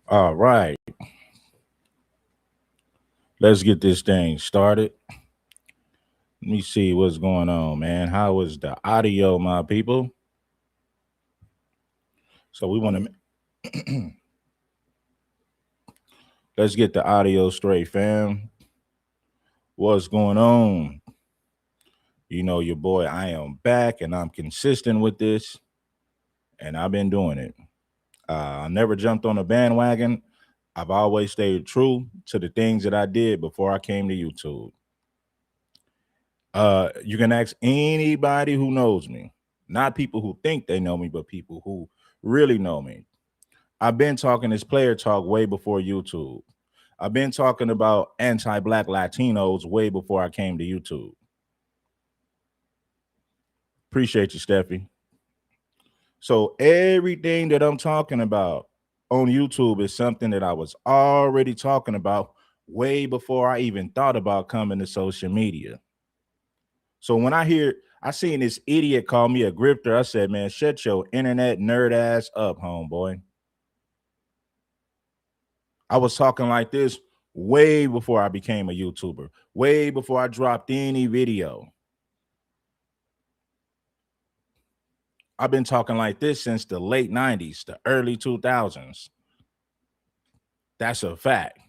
All right, let's get this thing started. Let me see what's going on, man. How is the audio, my people? So we want to let's get the audio straight, fam. What's going on? You know your boy. I am back, and I'm consistent with this, and I've been doing it. I never jumped on a bandwagon. I've always stayed true to the things that I did before I came to YouTube. You can ask anybody who knows me, not people who think they know me, but people who really know me. I've been talking this player talk way before YouTube. I've been talking about anti-black Latinos way before I came to YouTube. Appreciate you, Steffi. So everything that I'm talking about on YouTube is something that I was already talking about way before I even thought about coming to social media. So when I seen this idiot call me a grifter, I said, man, shut your internet nerd ass up, homeboy. I was talking like this way before I became a YouTuber, way before I dropped any video. I've been talking like this since the late 90s, the early 2000s. That's a fact.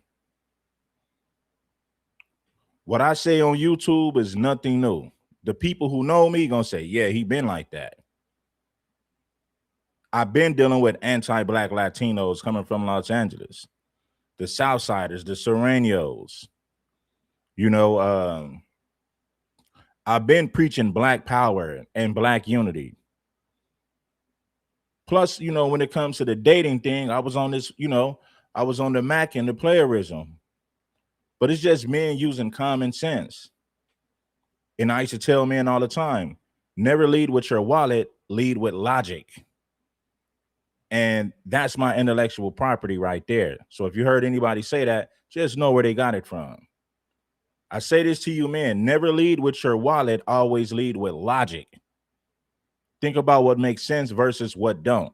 What I say on YouTube is nothing new. The people who know me gonna say, yeah, he been like that. I've been dealing with anti-black Latinos coming from Los Angeles, the Southsiders, the Serranos. You know, I've been preaching black power and black unity. Plus, when it comes to the dating thing, I was on this, I was on the Mac and the playerism. But it's just men using common sense. And I used to tell men all the time, never lead with your wallet, lead with logic. And that's my intellectual property right there. So if you heard anybody say that, just know where they got it from. I say this to you, man, never lead with your wallet, always lead with logic. Think about what makes sense versus what don't.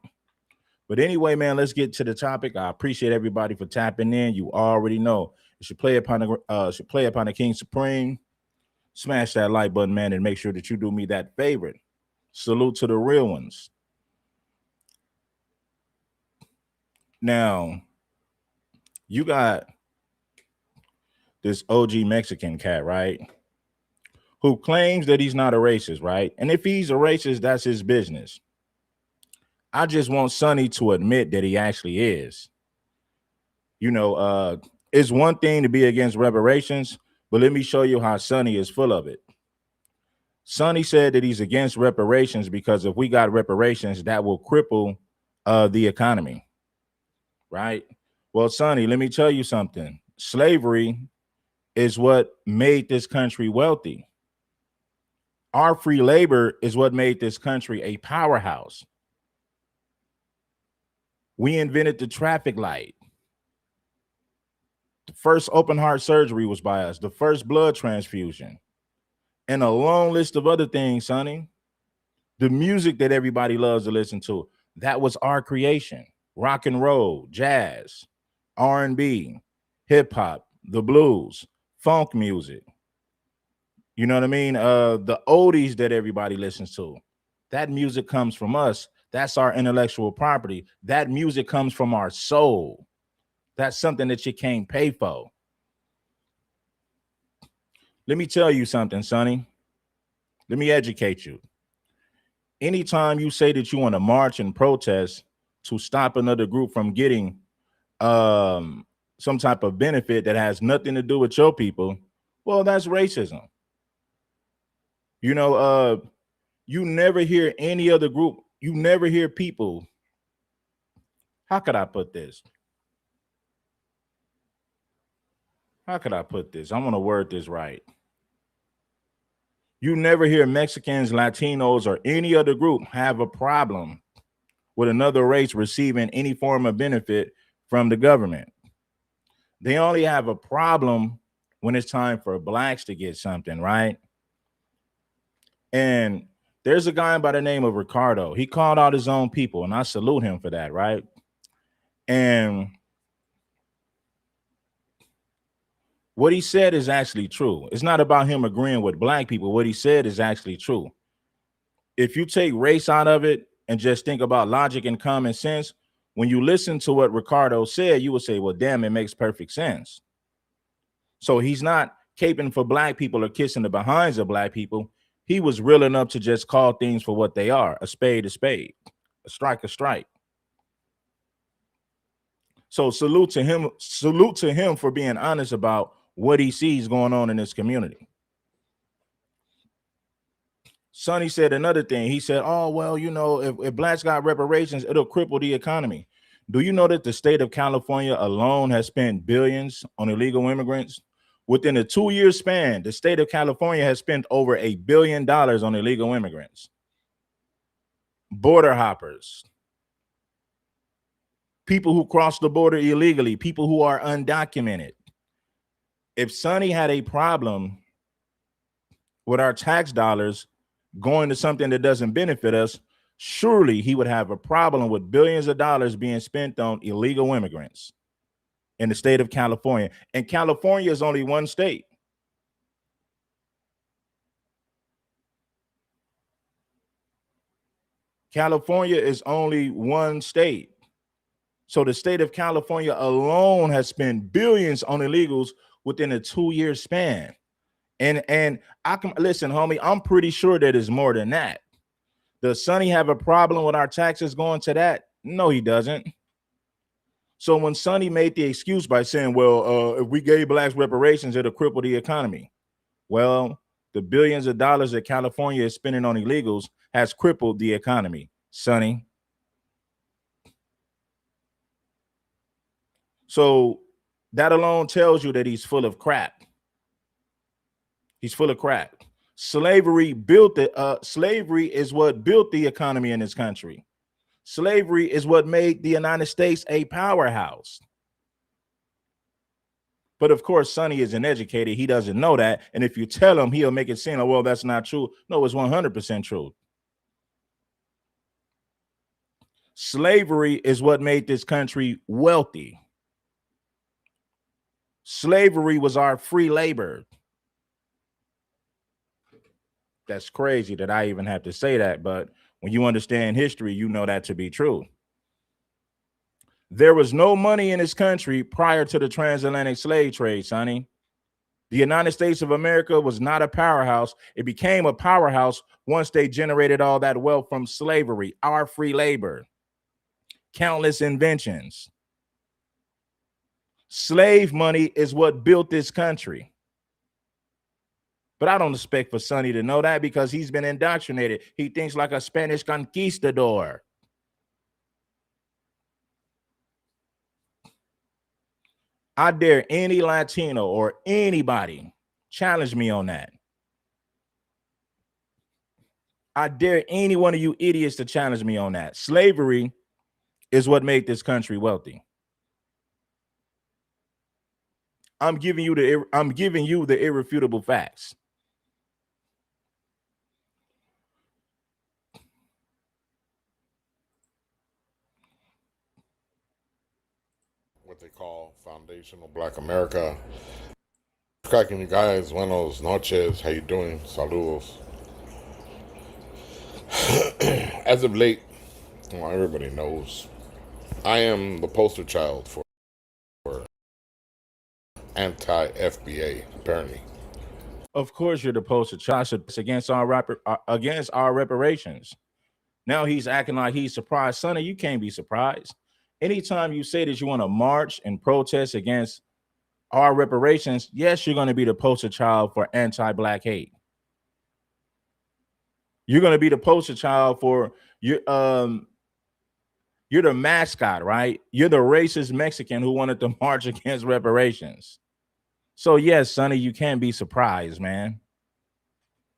But anyway, man, let's get to the topic. I appreciate everybody for tapping in. You already know. You should play upon the King Supreme. Smash that like button, man, and make sure that you do me that favor. Salute to the real ones. Now, you got this OG Mexican cat, right? Who claims that he's not a racist, right? And if he's a racist, that's his business. I just want Sonny to admit that he actually is. It's one thing to be against reparations, but let me show you how Sonny is full of it. Sonny said that he's against reparations because if we got reparations, that will cripple the economy, right? Well, Sonny, let me tell you something. Slavery is what made this country wealthy. Our free labor is what made this country a powerhouse. We invented the traffic light. The first open heart surgery was by us, the first blood transfusion, and a long list of other things, Sonny. The music that everybody loves to listen to, that was our creation. Rock and roll, jazz, R&B, hip hop, the blues, funk music. You know what I mean? The oldies that everybody listens to, that music comes from us. That's our intellectual property. That music comes from our soul. That's something that you can't pay for. Let me tell you something, Sonny. Let me educate you. Anytime you say that you want to march and protest to stop another group from getting some type of benefit that has nothing to do with your people, well, that's racism. You never hear any other group. You never hear people. How could I put this? How could I put this? I want to word this right. You never hear Mexicans, Latinos, or any other group have a problem with another race receiving any form of benefit from the government. They only have a problem when it's time for blacks to get something, right? And there's a guy by the name of Ricardo. He called out his own people, and I salute him for that, right? And What he said is actually true. It's not about him agreeing with black people. What he said is actually true. If you take race out of it and just think about logic and common sense, when you listen to what Ricardo said, you would say, well, damn, it makes perfect sense. So he's not caping for black people or kissing the behinds of black people. He was real enough to just call things for what they are, a spade, a strike, a strike. So salute to him for being honest about what he sees going on in this community. Sonny said another thing. He said, oh, well, you know, if blacks got reparations, it'll cripple the economy. Do you know that the state of California alone has spent billions on illegal immigrants? Within a 2-year span, the state of California has spent over $1 billion on illegal immigrants, border hoppers, people who cross the border illegally, people who are undocumented. If Sonny had a problem with our tax dollars going to something that doesn't benefit us, surely he would have a problem with billions of dollars being spent on illegal immigrants in the state of California. And California is only one state. California is only one state. So the state of California alone has spent billions on illegals within a 2-year span. And I can listen, homie, I'm pretty sure that is more than that. Does Sonny have a problem with our taxes going to that? No, he doesn't. So when Sonny made the excuse by saying, well, if we gave blacks reparations, it'll cripple the economy. Well, the billions of dollars that California is spending on illegals has crippled the economy, Sonny. So that alone tells you that he's full of crap. He's full of crap. Slavery is what built the economy in this country. Slavery is what made the United States a powerhouse. But of course, Sonny isn't educated. He doesn't know that. And if you tell him, he'll make it seem like, well, that's not true. No, it's 100% true. Slavery is what made this country wealthy. Slavery was our free labor. That's crazy that I even have to say that, but when you understand history, you know that to be true. There was no money in this country prior to the transatlantic slave trade, Sonny. The United States of America was not a powerhouse. It became a powerhouse once they generated all that wealth from slavery, our free labor, countless inventions. Slave money is what built this country. But I don't expect for Sonny to know that because he's been indoctrinated. He thinks like a Spanish conquistador. I dare any Latino or anybody challenge me on that. I dare any one of you idiots to challenge me on that. Slavery is what made this country wealthy. I'm giving you the irrefutable facts. What they call Foundational Black America. Cracking you guys, buenos noches. How you doing? Saludos. As of late, well, everybody knows, I am the poster child for anti-FBA, apparently. Of course, you're the poster child against our reparations. Now he's acting like he's surprised. Sonny, you can't be surprised. Anytime you say that you want to march and protest against our reparations, yes, you're going to be the poster child for anti-black hate. You're going to be the poster child for you're the mascot, right? You're the racist Mexican who wanted to march against reparations. So yes, Sonny, you can't be surprised, man.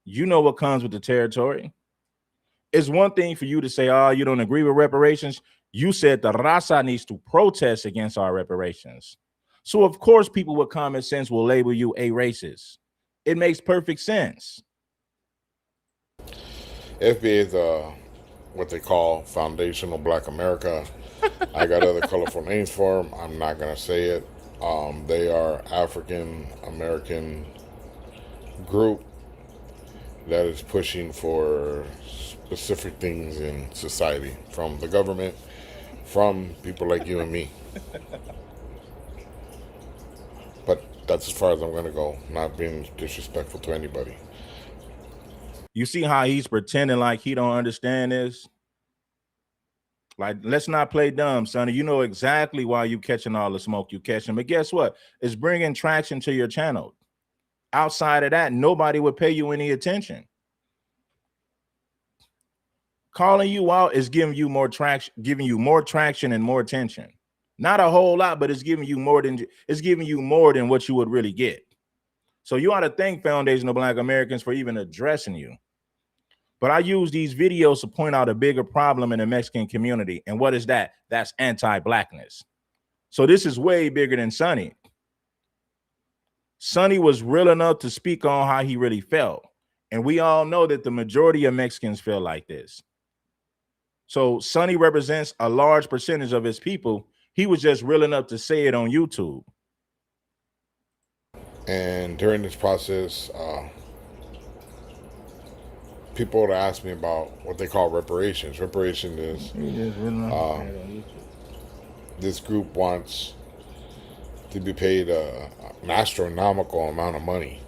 You know what comes with the territory. It's one thing for you to say, oh, you don't agree with reparations. You said the raza needs to protest against our reparations. So of course, people with common sense will label you a racist. It makes perfect sense. FBA is what they call Foundational Black America. I got other colorful names for them. I'm not going to say it. They are African American group that is pushing for specific things in society from the government, from people like you and me. But that's as far as I'm going to go, not being disrespectful to anybody. You see how he's pretending like he don't understand this? Like, let's not play dumb, Sonny. You know exactly why you catching all the smoke you catching. But guess what? It's bringing traction to your channel. Outside of that, nobody would pay you any attention. Calling you out is giving you more traction, and more attention. Not a whole lot, but it's giving you more than what you would really get. So you ought to thank Foundation of Black Americans for even addressing you. But I use these videos to point out a bigger problem in the Mexican community. And what is that? That's anti-blackness. So this is way bigger than Sonny. Sonny was real enough to speak on how he really felt. And we all know that the majority of Mexicans feel like this. So Sonny represents a large percentage of his people. He was just real enough to say it on YouTube. And during this process, people would ask me about what they call reparations. Reparation is this group wants to be paid an astronomical amount of money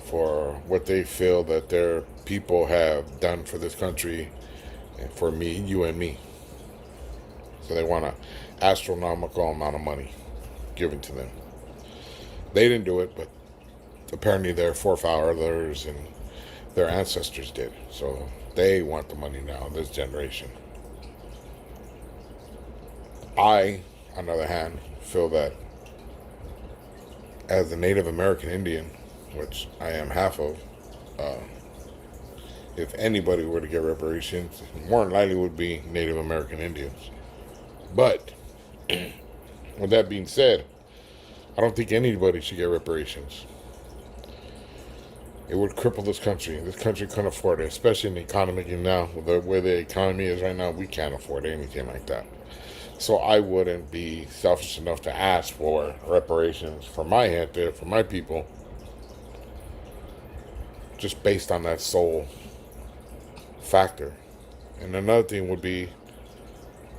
for what they feel that their people have done for this country and for me, you and me. So they want an astronomical amount of money given to them. They didn't do it, but apparently their forefathers and their ancestors did. So they want the money now, this generation. I, on the other hand, feel that as a Native American Indian, which I am half of, if anybody were to get reparations, more than likely would be Native American Indians. But with that being said, I don't think anybody should get reparations. It would cripple this country. This country couldn't afford it, especially in the economy now. With the way the economy is right now, we can't afford anything like that. So I wouldn't be selfish enough to ask for reparations for my gente, for my people, just based on that sole factor. And another thing would be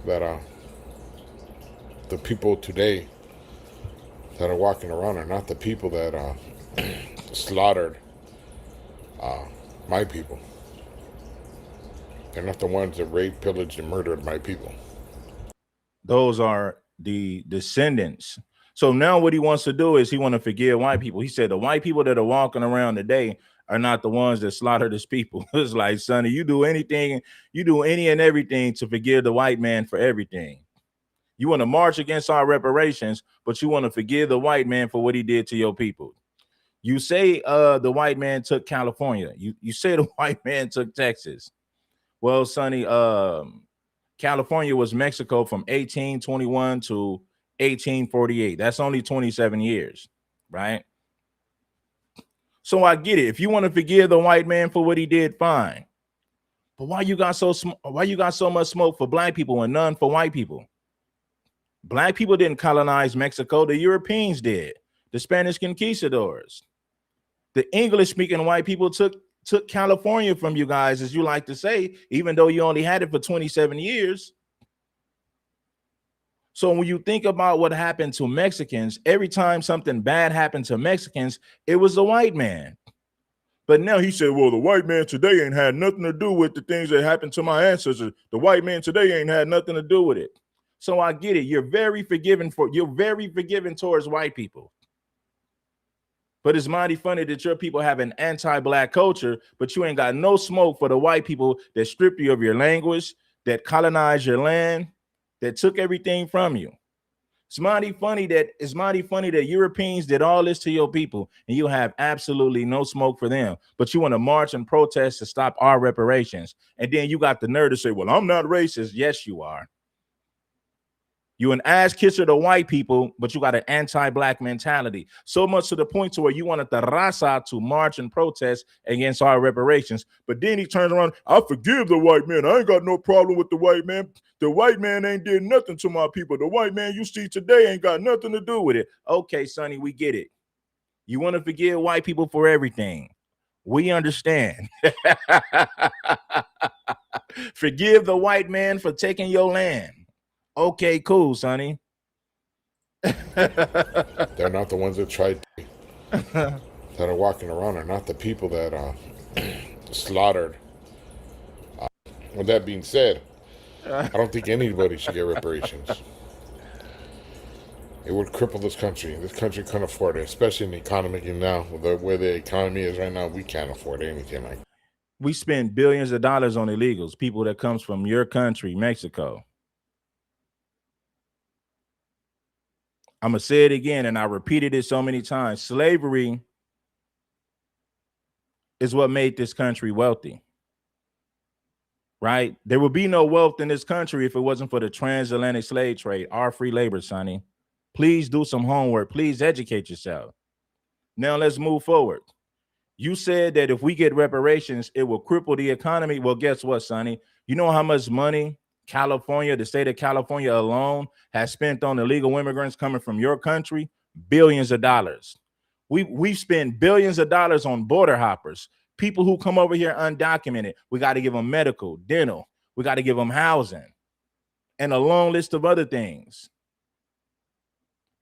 that the people today that are walking around are not the people that slaughtered my people. They're not the ones that raped, pillaged, and murdered my people. Those are the descendants. So now what he wants to do is he want to forgive white people. He said the white people that are walking around today are not the ones that slaughtered his people. It's like, Sonny, you do any and everything to forgive the white man for everything. You want to march against our reparations, but you want to forgive the white man for what he did to your people. You say the white man took California. You say the white man took Texas. Well, Sonny, California was Mexico from 1821 to 1848. That's only 27 years, right? So I get it. If you want to forgive the white man for what he did, fine. But why you got so much smoke for black people and none for white people? Black people didn't colonize Mexico. The Europeans did. The Spanish conquistadors. The English-speaking white people took California from you guys, as you like to say, even though you only had it for 27 years. So when you think about what happened to Mexicans, every time something bad happened to Mexicans, it was the white man. But now he said, well, the white man today ain't had nothing to do with the things that happened to my ancestors. The white man today ain't had nothing to do with it. So I get it. You're very forgiving towards white people. But it's mighty funny that your people have an anti-black culture, but you ain't got no smoke for the white people that stripped you of your language, that colonized your land, that took everything from you. It's mighty funny that Europeans did all this to your people and you have absolutely no smoke for them, but you want to march and protest to stop our reparations. And then you got the nerve to say, well, I'm not racist. Yes, you are. You an ass kisser to white people, but you got an anti-black mentality. So much to the point to where you wanted the raza to march and protest against our reparations. But then he turns around, I forgive the white man. I ain't got no problem with the white man. The white man ain't did nothing to my people. The white man you see today ain't got nothing to do with it. Okay, Sonny, we get it. You want to forgive white people for everything. We understand. Forgive the white man for taking your land. Okay, cool, Sonny. They're not the ones that tried to, that are walking around are not the people that slaughtered. With that being said, I don't think anybody should get reparations. It would cripple this country. This country couldn't afford it, especially in the economy now. Where the economy is right now, we can't afford anything like that. We spend billions of dollars on illegals, people that comes from your country, Mexico. I'm going to say it again, and I repeated it so many times. Slavery is what made this country wealthy, right? There would be no wealth in this country if it wasn't for the transatlantic slave trade, our free labor, Sonny. Please do some homework. Please educate yourself. Now let's move forward. You said that if we get reparations, it will cripple the economy. Well, guess what, Sonny? You know how much money California, the state of California alone, has spent on illegal immigrants coming from your country? Billions of dollars. We spend billions of dollars on border hoppers, people who come over here undocumented. We got to give them medical, dental. We got to give them housing, and a long list of other things.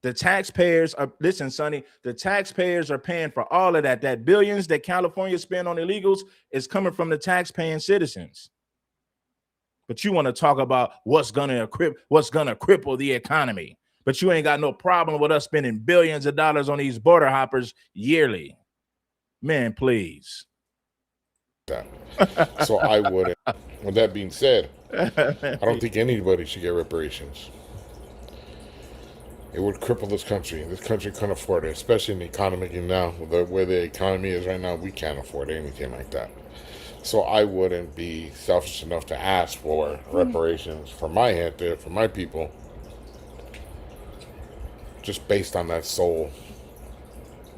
The taxpayers are, listen, Sonny, the taxpayers are paying for all of that. That billions that California spend on illegals is coming from the tax-paying citizens. But you want to talk about what's gonna cripple the economy. But you ain't got no problem with us spending billions of dollars on these border hoppers yearly. Man, please. So I wouldn't. With that being said, I don't think anybody should get reparations. It would cripple this country. This country couldn't afford it, especially in the economy now. Where the economy is right now, we can't afford anything like that. So I wouldn't be selfish enough to ask for reparations for my gente, for my people, just based on that sole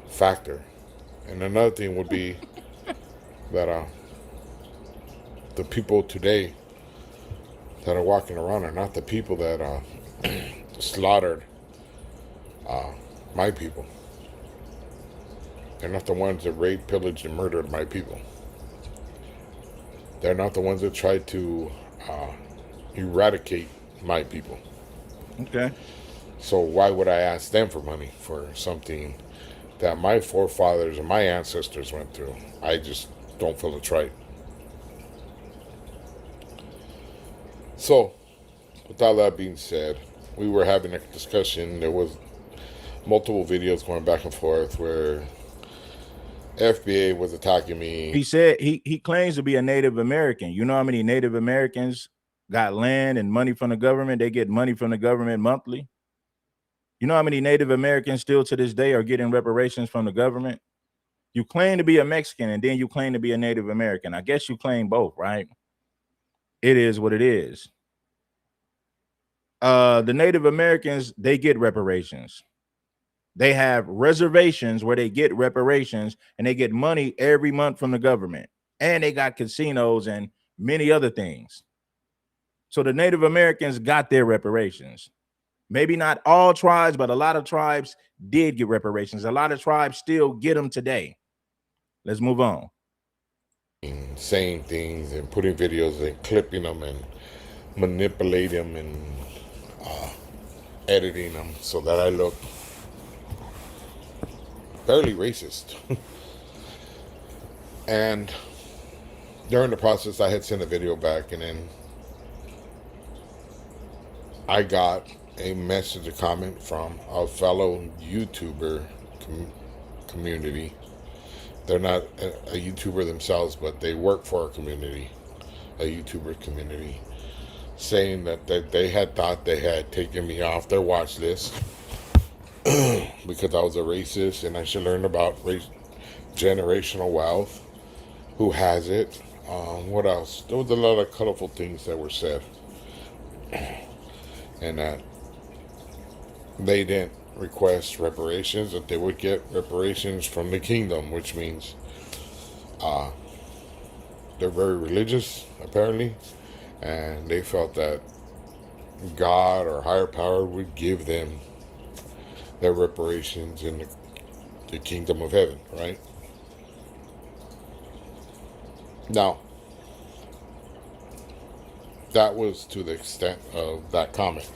factor. And another thing would be that the people today that are walking around are not the people that slaughtered my people. They're not the ones that raped, pillaged, and murdered my people. They're not the ones that tried to eradicate my people. Okay. So why would I ask them for money for something that my forefathers and my ancestors went through? I just don't feel it's right. So, with all that being said, we were having a discussion. There was multiple videos going back and forth where FBA was attacking me. He said he claims to be a Native American. You know how many Native Americans got land and money from the government? They get money from the government monthly. You know how many Native Americans still to this day are getting reparations from the government? You claim to be a Mexican and then you claim to be a Native American. I guess you claim both, right? It is what it is. The Native Americans, they get reparations. They have reservations where they get reparations and they get money every month from the government. And they got casinos and many other things. So the Native Americans got their reparations. Maybe not all tribes, but a lot of tribes did get reparations. A lot of tribes still get them today. Let's move on. Saying things and putting videos and clipping them and manipulating them and editing them so that I look fairly racist. And during the process, I had sent a video back, and then I got a message, a comment from a fellow YouTuber community. They're not a YouTuber themselves, but they work for a community, a YouTuber community, saying that they had thought they had taken me off their watch list because I was a racist and I should learn about generational wealth. Who has it? What else? There was a lot of colorful things that were said. And that they didn't request reparations, that they would get reparations from the kingdom, which means they're very religious, apparently, and they felt that God or higher power would give them their reparations in the kingdom of heaven, right? Now, that was to the extent of that comment.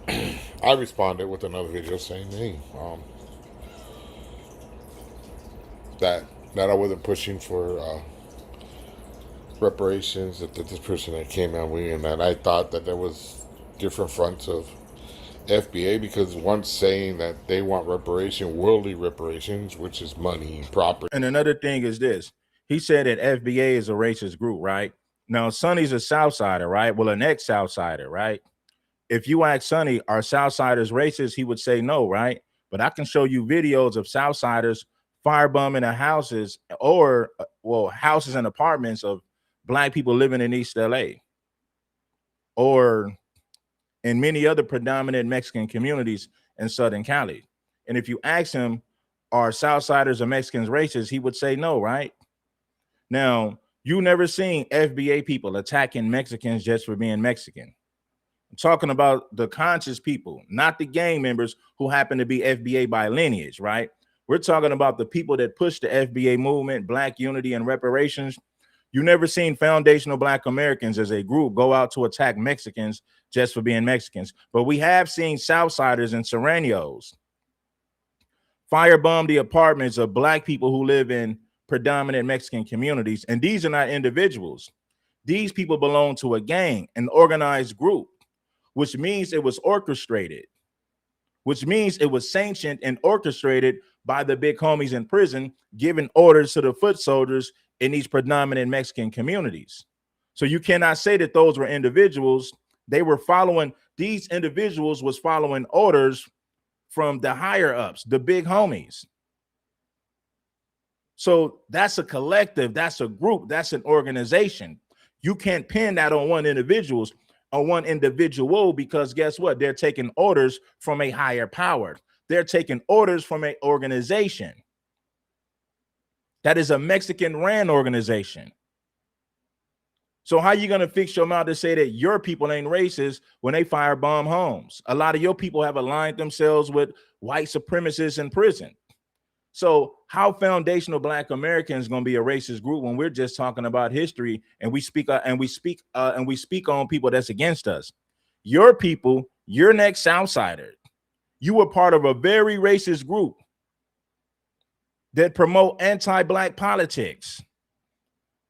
I responded with another video saying, "Hey, that I wasn't pushing for reparations. That this person that came out with, and that I thought that there was different fronts of FBA, because one's saying that they want reparation, worldly reparations, which is money, property." And another thing is this. He said that FBA is a racist group, right? Now, Sonny's a Southsider, right? Well, an ex-Southsider, right? If you ask Sonny, are Southsiders racist? He would say no, right? But I can show you videos of Southsiders firebombing the houses or, well, houses and apartments of Black people living in East LA or in many other predominant Mexican communities in Southern Cali. And if you ask him, are Southsiders or Mexicans racist? He would say no, right? Now, you never seen FBA people attacking Mexicans just for being Mexican. I'm talking about the conscious people, not the gang members who happen to be FBA by lineage, right? We're talking about the people that push the FBA movement, Black unity and reparations. You never seen foundational Black Americans as a group go out to attack Mexicans just for being Mexicans. But we have seen Southsiders and Serranos firebomb the apartments of Black people who live in predominant Mexican communities. And these are not individuals. These people belong to a gang, an organized group, which means it was orchestrated, which means it was sanctioned and orchestrated by the big homies in prison, giving orders to the foot soldiers in these predominant Mexican communities. So you cannot say that those were individuals. They were following, these individuals was following orders from the higher ups, the big homies. So that's a collective, that's a group, that's an organization. You can't pin that on one individual, because guess what? They're taking orders from a higher power. They're taking orders from an organization that is a Mexican ran organization. So how you gonna fix your mouth to say that your people ain't racist when they firebomb homes? A lot of your people have aligned themselves with white supremacists in prison. So how foundational Black Americans going to be a racist group when we're just talking about history and we speak on people that's against us? Your people, your next Southsider, you were part of a very racist group that promote anti-Black politics.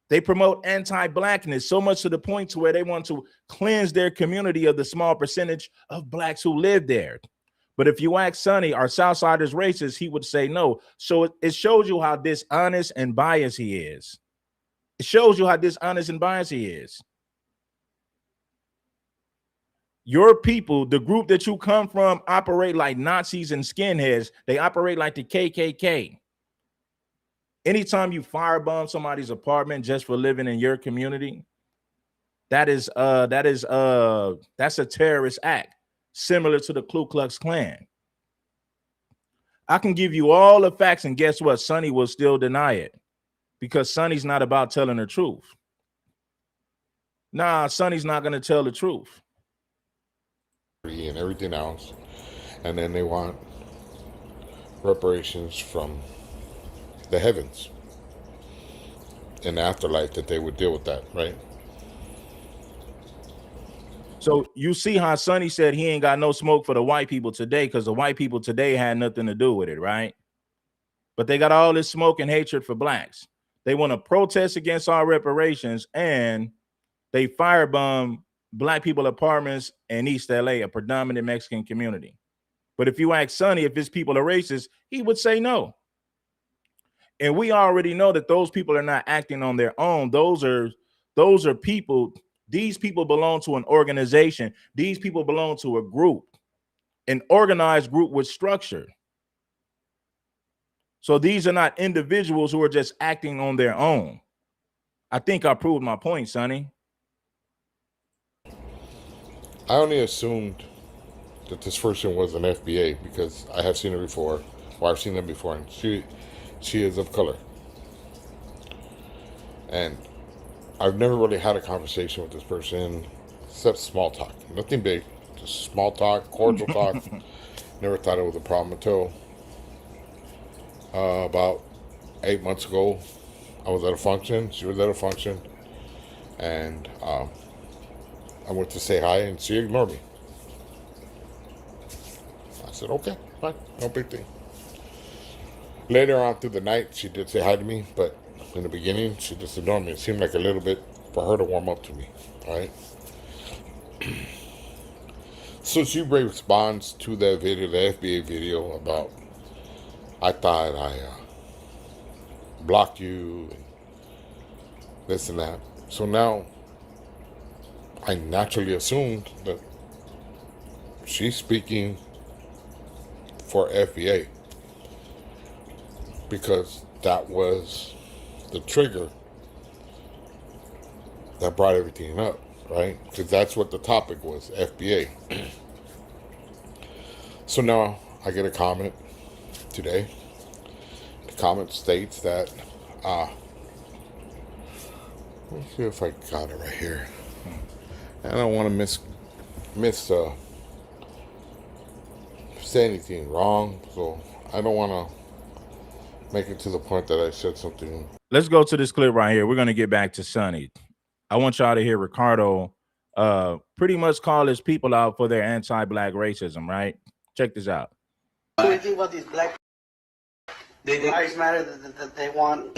They promote anti-Blackness so much to the point to where they want to cleanse their community of the small percentage of Blacks who live there. But if you ask Sonny, are Southsiders racist? He would say no. So it shows you how dishonest and biased he is. It shows you how dishonest and biased he is. Your people, the group that you come from, operate like Nazis and skinheads. They operate like the KKK. Anytime you firebomb somebody's apartment just for living in your community, that's a terrorist act, similar to the Ku Klux Klan. I can give you all the facts, and guess what? Sonny will still deny it because Sonny's not about telling the truth. Nah, Sonny's not going to tell the truth. And everything else. And then they want reparations from the heavens in the afterlife, that they would deal with that, right? So you see how Sonny said he ain't got no smoke for the white people today because the white people today had nothing to do with it, right? But they got all this smoke and hatred for Blacks. They want to protest against our reparations, and they firebomb Black people apartments in East LA, a predominant Mexican community. But if you ask Sonny if his people are racist, he would say no. And we already know that those people are not acting on their own. Those are people. These people belong to an organization. These people belong to a group, an organized group with structure. So these are not individuals who are just acting on their own. I think I proved my point, Sonny. I only assumed that this person was an FBA because I have seen her before, or I've seen them before, and she is of color. And I've never really had a conversation with this person except small talk. Nothing big, just small talk, cordial talk. Never thought it was a problem until about 8 months ago. I was at a function. She was at a function. And I went to say hi, and she ignored me. I said, okay, fine, no big thing. Later on through the night, she did say hi to me, but in the beginning, she just ignored me. It seemed like a little bit for her to warm up to me, all right? So she responds to that video, the FBA video, about, I thought I blocked you, and this and that. So now, I naturally assumed that she's speaking for FBA because that was the trigger that brought everything up, right? Because that's what the topic was, FBA. So now I get a comment today. The comment states that, let me see if I got it right here. I don't want to say anything wrong, so I don't want to make it to the point that I said something. Let's go to this clip right here. We're going to get back to Sonny. I want y'all to hear Ricardo pretty much call his people out for their anti-black racism, right? Check this out. What do you think about these black lives matter that they want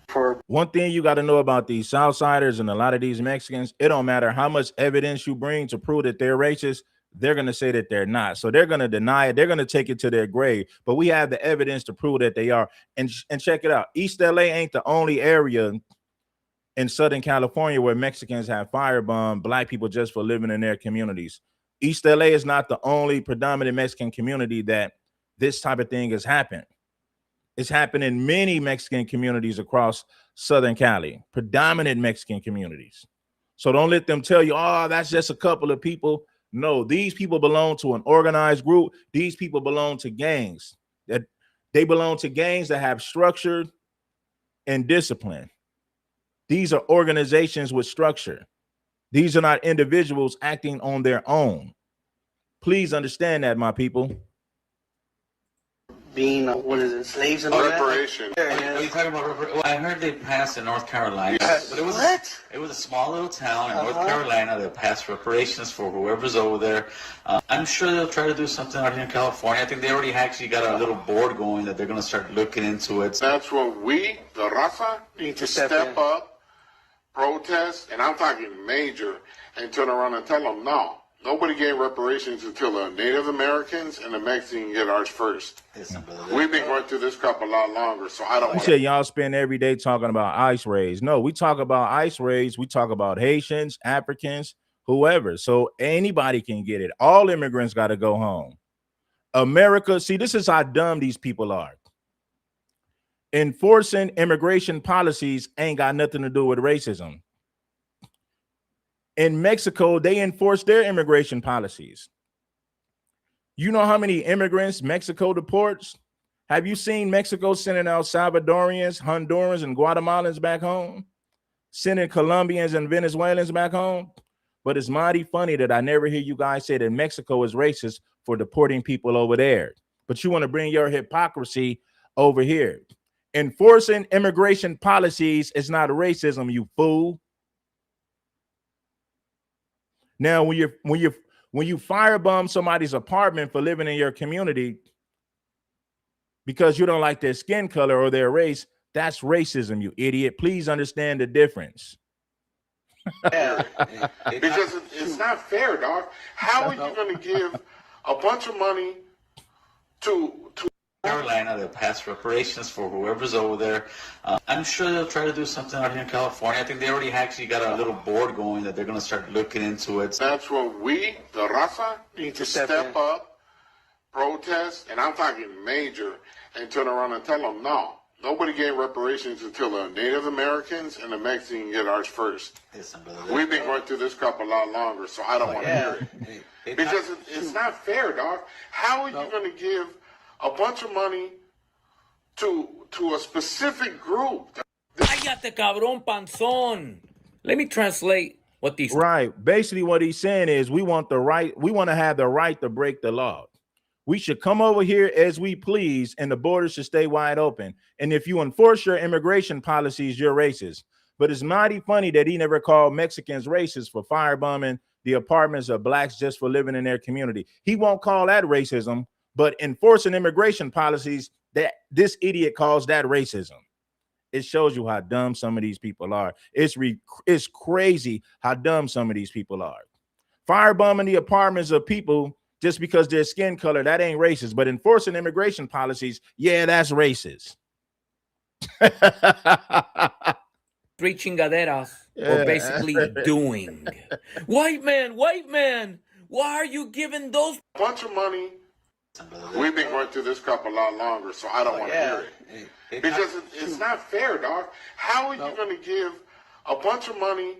for? One thing you got to know about these Southsiders and a lot of these Mexicans, it don't matter how much evidence you bring to prove that they're racist, they're going to say that they're not. So they're going to deny it. They're going to take it to their grave. But we have the evidence to prove that they are. And check it out. East LA ain't the only area in Southern California where Mexicans have firebombed black people just for living in their communities. East LA is not the only predominant Mexican community that this type of thing has happened. It's happened in many Mexican communities across Southern Cali, predominant Mexican communities. So don't let them tell you, oh, that's just a couple of people. No, these people belong to an organized group. These people belong to gangs. That they belong to gangs that have structure and discipline. These are organizations with structure. These are not individuals acting on their own. Please understand that, my people. Being, what is it, slaves and all that? Reparations. Yeah. What are you talking about? Well, I heard they passed in North Carolina. But it was What? It was a small little town in North Carolina that passed reparations for whoever's over there. I'm sure they'll try to do something out here in California. I think they already actually got a little board going that they're going to start looking into it. That's when we, the Raza, need to step up, protest, and I'm talking major, and turn around and tell them, no, nobody gave reparations until the Native Americans and the Mexicans get ours first. We've been going through this crap a lot longer, so I don't You want said y'all spend every day talking about ICE raids. No, we talk about ICE raids. We talk about Haitians, Africans, whoever. So anybody can get it. All immigrants got to go home. America, see, this is how dumb these people are. Enforcing immigration policies ain't got nothing to do with racism. In Mexico, they enforce their immigration policies. You know how many immigrants Mexico deports? Have you seen Mexico sending out Salvadorians, Hondurans, and Guatemalans back home? Sending Colombians and Venezuelans back home? But it's mighty funny that I never hear you guys say that Mexico is racist for deporting people over there. But you want to bring your hypocrisy over here. Enforcing immigration policies is not racism, you fool. Now, when you firebomb somebody's apartment for living in your community because you don't like their skin color or their race, that's racism, you idiot. Please understand the difference. Yeah. because it's not fair, dog. How are you going to give a bunch of money to Carolina that passed reparations for whoever's over there. I'm sure they'll try to do something out here in California. I think they already actually got a little board going that they're going to start looking into it. That's when we, the Raza, need to step up, protest, and I'm talking major, and turn around and tell them, no, Nobody gave reparations until the Native Americans and the Mexicans get ours first. Listen, brother. We've been going through this crap a lot longer, so I don't want to hear it. Because it's not fair, dog. How are you going to give a bunch of money to a specific group? Cállate, cabrón panzón. Let me translate what these. Right. Basically, what he's saying is we want to have the right to break the law. We should come over here as we please, and the borders should stay wide open. And if you enforce your immigration policies, you're racist. But it's mighty funny that he never called Mexicans racist for firebombing the apartments of blacks just for living in their community. He won't call that racism, but enforcing immigration policies, that this idiot calls that racism. It shows you how dumb some of these people are. It's crazy how dumb some of these people are. Firebombing the apartments of people just because their skin color, that ain't racist. But enforcing immigration policies, yeah, that's racist. Three chingaderas were basically doing. White man, why are you giving those A bunch of money. We've been going through this crap a lot longer, so I don't want to hear it. Because it's not fair, dog. How are you going to give a bunch of money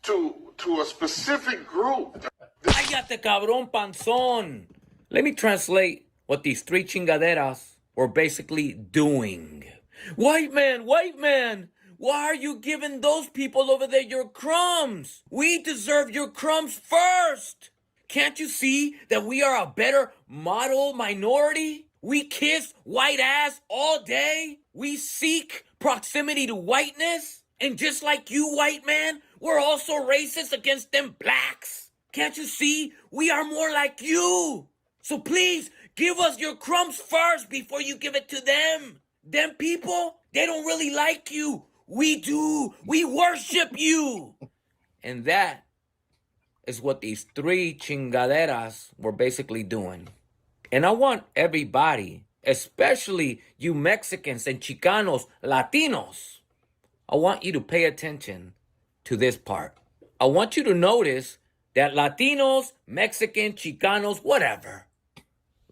to a specific group? Cállate, cabrón panzón. Let me translate what these three chingaderas were basically doing. White man, why are you giving those people over there your crumbs? We deserve your crumbs first. Can't you see that we are a better model minority? We kiss white ass all day. We seek proximity to whiteness. And just like you, white man, we're also racist against them blacks. Can't you see? We are more like you. So please, give us your crumbs first before you give it to them. Them people, they don't really like you. We do. We worship you. And that is what these three chingaderas were basically doing. And I want everybody, especially you Mexicans and Chicanos, Latinos, I want you to pay attention to this part. I want you to notice that Latinos, Mexican, Chicanos, whatever,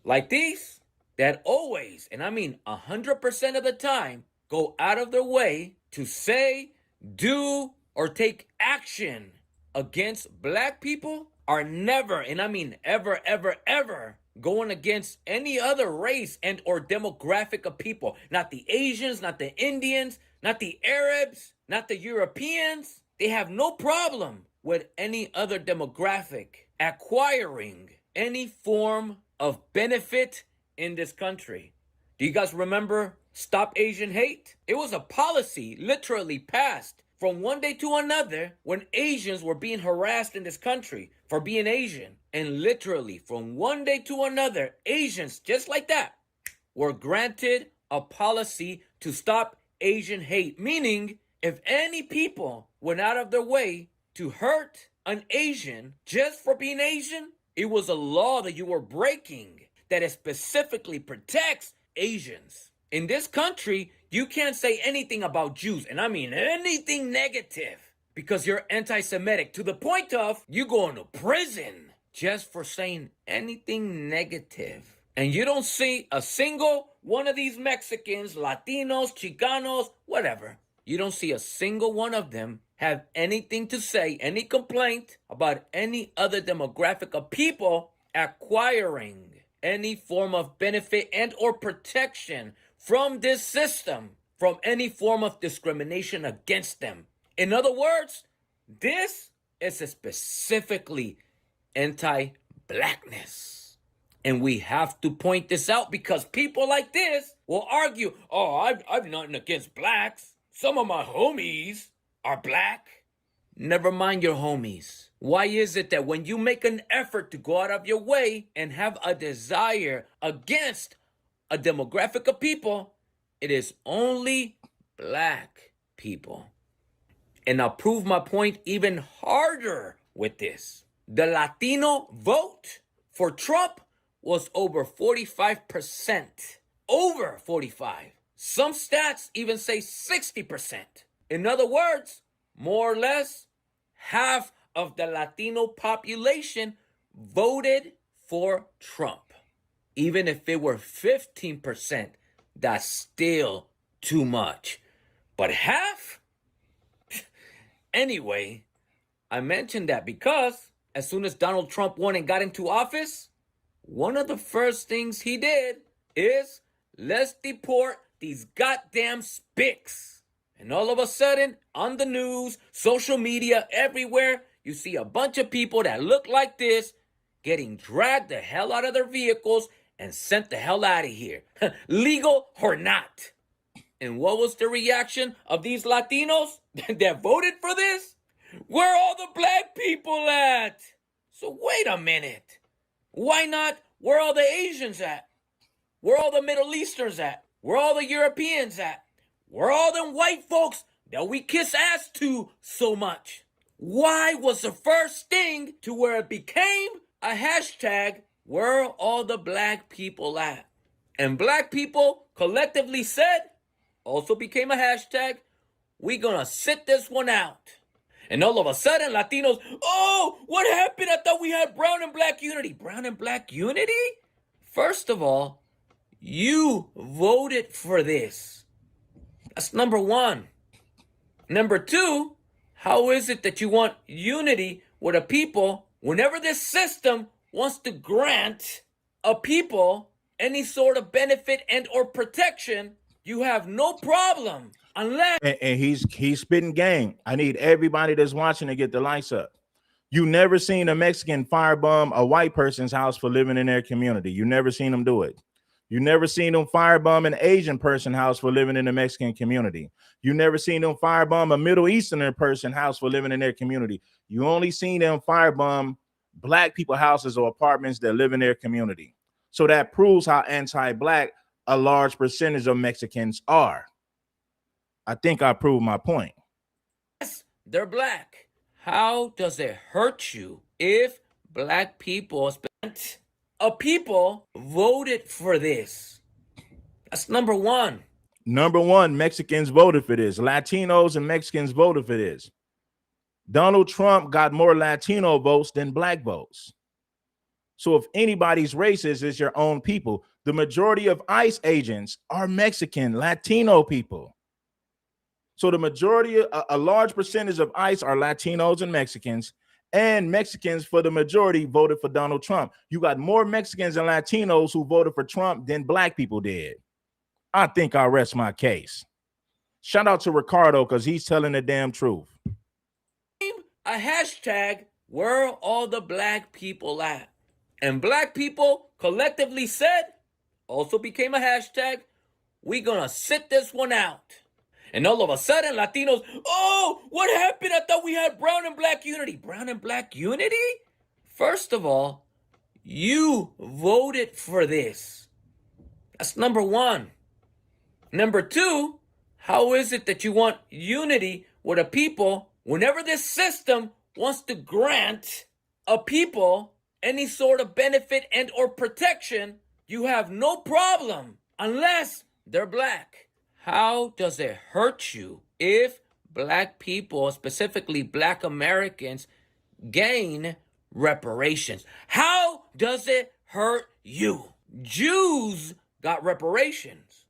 like these, that always, and I mean 100% of the time, go out of their way to say, do, or take action against black people are never, and I mean ever, ever, ever, going against any other race and or demographic of people. Not the Asians, not the Indians, not the Arabs, not the Europeans. They have no problem with any other demographic acquiring any form of benefit in this country. Do you guys remember Stop Asian Hate? It was a policy literally passed from one day to another when Asians were being harassed in this country for being Asian. And literally from one day to another, Asians, just like that, were granted a policy to stop Asian hate. Meaning, if any people went out of their way to hurt an Asian just for being Asian, it was a law that you were breaking that it specifically protects Asians. In this country, you can't say anything about Jews, and I mean anything negative, because you're anti-Semitic to the point of you going to prison just for saying anything negative. And you don't see a single one of these Mexicans, Latinos, Chicanos, whatever. You don't see a single one of them have anything to say, any complaint about any other demographic of people acquiring any form of benefit and or protection from this system, from any form of discrimination against them. In other words, this is specifically anti-blackness. And we have to point this out because people like this will argue, oh, I've nothing against blacks. Some of my homies are black. Never mind your homies. Why is it that when you make an effort to go out of your way and have a desire against a demographic of people, it is only black people? And I'll prove my point even harder with this. The Latino vote for Trump was over 45%. Over 45. Some stats even say 60%. In other words, more or less, half of the Latino population voted for Trump. Even if it were 15%, that's still too much. But half? Anyway, I mentioned that because as soon as Donald Trump won and got into office, one of the first things he did is let's deport these goddamn spics. And all of a sudden, on the news, social media, everywhere, you see a bunch of people that look like this getting dragged the hell out of their vehicles and sent the hell out of here, legal or not. And what was the reaction of these Latinos that voted for this? Where all the black people at? So wait a minute. Why not where all the Asians at? Where all the Middle Easterns at? Where all the Europeans at? Where all them white folks that we kiss ass to so much? Why was the first thing to where it became a hashtag, where all the black people at? And black people collectively said, also became a hashtag, we gonna sit this one out. And all of a sudden, Latinos, oh, what happened? I thought we had brown and black unity. Brown and black unity? First of all, you voted for this. That's number one. Number two, how is it that you want unity with a people whenever this system wants to grant a people any sort of benefit and or protection, you have no problem unless... And he's spitting game. I need everybody that's watching to get the lights up. You never seen a Mexican firebomb a white person's house for living in their community. You never seen them do it. You never seen them firebomb an Asian person house for living in the Mexican community. You never seen them firebomb a Middle Eastern person house for living in their community. You only seen them firebomb black people houses or apartments that live in their community. So that proves how anti-black a large percentage of Mexicans are. I think I proved my point. They're black. How does it hurt you if black people voted for this? That's number one. Number one, Mexicans voted for this. Latinos and Mexicans voted for this. Donald Trump got more Latino votes than black votes. So if anybody's racist, it's your own people. The majority of ICE agents are Mexican, Latino people. So the majority, a large percentage of ICE are Latinos and Mexicans for the majority voted for Donald Trump. You got more Mexicans and Latinos who voted for Trump than black people did. I think I'll rest my case. Shout out to Ricardo because he's telling the damn truth. A hashtag, where all the black people at? And black people collectively said, also became a hashtag, we gonna sit this one out. And all of a sudden, Latinos, oh, what happened? I thought we had brown and black unity. Brown and black unity? First of all, you voted for this. That's number one. Number two, how is it that you want unity with a people whenever this system wants to grant a people any sort of benefit and or protection, you have no problem unless they're black? How does it hurt you if black people, specifically black Americans, gain reparations? How does it hurt you? Jews got reparations.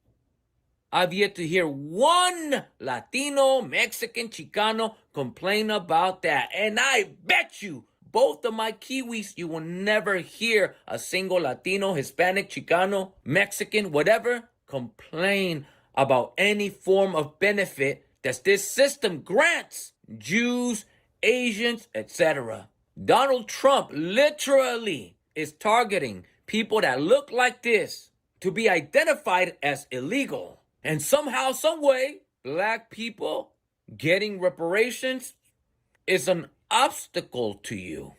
I've yet to hear one Latino, Mexican, Chicano complain about that. And I bet you, both of my Kiwis, you will never hear a single Latino, Hispanic, Chicano, Mexican, whatever, complain about any form of benefit that this system grants Jews, Asians, etc. Donald Trump literally is targeting people that look like this to be identified as illegal. And somehow, some way, black people getting reparations is an obstacle to you.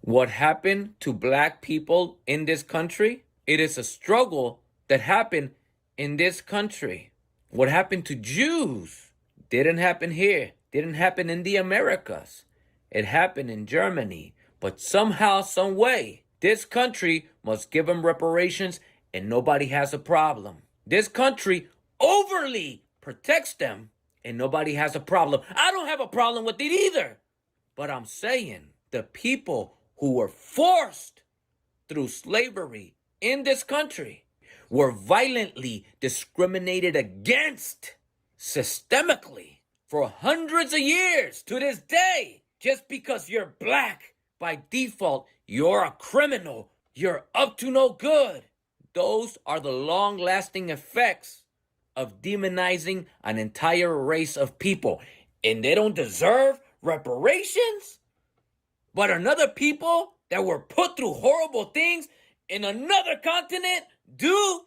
What happened to black people in this country? It is a struggle that happened in this country. What happened to Jews didn't happen here. Didn't happen in the Americas. It happened in Germany. But somehow, some way, this country must give them reparations and nobody has a problem. This country overly protects them and nobody has a problem. I don't have a problem with it either. But I'm saying the people who were forced through slavery in this country, were violently discriminated against systemically for hundreds of years to this day. Just because you're black, by default, you're a criminal. You're up to no good. Those are the long-lasting effects of demonizing an entire race of people. And they don't deserve reparations? But another people that were put through horrible things in another continent do?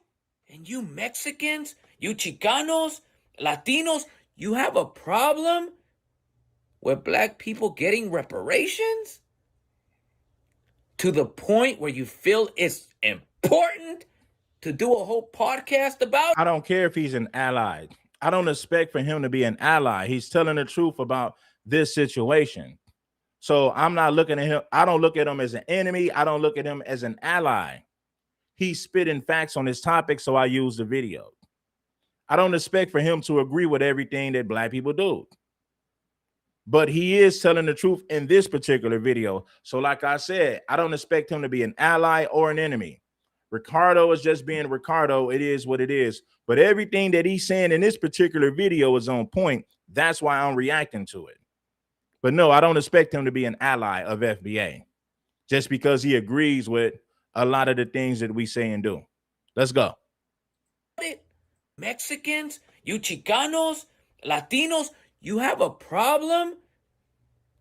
And you Mexicans, you Chicanos, Latinos, you have a problem with black people getting reparations? To the point where you feel it's important to do a whole podcast about? I don't care if he's an ally. I don't expect for him to be an ally. He's telling the truth about this situation. So I'm not looking at him. I don't look at him as an enemy. I don't look at him as an ally. He's spitting facts on this topic, so I use the video. I don't expect for him to agree with everything that black people do. But he is telling the truth in this particular video. So like I said, I don't expect him to be an ally or an enemy. Ricardo is just being Ricardo. It is what it is. But everything that he's saying in this particular video is on point. That's why I'm reacting to it. But no, I don't expect him to be an ally of FBA just because he agrees with a lot of the things that we say and do. Let's go. Mexicans, you Chicanos, Latinos, you have a problem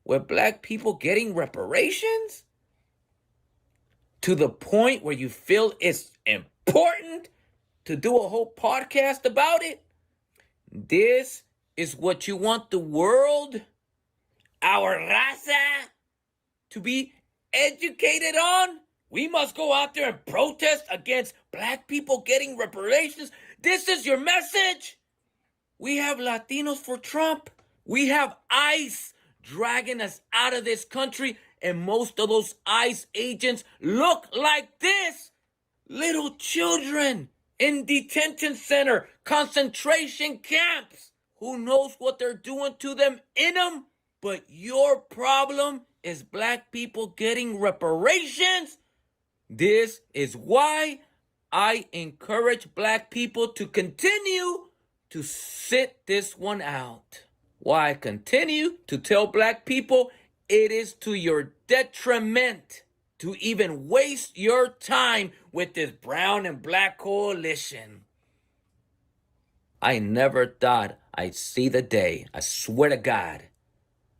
with black people getting reparations? To the point where you feel it's important to do a whole podcast about it? This is what you want the world, our raza, to be educated on? We must go out there and protest against black people getting reparations? This is your message? We have Latinos for Trump. We have ICE dragging us out of this country, and most of those ICE agents look like this. Little children in detention center, concentration camps. Who knows what they're doing to them in them? But your problem is black people getting reparations? This is why I encourage black people to continue to sit this one out. Why I continue to tell black people it is to your detriment to even waste your time with this brown and black coalition. I never thought I'd see the day, I swear to God,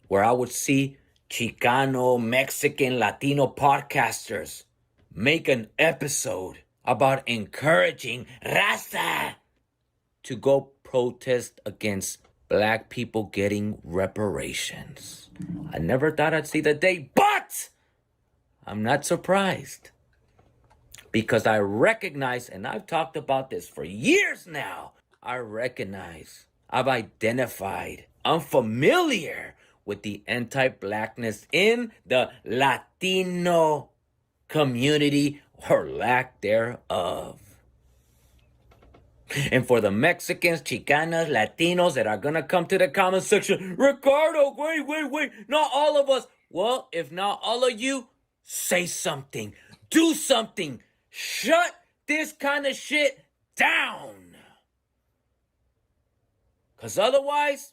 where I would see Chicano, Mexican, Latino podcasters make an episode about encouraging raza to go protest against black people getting reparations. I never thought I'd see the day, but I'm not surprised. Because I recognize, and I've talked about this for years now, I've identified, I'm familiar with the anti-blackness in the Latino community, or lack thereof. And for the Mexicans, Chicanas, Latinos that are gonna come to the comment section, Ricardo, wait, not all of us. Well, if not all of you, say something, do something, shut this kind of shit down. Because otherwise,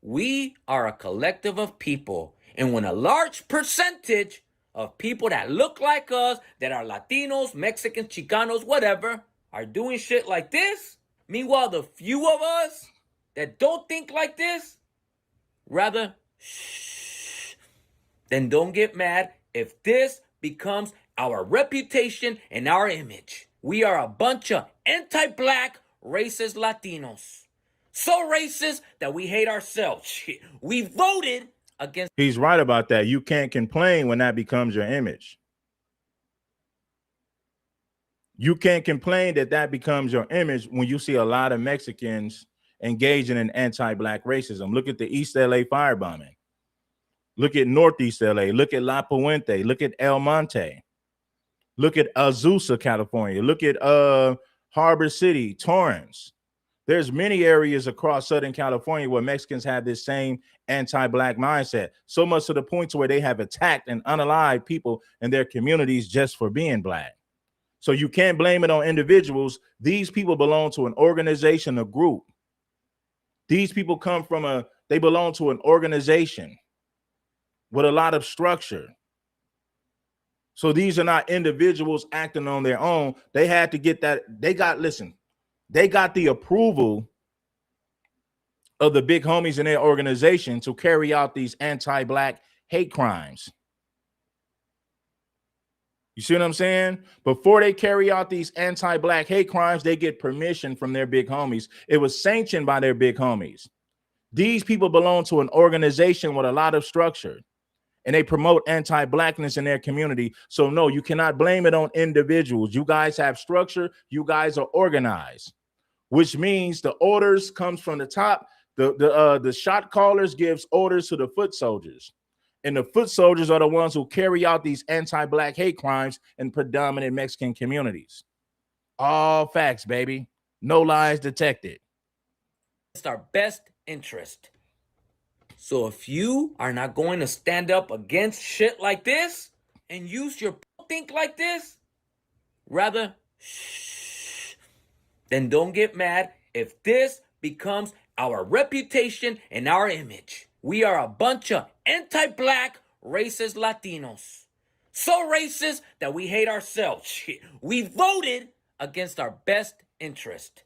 we are a collective of people. And when a large percentage of people that look like us, that are Latinos, Mexicans, Chicanos, whatever, are doing shit like this, meanwhile, the few of us that don't think like this, rather, shh, then don't get mad if this becomes our reputation and our image. We are a bunch of anti-black, racist Latinos. So racist that we hate ourselves. We voted against. He's right about that. You can't complain when that becomes your image. You can't complain that that becomes your image when you see a lot of Mexicans engaging in anti-black racism. Look at the East LA firebombing. Look at Northeast LA. Look at La Puente. Look at El Monte. Look at Azusa, California. Look at Harbor City, Torrance. There's many areas across Southern California where Mexicans have this same anti-black mindset, so much to the point to where they have attacked and unalived people in their communities just for being black. So you can't blame it on individuals. These people belong to an organization, a group. These people they belong to an organization with a lot of structure. So these are not individuals acting on their own. They had to get that. They got the approval of the big homies in their organization to carry out these anti-black hate crimes. You see what I'm saying? Before they carry out these anti-black hate crimes, they get permission from their big homies. It was sanctioned by their big homies. These people belong to an organization with a lot of structure, and they promote anti-blackness in their community. So no, you cannot blame it on individuals. You guys have structure. You guys are organized, which means the orders comes from the top. The shot callers gives orders to the foot soldiers, and the foot soldiers are the ones who carry out these anti-black hate crimes in predominant Mexican communities. All facts, baby. No lies detected. It's our best interest. So if you are not going to stand up against shit like this and use your think like this, rather shh, then don't get mad if this becomes our reputation and our image. We are a bunch of anti-black racist Latinos. So racist that we hate ourselves. Shit. We voted against our best interest.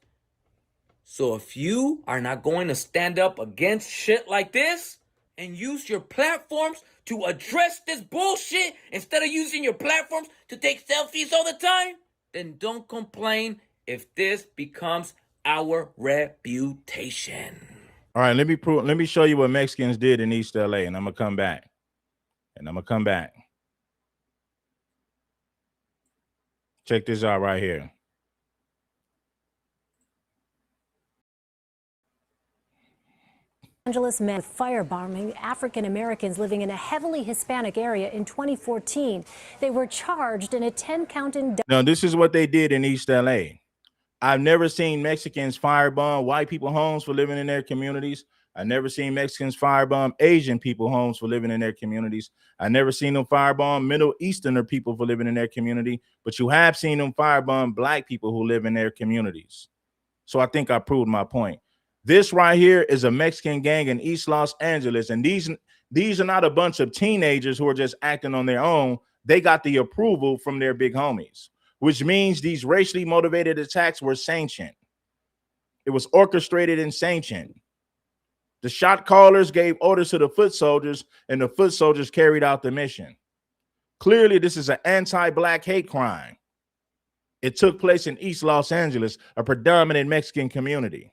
So if you are not going to stand up against shit like this and use your platforms to address this bullshit instead of using your platforms to take selfies all the time, then don't complain if this becomes our reputation. All right, let me show you what Mexicans did in East LA, and I'm gonna come back. Check this out right here. Angeles men firebombing African Americans living in a heavily Hispanic area in 2014. They were charged in a 10-count indictment. Now, this is what they did in East LA. I've never seen Mexicans firebomb white people homes for living in their communities. I've never seen Mexicans firebomb Asian people homes for living in their communities. I've never seen them firebomb Middle Easterner people for living in their community, but you have seen them firebomb black people who live in their communities. So I think I proved my point. This right here is a Mexican gang in East Los Angeles, and these are not a bunch of teenagers who are just acting on their own. They got the approval from their big homies, which means these racially motivated attacks were sanctioned. It was orchestrated and sanctioned. The shot callers gave orders to the foot soldiers, and the foot soldiers carried out the mission. Clearly, this is an anti-black hate crime. It took place in East Los Angeles, a predominant Mexican community.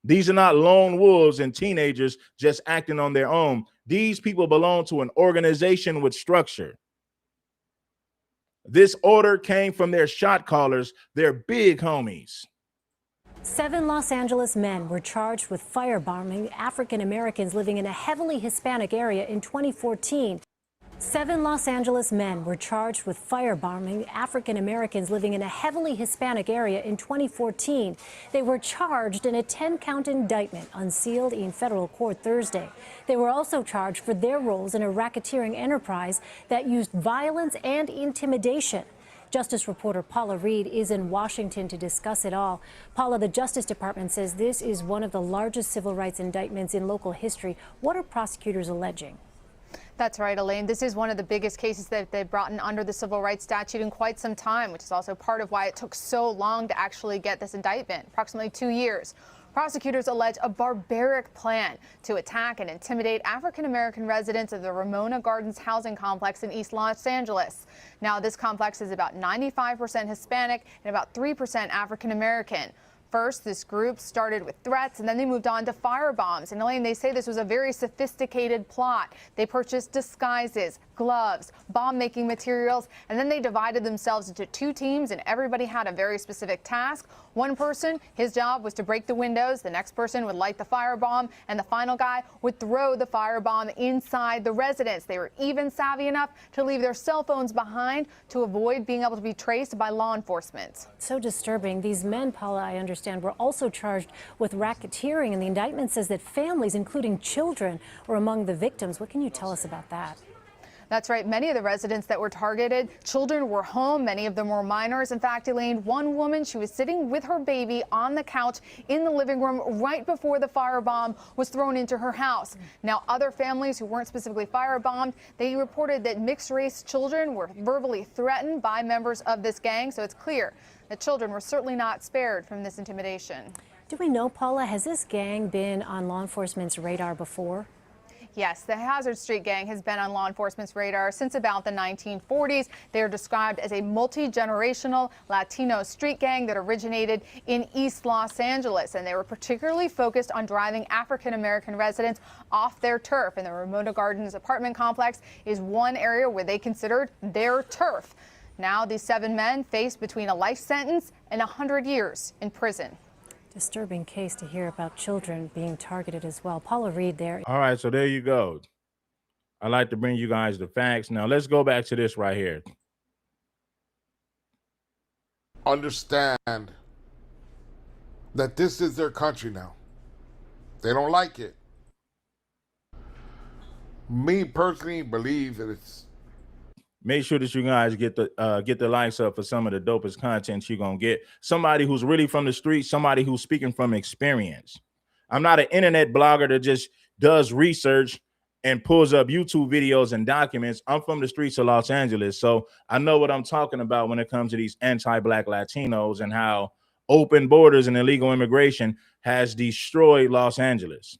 These are not lone wolves and teenagers just acting on their own. These people belong to an organization with structure. This order came from their shot callers, their big homies. 7 Los Angeles men were charged with firebombing African Americans living in a heavily Hispanic area in 2014. 7 Los Angeles men were charged with firebombing African Americans living in a heavily Hispanic area in 2014. They were charged in a 10-count indictment unsealed in federal court Thursday. They were also charged for their roles in a racketeering enterprise that used violence and intimidation. Justice reporter Paula Reed is in Washington to discuss it all. Paula, the Justice Department says this is one of the largest civil rights indictments in local history. What are prosecutors alleging? That's right, Elaine. This is one of the biggest cases that they've brought in under the civil rights statute in quite some time, which is also part of why it took so long to actually get this indictment, approximately 2 years. Prosecutors allege a barbaric plan to attack and intimidate African-American residents of the Ramona Gardens housing complex in East Los Angeles. Now, this complex is about 95% Hispanic and about 3% African-American. First, this group started with threats, and then they moved on to firebombs. And Elaine, they say this was a very sophisticated plot. They purchased disguises, gloves, bomb-making materials, and then they divided themselves into 2 teams, and everybody had a very specific task. One person, his job was to break the windows. The next person would light the firebomb, and the final guy would throw the firebomb inside the residence. They were even savvy enough to leave their cell phones behind to avoid being able to be traced by law enforcement. So disturbing. These men, Paula, I understand, were also charged with racketeering, and the indictment says that families, including children, were among the victims. What can you tell us about that? That's right. Many of the residents that were targeted, children were home. Many of them were minors. In fact, Elaine, one woman, she was sitting with her baby on the couch in the living room right before the firebomb was thrown into her house. Now, other families who weren't specifically firebombed, they reported that mixed race children were verbally threatened by members of this gang. So it's clear that children were certainly not spared from this intimidation. Do we know, Paula, has this gang been on law enforcement's radar before? Yes, the Hazard Street Gang has been on law enforcement's radar since about the 1940s. They are described as a multi-generational Latino street gang that originated in East Los Angeles, and they were particularly focused on driving African-American residents off their turf. And the Ramona Gardens apartment complex is one area where they considered their turf. Now these 7 men face between a life sentence and 100 years in prison. Disturbing case to hear about children being targeted as well. Paula Reed there. All right, so there you go. I like to bring you guys the facts. Now let's go back to this right here. Understand that this is their country now. They don't like it. Me personally believe that it's. Make sure that you guys get the likes up for some of the dopest content you're gonna get. Somebody who's really from the street, somebody who's speaking from experience. I'm not an internet blogger that just does research and pulls up YouTube videos and documents. I'm from the streets of Los Angeles, so I know what I'm talking about when it comes to these anti-Black Latinos and how open borders and illegal immigration has destroyed Los Angeles,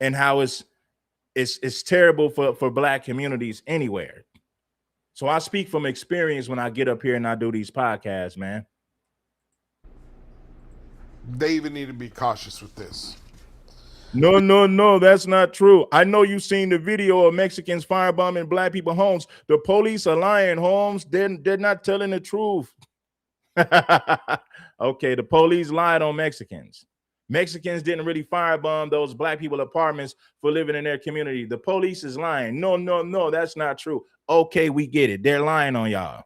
and how it's terrible for Black communities anywhere. So I speak from experience when I get up here and I do these podcasts, man. They even need to be cautious with this. No, that's not true. I know you've seen the video of Mexicans firebombing Black people's homes. The police are lying, Holmes. They're not telling the truth. Okay, the police lied on Mexicans. Mexicans didn't really firebomb those Black people apartments for living in their community. The police is lying. No, that's not true. Okay, we get it. They're lying on y'all.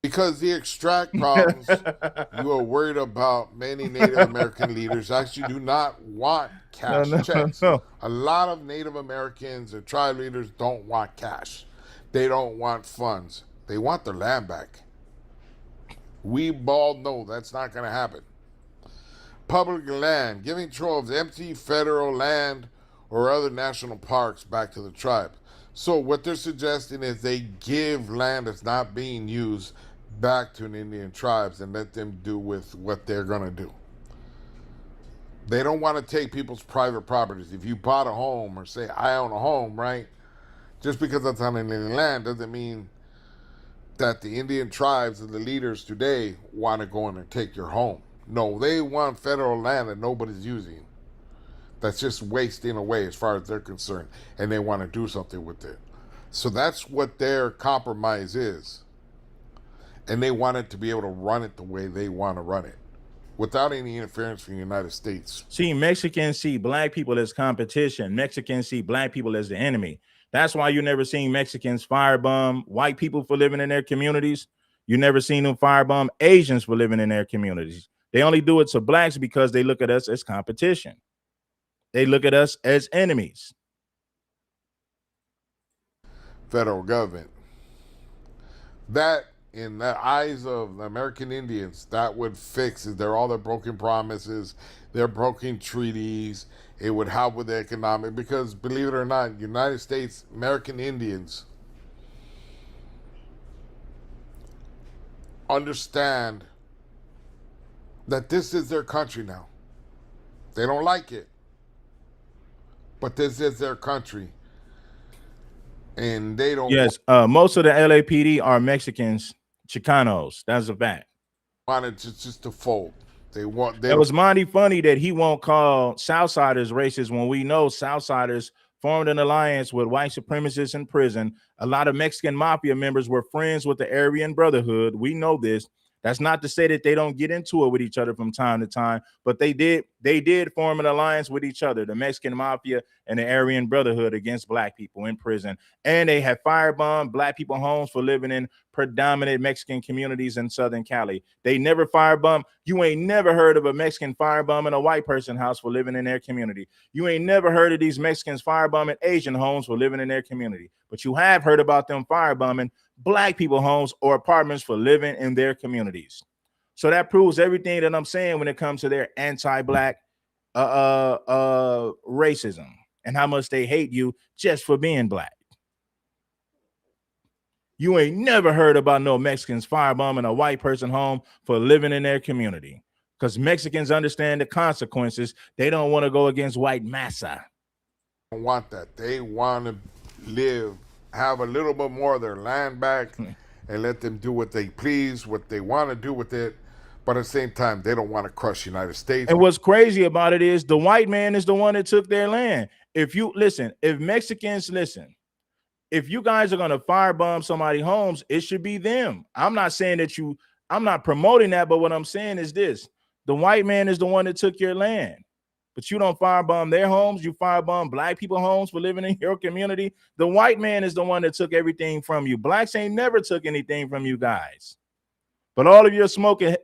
Because the extract problems you are worried about, many Native American leaders actually do not want cash checks. No. A lot of Native Americans and tribe leaders don't want cash. They don't want funds. They want their land back. We all know that's not going to happen. Public land, giving control of empty federal land or other national parks back to the tribe. So what they're suggesting is they give land that's not being used back to an Indian tribes and let them do with what they're going to do. They don't want to take people's private properties. If you bought a home or say, I own a home, right? Just because that's on Indian land doesn't mean that the Indian tribes and the leaders today want to go in and take your home. No, they want federal land that nobody's using. That's just wasting away as far as they're concerned. And they want to do something with it. So that's what their compromise is. And they want it to be able to run it the way they want to run it, without any interference from the United States. See, Mexicans see Black people as competition. Mexicans see Black people as the enemy. That's why you never seen Mexicans firebomb white people for living in their communities. You never seen them firebomb Asians for living in their communities. They only do it to Blacks because they look at us as competition. They look at us as enemies. Federal government. That, in the eyes of the American Indians, that would fix all their broken promises, their broken treaties. It would help with the economic, because believe it or not, United States, American Indians understand that this is their country now. They don't like it, but this is their country. And they don't. Yes, most of the LAPD are Mexicans, Chicanos. That's a fact. Want it just to fold. It was mighty funny that he won't call Southsiders racist when we know Southsiders formed an alliance with white supremacists in prison. A lot of Mexican mafia members were friends with the Aryan Brotherhood. We know this. That's not to say that they don't get into it with each other from time to time, but they did form an alliance with each other, the Mexican mafia and the Aryan Brotherhood, against black people in prison. And they had firebombed black people homes for living in predominant Mexican communities in Southern Cali. They never firebombed. You ain't never heard of a Mexican firebombing a white person house for living in their community. You ain't never heard of these Mexicans firebombing Asian homes for living in their community. But you have heard about them firebombing black people homes or apartments for living in their communities. So that proves everything that I'm saying when it comes to their anti-black racism and how much they hate you just for being black. You ain't never heard about no Mexicans firebombing a white person home for living in their community, because Mexicans understand the consequences. They don't want to go against white massa. Don't want that. They want to have a little bit more of their land back and let them do what they please, what they want to do with it. But at the same time, they don't want to crush the United States. And what's crazy about it is the white man is the one that took their land. If Mexicans listen, if you guys are going to firebomb somebody's homes, it should be them. I'm not saying that I'm not promoting that, but what I'm saying is this: the white man is the one that took your land. But you don't firebomb their homes. You firebomb black people homes for living in your community. The white man is the one that took everything from you. Blacks ain't never took anything from you guys. But all of your smoke and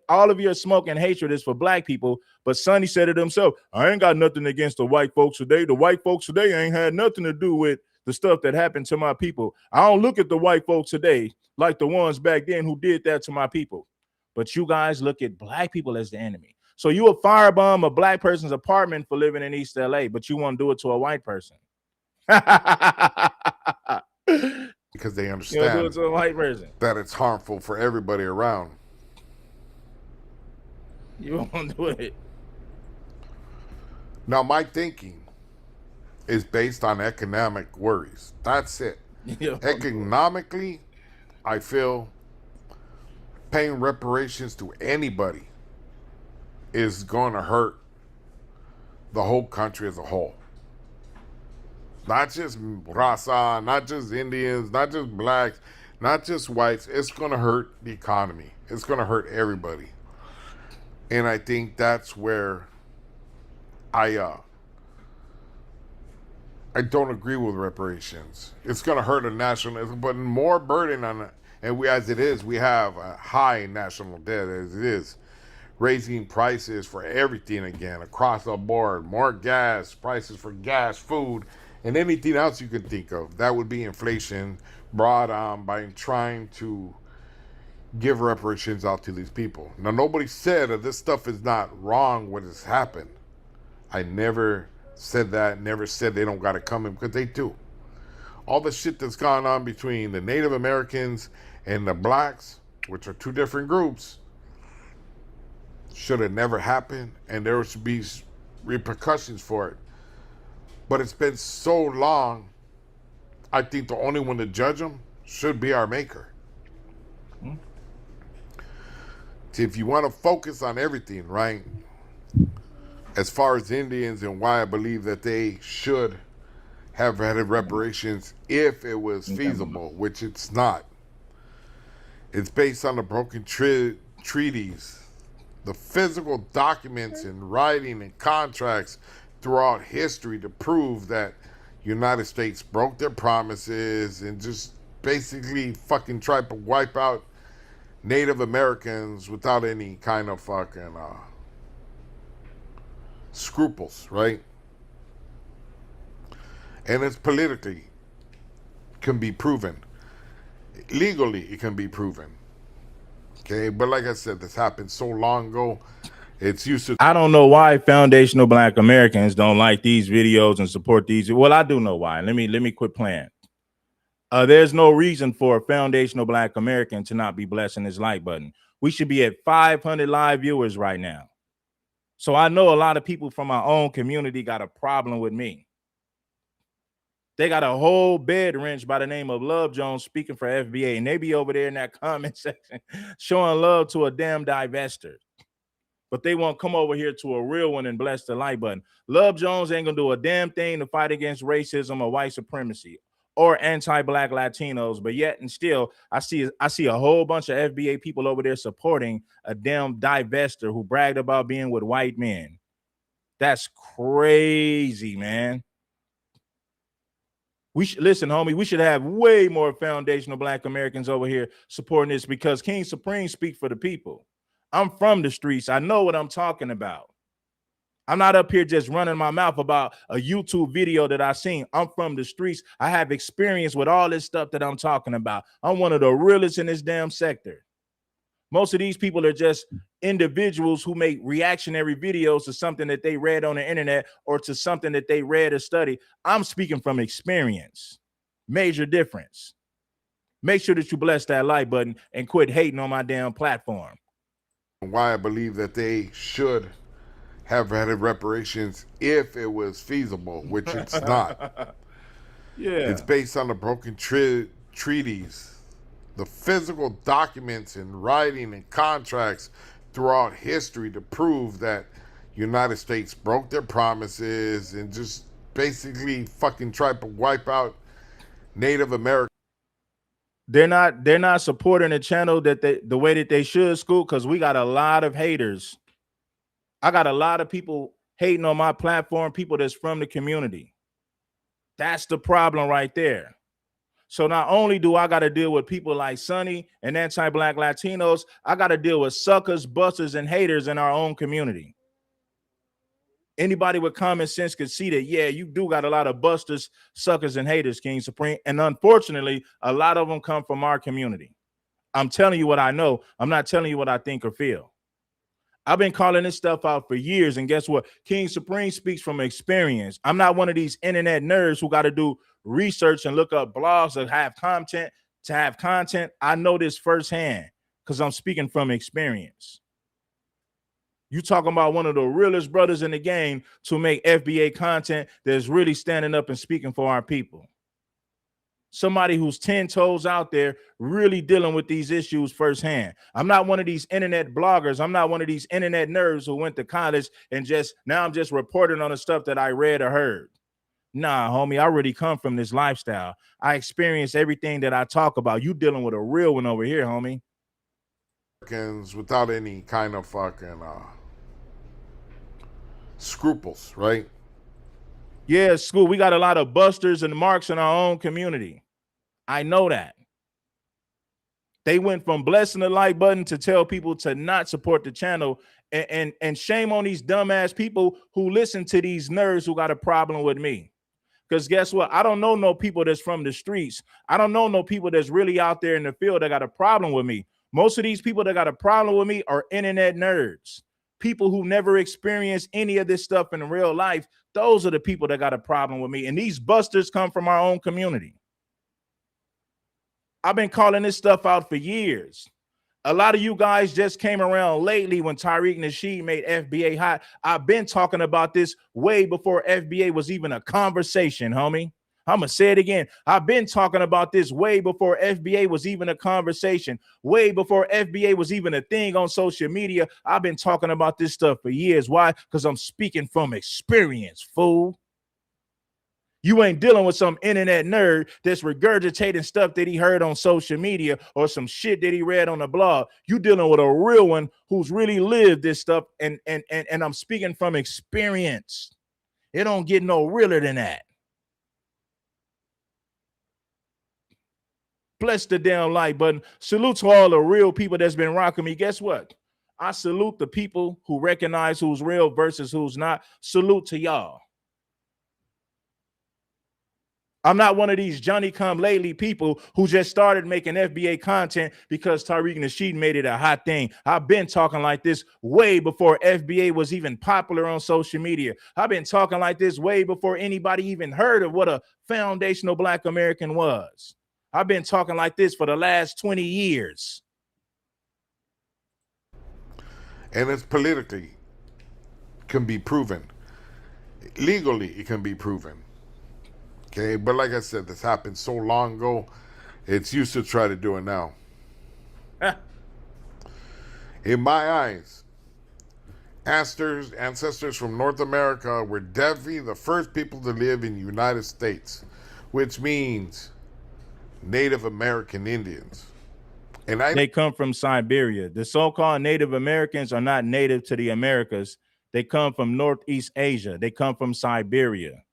hatred is for black people. But Sonny said it himself: I ain't got nothing against the white folks today. The white folks today ain't had nothing to do with the stuff that happened to my people. I don't look at the white folks today like the ones back then who did that to my people. But you guys look at black people as the enemy. So you will firebomb a black person's apartment for living in East LA, but you won't do it to a white person. Because they understand do it to a white person. that it's harmful for everybody around. You won't do it. Now, my thinking is based on economic worries. That's it. Economically, I feel paying reparations to anybody is going to hurt the whole country as a whole. Not just raza, not just Indians, not just blacks, not just whites. It's going to hurt the economy. It's going to hurt everybody. And I think that's where I don't agree with reparations. It's going to hurt a national, but more burden on it. And we have a high national debt as it is. Raising prices for everything again across the board, more gas, prices for gas, food, and anything else you can think of. That would be inflation brought on by trying to give reparations out to these people. Now, nobody said that this stuff is not wrong what has happened. I never said that, never said they don't got it coming, because they do. All the shit that's gone on between the Native Americans and the blacks, which are two different groups, should have never happened, and there should be repercussions for it. But it's been so long, I think the only one to judge them should be our maker. If you want to focus on everything, right, as far as Indians and why I believe that they should have had reparations if it was feasible, which it's not. It's based on the broken treaties, the physical documents and writing and contracts throughout history to prove that United States broke their promises and just basically fucking tried to wipe out Native Americans without any kind of fucking scruples, right? And it's politically can be proven. Legally, it can be proven. Okay, but like I said, this happened so long ago. It's used to. I don't know why foundational Black Americans don't like these videos and support these. Well, I do know why. Let me quit playing. There's no reason for a foundational Black American to not be blessing his like button. We should be at 500 live viewers right now. So I know a lot of people from my own community got a problem with me. They got a whole bed wrench by the name of Love Jones speaking for FBA, and they be over there in that comment section showing love to a damn divester. But they won't come over here to a real one and bless the like button. Love Jones ain't gonna do a damn thing to fight against racism or white supremacy. or anti-black Latinos, but yet and still, I see a whole bunch of FBA people over there supporting a damn divester who bragged about being with white men. That's crazy, man. We should listen, homie. We should have way more foundational black Americans over here supporting this because King Supreme speak for the people. I'm from the streets. I know what I'm talking about. I'm not up here just running my mouth about a YouTube video that I seen. I'm from the streets. I have experience with all this stuff that I'm talking about. I'm one of the realest in this damn sector. Most of these people are just individuals who make reactionary videos to something that they read on the internet or to something that they read or studied. I'm speaking from experience. Major difference. Make sure that you bless that like button and quit hating on my damn platform. Why I believe that they should have had reparations if it was feasible, which it's not. Yeah. It's based on the broken treaties, the physical documents and writing and contracts throughout history to prove that United States broke their promises and just basically fucking tried to wipe out Native Americans. They're not supporting the channel the way that they should, school, because we got a lot of haters. I got a lot of people hating on my platform, people that's from the community. That's the problem right there. So not only do I got to deal with people like Sonny and anti-black Latinos, I got to deal with suckers, busters, and haters in our own community. Anybody with common sense could see that, yeah, you do got a lot of busters, suckers, and haters, King Supreme. And unfortunately, a lot of them come from our community. I'm telling you what I know. I'm not telling you what I think or feel. I've been calling this stuff out for years, and guess what? King Supreme speaks from experience. I'm not one of these internet nerds who got to do research and look up blogs to have content. I know this firsthand because I'm speaking from experience. You talking about one of the realest brothers in the game to make FBA content that's really standing up and speaking for our people. Somebody who's 10 toes out there really dealing with these issues firsthand. I'm not one of these internet bloggers. I'm not one of these internet nerds who went to college and I'm just reporting on the stuff that I read or heard. Nah, homie, I really come from this lifestyle. I experience everything that I talk about. You dealing with a real one over here, homie. Without any kind of fucking scruples, right? Yeah, school. We got a lot of busters and marks in our own community. I know that. They went from blessing the like button to tell people to not support the channel, and shame on these dumbass people who listen to these nerds who got a problem with me. Because guess what? I don't know no people that's from the streets. I don't know no people that's really out there in the field that got a problem with me. Most of these people that got a problem with me are internet nerds. People who never experienced any of this stuff in real life. Those are the people that got a problem with me. And these busters come from our own community. I've been calling this stuff out for years. A lot of you guys just came around lately when Tariq Nasheed made FBA hot. I've been talking about this way before FBA was even a conversation, homie. I'm going to say it again. I've been talking about this way before FBA was even a conversation, way before FBA was even a thing on social media. I've been talking about this stuff for years. Why? Because I'm speaking from experience, fool. You ain't dealing with some internet nerd that's regurgitating stuff that he heard on social media or some shit that he read on a blog. You dealing with a real one who's really lived this stuff, and I'm speaking from experience. It don't get no realer than that. Bless the damn like button. Salute to all the real people that's been rocking me. Guess what? I salute the people who recognize who's real versus who's not. Salute to y'all. I'm not one of these Johnny-come-lately people who just started making FBA content because Tariq Nasheed made it a hot thing. I've been talking like this way before FBA was even popular on social media. I've been talking like this way before anybody even heard of what a foundational Black American was. I've been talking like this for the last 20 years. And it's politically can be proven. Legally, it can be proven. Okay, but like I said, this happened so long ago, it's used to try to do it now. In my eyes, ancestors from North America were definitely the first people to live in the United States. which means Native American Indians. And They come from Siberia. The so-called Native Americans are not native to the Americas. They come from Northeast Asia. They come from Siberia.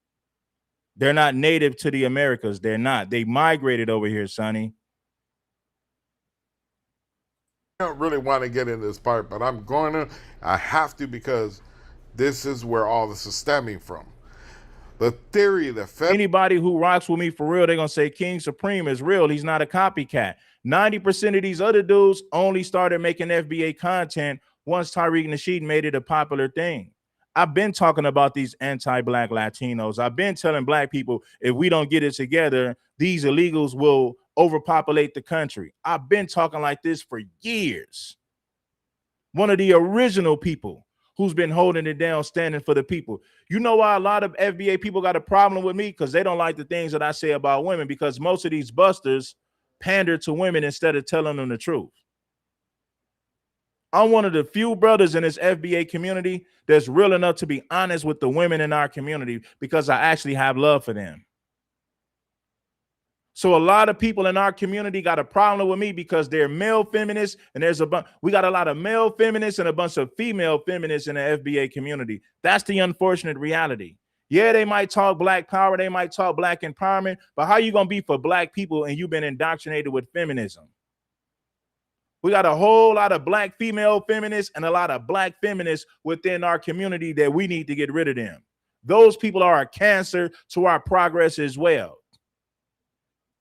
They're not native to the Americas. They're not. They migrated over here, Sonny. I don't really want to get into this part, but I have to, because this is where all this is stemming from. The theory that anybody who rocks with me for real, they're gonna say King Supreme is real. He's not a copycat. 90% of these other dudes only started making FBA content once Tariq Nasheed made it a popular thing. I've been talking about these anti-black Latinos. I've been telling black people, if we don't get it together, these illegals will overpopulate the country. I've been talking like this for years. One of the original people who's been holding it down, standing for the people. You know why a lot of FBA people got a problem with me? Because they don't like the things that I say about women, because most of these busters pander to women instead of telling them the truth. I'm one of the few brothers in this FBA community that's real enough to be honest with the women in our community, because I actually have love for them. So a lot of people in our community got a problem with me because they're male feminists, and we got a lot of male feminists and a bunch of female feminists in the FBA community. That's the unfortunate reality. Yeah, they might talk black power, they might talk black empowerment, but how you gonna be for black people and you've been indoctrinated with feminism? We got a whole lot of black female feminists and a lot of black feminists within our community that we need to get rid of them. Those people are a cancer to our progress as well.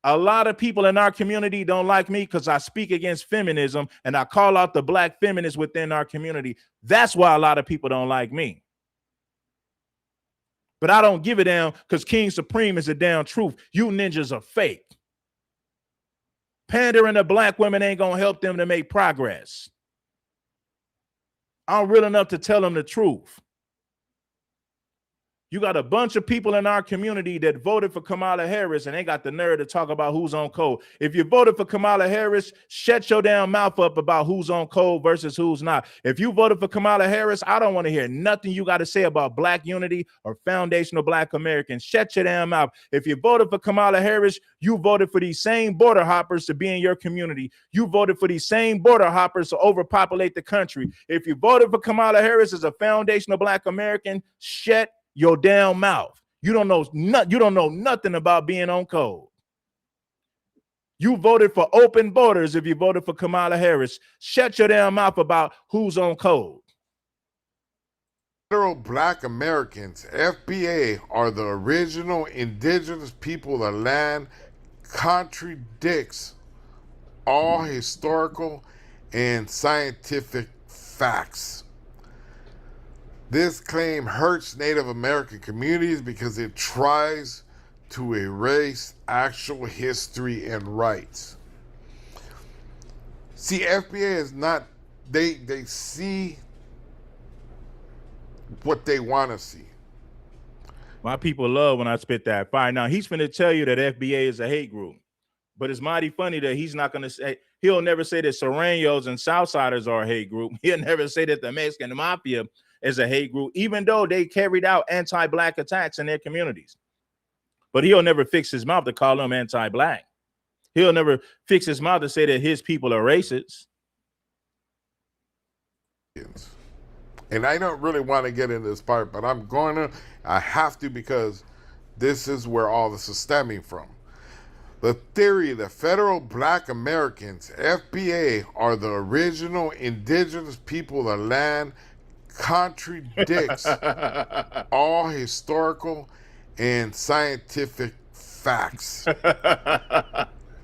A lot of people in our community don't like me because I speak against feminism and I call out the black feminists within our community. That's why a lot of people don't like me. But I don't give a damn, because King Supreme is a damn truth. You ninjas are fake. Pandering to black women ain't gonna help them to make progress. I'm real enough to tell them the truth. You got a bunch of people in our community that voted for Kamala Harris and they got the nerve to talk about who's on code. If you voted for Kamala Harris, shut your damn mouth up about who's on code versus who's not. If you voted for Kamala Harris, I don't want to hear nothing you got to say about black unity or foundational black Americans. Shut your damn mouth. If you voted for Kamala Harris, you voted for these same border hoppers to be in your community. You voted for these same border hoppers to overpopulate the country. If you voted for Kamala Harris as a foundational black American, shut your damn mouth. You don't know nothing about being on code. You voted for open borders if you voted for Kamala Harris. Shut your damn mouth about who's on code. Federal Black Americans, FBA, are the original indigenous people of the land, contradicts all historical and scientific facts. This claim hurts Native American communities because it tries to erase actual history and rights. See, FBA is not, they see what they want to see. My people love when I spit that fire. Now, he's finna tell you that FBA is a hate group, but it's mighty funny that he's not gonna say, he'll never say that Serranos and Southsiders are a hate group. He'll never say that the Mexican Mafia is a hate group, even though they carried out anti-black attacks in their communities. But he'll never fix his mouth to call them anti-black. He'll never fix his mouth to say that his people are racist. And I don't really want to get into this part, but I have to, because this is where all this is stemming from. The theory that federal Black Americans, FBA, are the original indigenous people of the land contradicts all historical and scientific facts.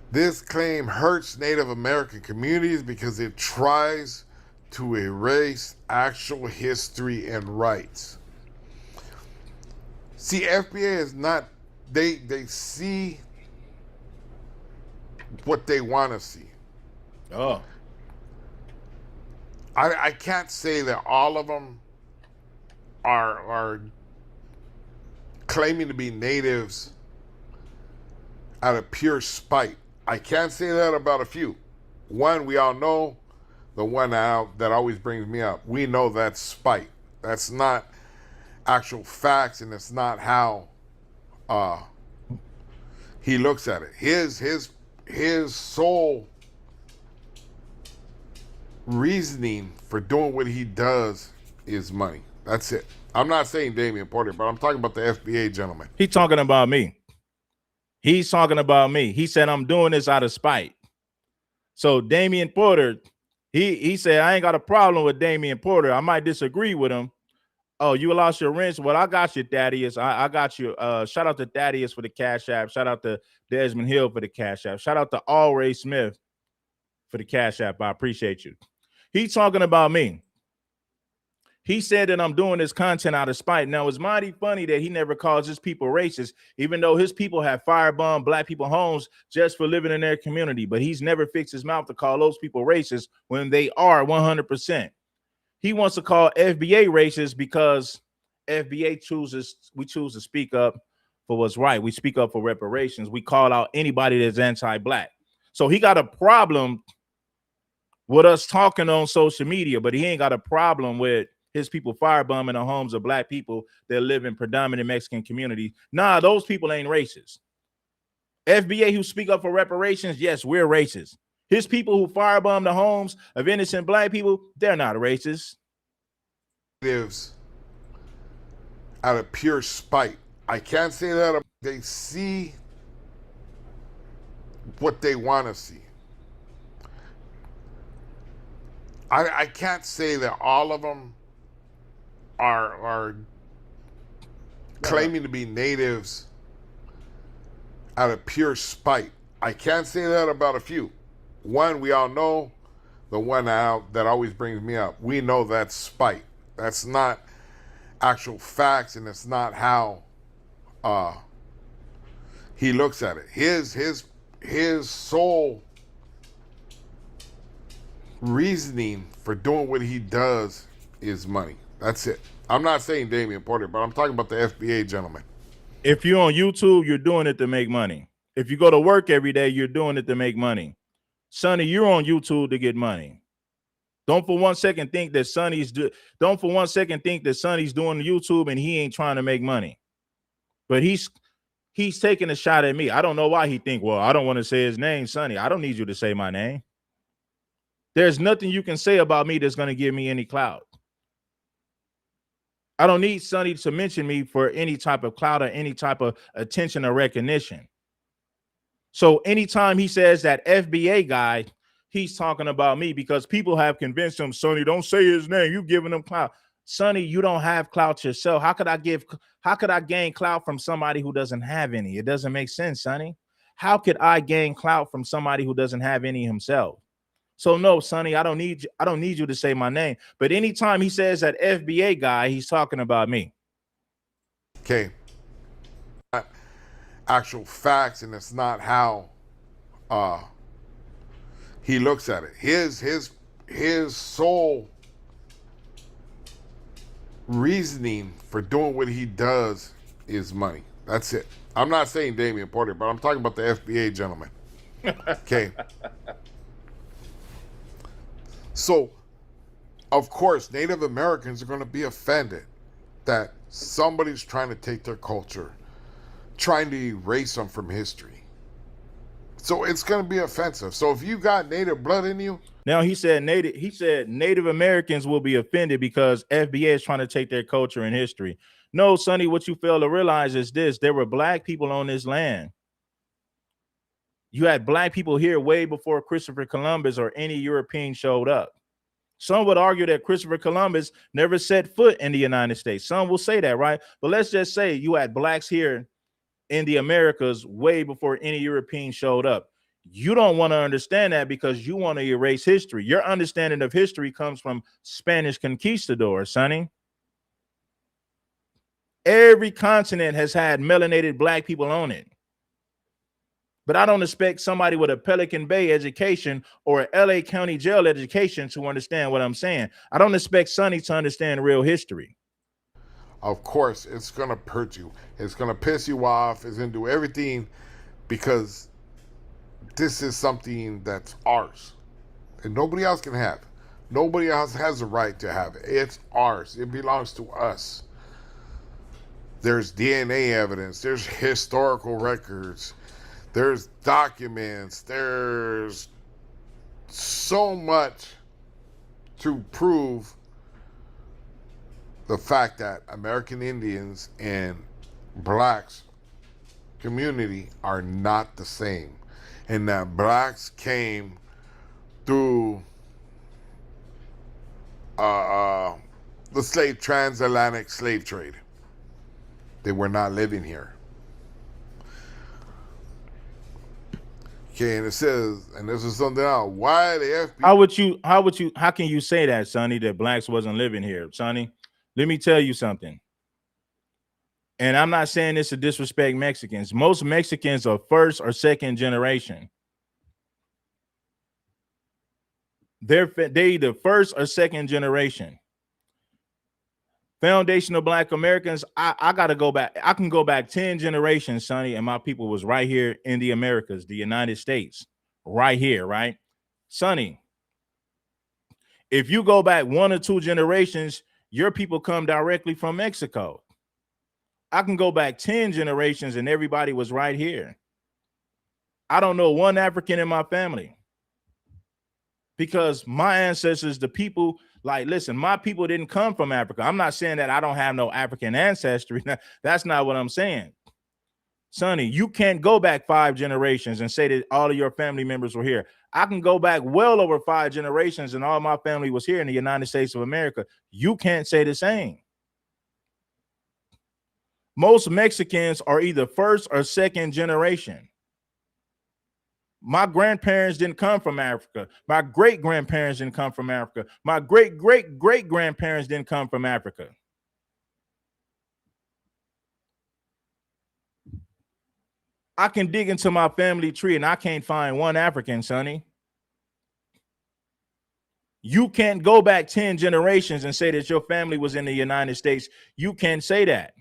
This claim hurts Native American communities because it tries to erase actual history and rights. See, FBA is not, they see what they want to see. Oh. I can't say that all of them are claiming to be natives out of pure spite. I can't say that about a few. One, we all know, the one that always brings me up. We know that's spite. That's not actual facts, and it's not how he looks at it. His sole reasoning for doing what he does is money. That's it. I'm not saying Damian Porter, but I'm talking about the FBA gentleman. He's talking about me. He's talking about me. He said, I'm doing this out of spite. So Damian Porter, he said, I ain't got a problem with Damian Porter. I might disagree with him. Oh, you lost your wrench? Well, I got you, Thaddeus. I got you. Shout out to Thaddeus for the Cash App. Shout out to Desmond Hill for the Cash App. Shout out to Alray Smith for the Cash App. I appreciate you. He's talking about me. He said that I'm doing this content out of spite. Now, it's mighty funny that he never calls his people racist, even though his people have firebombed black people homes just for living in their community. But he's never fixed his mouth to call those people racist when they are 100%. He wants to call FBA racist because FBA choose to speak up for what's right. We speak up for reparations. We call out anybody that's anti-black. So he got a problem with us talking on social media, but he ain't got a problem with his people firebombing the homes of black people that live in predominant Mexican communities. Nah, those people ain't racist. FBA who speak up for reparations, yes, we're racist. His people who firebomb the homes of innocent black people, they're not racist. Lives out of pure spite. I can't say that. They see what they want to see. I can't say that all of them are claiming to be natives out of pure spite. I can't say that about a few. One, we all know, the one that always brings me up. We know that's spite. That's not actual facts, and it's not how he looks at it. His sole reasoning for doing what he does is money. That's it. I'm not saying Damian Porter, but I'm talking about the FBA gentleman. If you're on YouTube, you're doing it to make money. If you go to work every day, you're doing it to make money. Sonny, you're on YouTube to get money. Don't for one second think that Sonny's doing YouTube and he ain't trying to make money. But he's taking a shot at me. I don't know why he think, well, I don't want to say his name, Sonny. I don't need you to say my name. There's nothing you can say about me that's going to give me any clout. I don't need Sonny to mention me for any type of clout or any type of attention or recognition. So anytime he says that FBA guy, he's talking about me because people have convinced him, Sonny, don't say his name. You giving him clout. Sonny, you don't have clout yourself. How could I gain clout from somebody who doesn't have any? It doesn't make sense, Sonny. How could I gain clout from somebody who doesn't have any himself? So no, Sonny, I don't need you to say my name. But anytime he says that FBA guy, he's talking about me. Okay. Actual facts, and it's not how he looks at it. His sole reasoning for doing what he does is money. That's it. I'm not saying Damian Porter, but I'm talking about the FBA gentleman. Okay. So, of course, Native Americans are going to be offended that somebody's trying to take their culture, trying to erase them from history. So it's going to be offensive. So if you got Native blood in you. Now he said Native Americans will be offended because FBA is trying to take their culture and history. No, Sonny, what you fail to realize is this. There were black people on this land. You had black people here way before Christopher Columbus or any European showed up. Some would argue that Christopher Columbus never set foot in the United States. Some will say that, right? But let's just say you had blacks here in the Americas way before any European showed up. You don't want to understand that because you want to erase history. Your understanding of history comes from Spanish conquistadors, Sonny. Every continent has had melanated black people on it. But I don't expect somebody with a Pelican Bay education or an LA County jail education to understand what I'm saying. I don't expect Sonny to understand real history. Of course, it's going to hurt you. It's going to piss you off. It's going to do everything because this is something that's ours and nobody else can have. Nobody else has the right to have it. It's ours. It belongs to us. There's DNA evidence. There's historical records. There's documents. There's so much to prove the fact that American Indians and blacks community are not the same, and that blacks came through the transatlantic slave trade. They were not living here. Okay, and it says, and this is something else. Why the FBI? How can you say that, Sonny, that blacks wasn't living here? Sonny, let me tell you something. And I'm not saying this to disrespect Mexicans. Most Mexicans are first or second generation. They either first or second generation. Foundational Black Americans, I gotta go back. I can go back 10 generations, Sonny, and my people was right here in the Americas, the United States, right here, right? Sonny, if you go back 1 or 2 generations, your people come directly from Mexico. I can go back 10 generations and everybody was right here. I don't know one African in my family because my ancestors, the people, like, listen, my people didn't come from Africa. I'm not saying that I don't have no African ancestry. That's not what I'm saying. Sonny, you can't go back 5 generations and say that all of your family members were here. I can go back well over 5 generations and all my family was here in the United States of America. You can't say the same. Most Mexicans are either first or second generation. My grandparents didn't come from Africa. My great-grandparents didn't come from Africa. My great-great-great-grandparents didn't come from Africa. I can dig into my family tree and I can't find one African, Sonny. You can't go back 10 generations and say that your family was in the United States. You can't say that.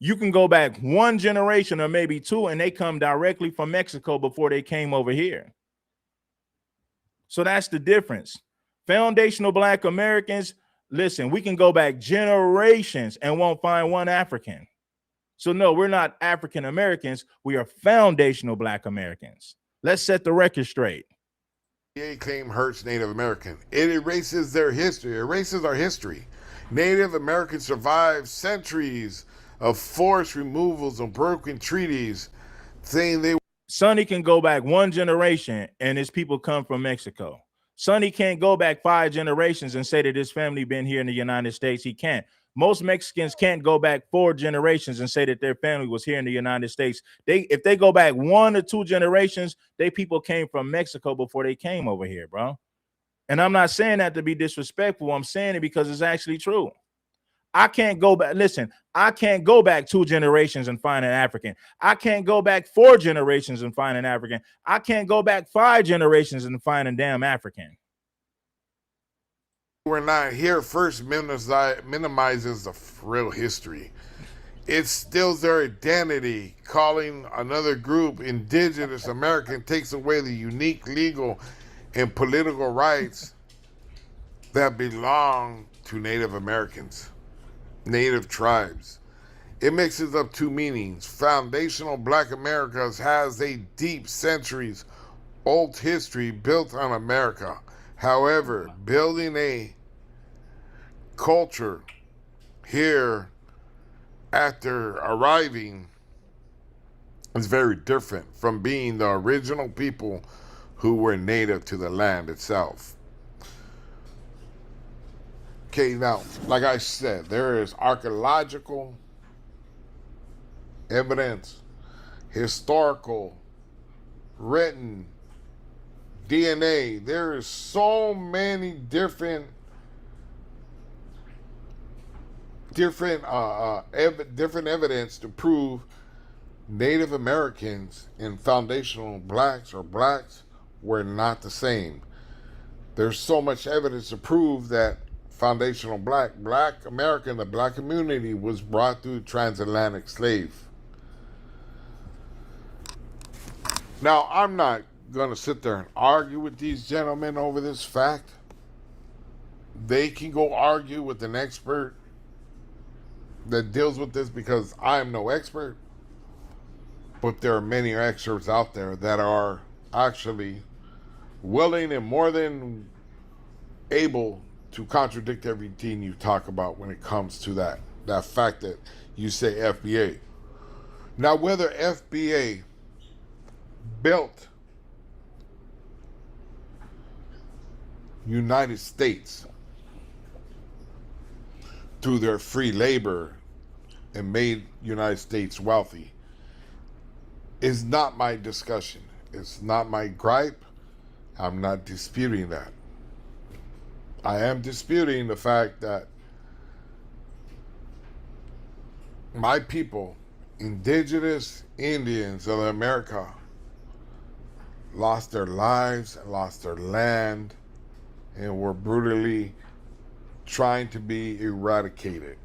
You can go back 1 generation or maybe 2 and they come directly from Mexico before they came over here. So that's the difference. Foundational Black Americans, listen, we can go back generations and won't find one African. So no, we're not African Americans. We are foundational Black Americans. Let's set the record straight. The claim hurts Native American. It erases their history, erases our history. Native Americans survived centuries of forced removals and broken treaties, saying they. Sonny can go back 1 generation and his people come from Mexico. Sonny can't go back 5 generations and say that his family been here in the United States. He can't. Most Mexicans can't go back 4 generations and say that their family was here in the United States. If they go back 1 or 2 generations, they people came from Mexico before they came over here, bro. And I'm not saying that to be disrespectful. I'm saying it because it's actually true. I can't go back. Listen, I can't go back 2 generations and find an African. I can't go back 4 generations and find an African. I can't go back 5 generations and find a damn African. We're not here first minimizes the real history. It steals their identity. Calling another group indigenous American takes away the unique legal and political rights that belong to Native Americans. Native tribes. It mixes up 2 meanings. Foundational Black Americas has a deep centuries old history built on America. However, building a culture here after arriving is very different from being the original people who were native to the land itself. Okay, now, like I said, there is archaeological evidence, historical, written, DNA. There is so many different evidence to prove Native Americans and foundational blacks or blacks were not the same. There's so much evidence to prove that foundational black American, the black community was brought through transatlantic slave. Now, I'm not going to sit there and argue with these gentlemen over this fact. They can go argue with an expert that deals with this because I am no expert. But there are many experts out there that are actually willing and more than able to contradict everything you talk about when it comes to that fact that you say FBA. Now, whether FBA built United States through their free labor and made United States wealthy is not my discussion. It's not my gripe. I'm not disputing that. I am disputing the fact that my people, indigenous Indians of America, lost their lives and lost their land and were brutally trying to be eradicated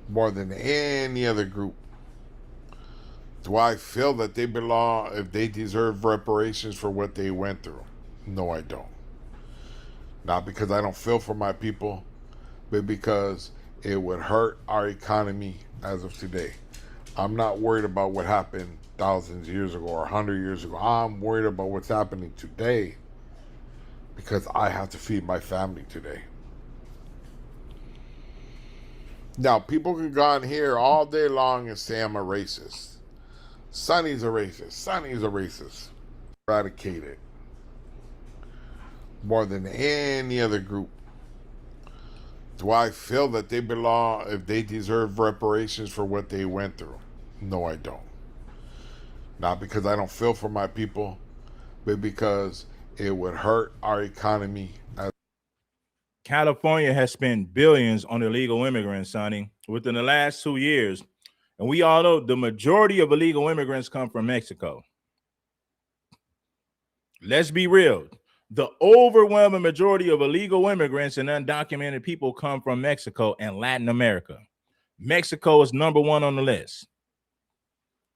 more than any other group. Do I feel that they belong, if they deserve reparations for what they went through? No, I don't. Not because I don't feel for my people, but because it would hurt our economy as of today. I'm not worried about what happened thousands of years ago or 100 years ago. I'm worried about what's happening today because I have to feed my family today. Now, people can go on here all day long and say I'm a racist. Sonny's a racist. Sonny's a racist. Eradicated more than any other group. Do I feel that they belong, if they deserve reparations for what they went through? No, I don't. Not because I don't feel for my people, but because it would hurt our economy. California has spent billions on illegal immigrants, Sonny, within the last 2 years. And we all know the majority of illegal immigrants come from Mexico. Let's be real. The overwhelming majority of illegal immigrants and undocumented people come from Mexico and Latin America. Mexico is number one on the list.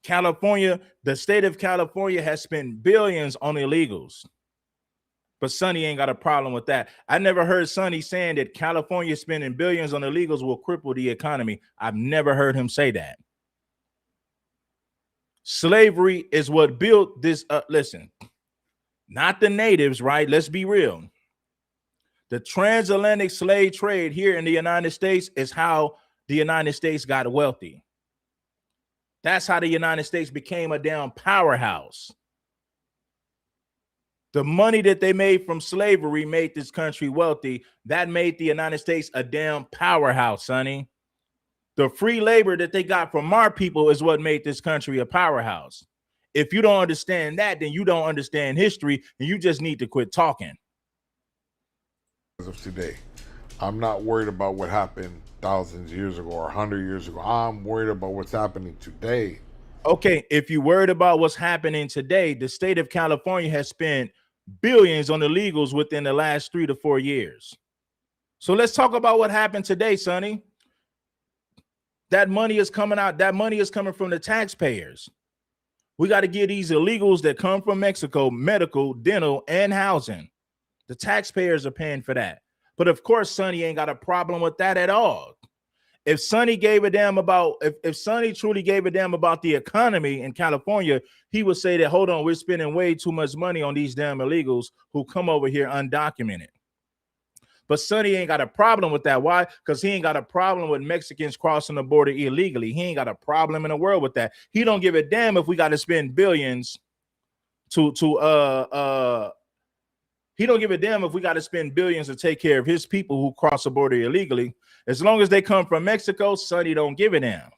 California, the state of California has spent billions on illegals. But Sonny ain't got a problem with that. I never heard Sonny saying that California spending billions on illegals will cripple the economy. I've never heard him say that. Slavery is what built this. Listen, not the natives, right? Let's be real. The transatlantic slave trade here in the United States is how the United States got wealthy. That's how the United States became a damn powerhouse. The money that they made from slavery made this country wealthy. That made the United States a damn powerhouse, Sonny. The free labor that they got from our people is what made this country a powerhouse. If you don't understand that, then you don't understand history, and you just need to quit talking. As of today, I'm not worried about what happened thousands of years ago or 100 years ago. I'm worried about what's happening today. Okay, if you're worried about what's happening today, the state of California has spent billions on illegals within the last 3 to 4 years. So let's talk about what happened today, Sonny. That money is coming out. That money is coming from the taxpayers. We got to give these illegals that come from Mexico medical, dental, and housing. The taxpayers are paying for that. But of course, Sonny ain't got a problem with that at all. If Sonny gave a damn about, if Sonny truly gave a damn about the economy in California, he would say that, hold on, we're spending way too much money on these damn illegals who come over here undocumented. But Sonny ain't got a problem with that. Why? Because he ain't got a problem with Mexicans crossing the border illegally. He ain't got a problem in the world with that. He don't give a damn if we got to spend billions he don't give a damn if we got to spend billions to take care of his people who cross the border illegally. As long as they come from Mexico, Sonny don't give a damn.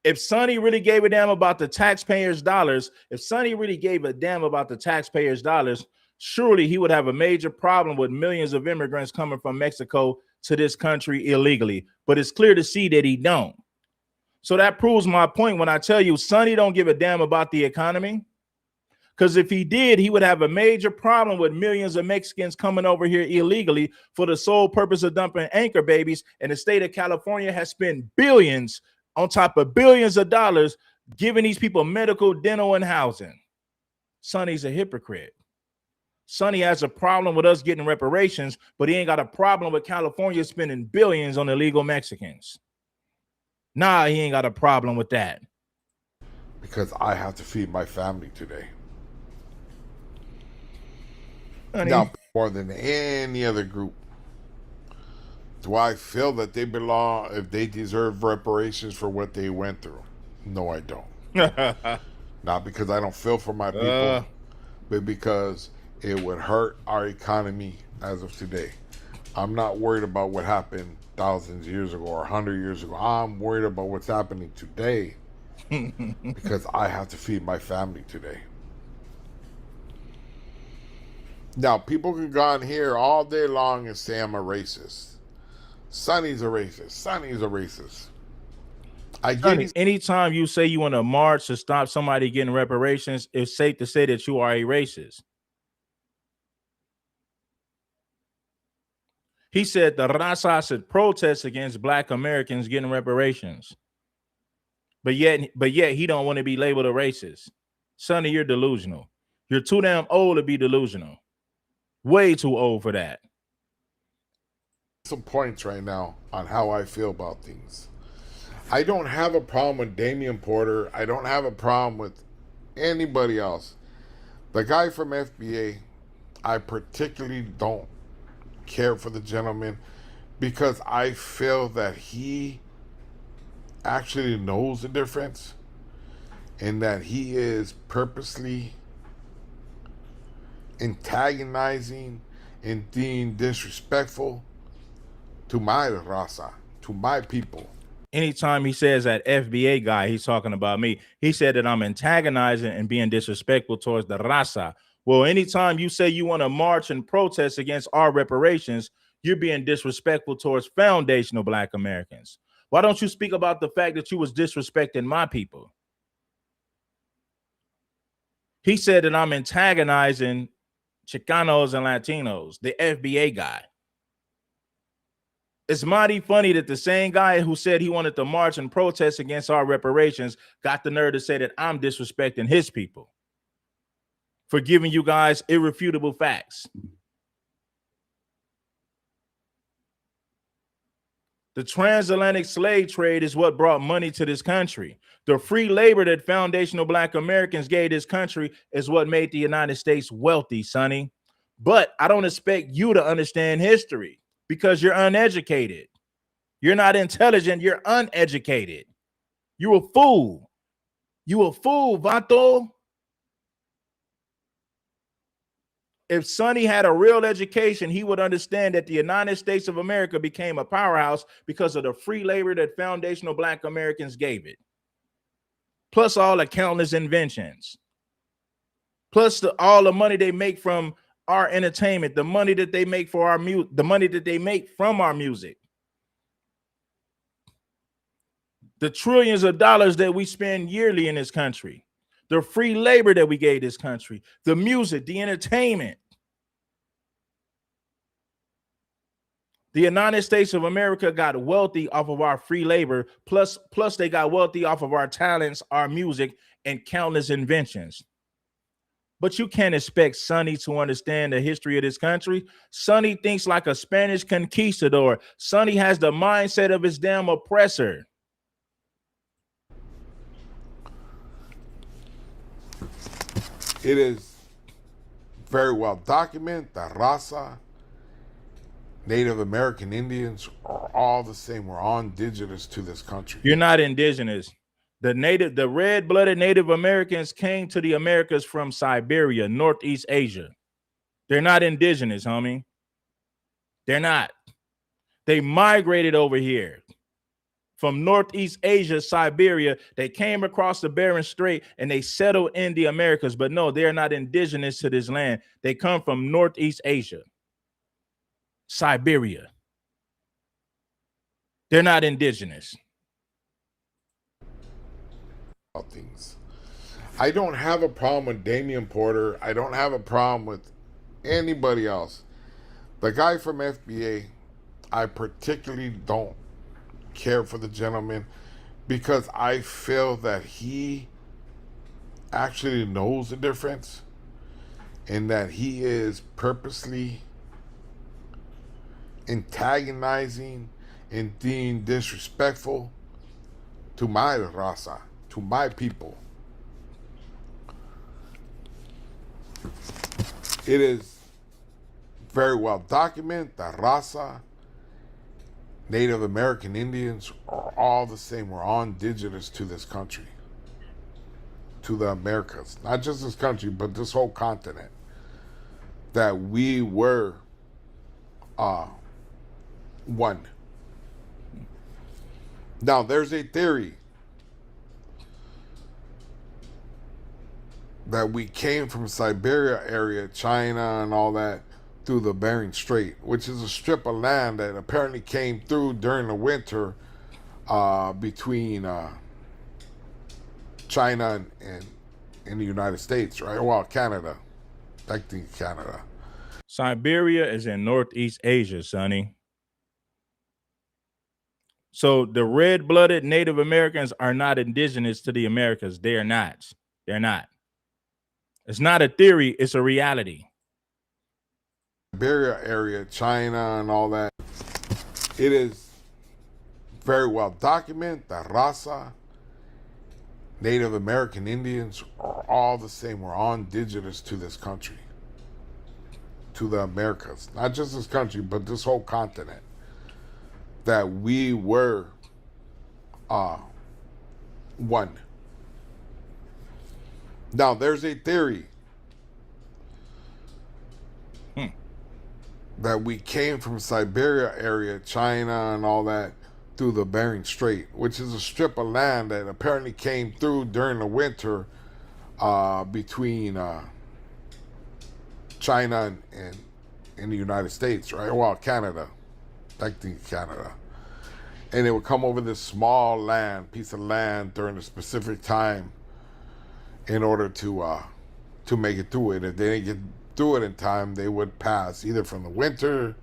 If Sonny really gave a damn about the taxpayers' dollars, surely he would have a major problem with millions of immigrants coming from Mexico to this country illegally. But it's clear to see that he don't. So that proves my point when I tell you Sonny don't give a damn about the economy. Because if he did, he would have a major problem with millions of Mexicans coming over here illegally for the sole purpose of dumping anchor babies. And the state of California has spent billions on top of billions of dollars giving these people medical, dental, and housing. Sonny's a hypocrite. Sonny has a problem with us getting reparations, but he ain't got a problem with California spending billions on illegal Mexicans. Nah, he ain't got a problem with that. because I have to feed my family today. Honey, Now, more than any other group, do I feel that they belong, if they deserve reparations for what they went through? No, I don't. Not because I don't feel for my people, but because it would hurt our economy as of today. I'm not worried about what happened thousands of years ago or 100 years ago. I'm worried about what's happening today because I have to feed my family today. Now, people can go on here all day long and say I'm a racist. Sonny's a racist. Sonny's a racist. Sonny, anytime you say you want to march to stop somebody getting reparations, it's safe to say that you are a racist. He said the raza should protest against Black Americans getting reparations. But yet he don't want to be labeled a racist. Sonny, you're delusional. You're too damn old to be delusional. Way too old for that. Some points right now on how I feel about things. I don't have a problem with Damian Porter. I don't have a problem with anybody else. The guy from FBA, I particularly don't care for the gentleman because I feel that he actually knows the difference and that he is purposely antagonizing and being disrespectful to my raza, to my people. Anytime he says that FBA guy, he's talking about me. He said that I'm antagonizing and being disrespectful towards the raza. Well, anytime you say you want to march and protest against our reparations, you're being disrespectful towards foundational Black Americans. Why don't you speak about the fact that you was disrespecting my people? He said that I'm antagonizing Chicanos and Latinos, the FBA guy. It's mighty funny that the same guy who said he wanted to march and protest against our reparations got the nerve to say that I'm disrespecting his people for giving you guys irrefutable facts. The transatlantic slave trade is what brought money to this country. The free labor that foundational Black Americans gave this country is what made the United States wealthy, Sonny. But I don't expect you to understand history because you're uneducated. You're not intelligent. You're uneducated. You a fool. You a fool, Vato. If Sonny had a real education, he would understand that the United States of America became a powerhouse because of the free labor that foundational Black Americans gave it. Plus all the countless inventions. Plus all the money they make from our entertainment, the money that they make for our music, the money that they make from our music. The trillions of dollars that we spend yearly in this country. The free labor that we gave this country. The music, the entertainment. The United States of America got wealthy off of our free labor, plus they got wealthy off of our talents, our music, and countless inventions. But you can't expect Sonny to understand the history of this country. Sonny thinks like a Spanish conquistador. Sonny has the mindset of his damn oppressor. It is very well documented that raza, Native American Indians are all the same. We're all indigenous to this country. You're not indigenous. The red-blooded Native Americans came to the Americas from Siberia, Northeast Asia. They're not indigenous, homie. They're not. They migrated over here from Northeast Asia, Siberia. They came across the Bering Strait and they settled in the Americas. But no, they're not indigenous to this land. They come from Northeast Asia, Siberia. They're not indigenous. Things. I don't have a problem with Damian Porter. I don't have a problem with anybody else. The guy from FBA, I particularly don't care for the gentleman because I feel that he actually knows the difference and that he is purposely antagonizing and being disrespectful to my raza, to my people. It is very well documented that Raza, Native American Indians are all the same. We're all indigenous to this country, to the Americas. Not just this country, but this whole continent. That we were one. Now, there's a theory that we came from Siberia area, China and all that, through the Bering Strait, which is a strip of land that apparently came through during the winter between China and the United States, right? Well, Canada, technically Canada. Siberia is in Northeast Asia, Sonny. So the red-blooded Native Americans are not indigenous to the Americas. They are not. They're not. It's not a theory. It's a reality. Siberia area, China and all that. It is very well documented that Raza, Native American Indians are all the same. We're all indigenous to this country, to the Americas. Not just this country, but this whole continent. That we were one. Now, there's a theory that we came from Siberia area, China and all that, through the Bering Strait, which is a strip of land that apparently came through during the winter between China and the United States, right? Well, Canada, technically Canada. And it would come over this small piece of land during a specific time in order to make it through it. If they didn't get through it in time, they would pass either from the winter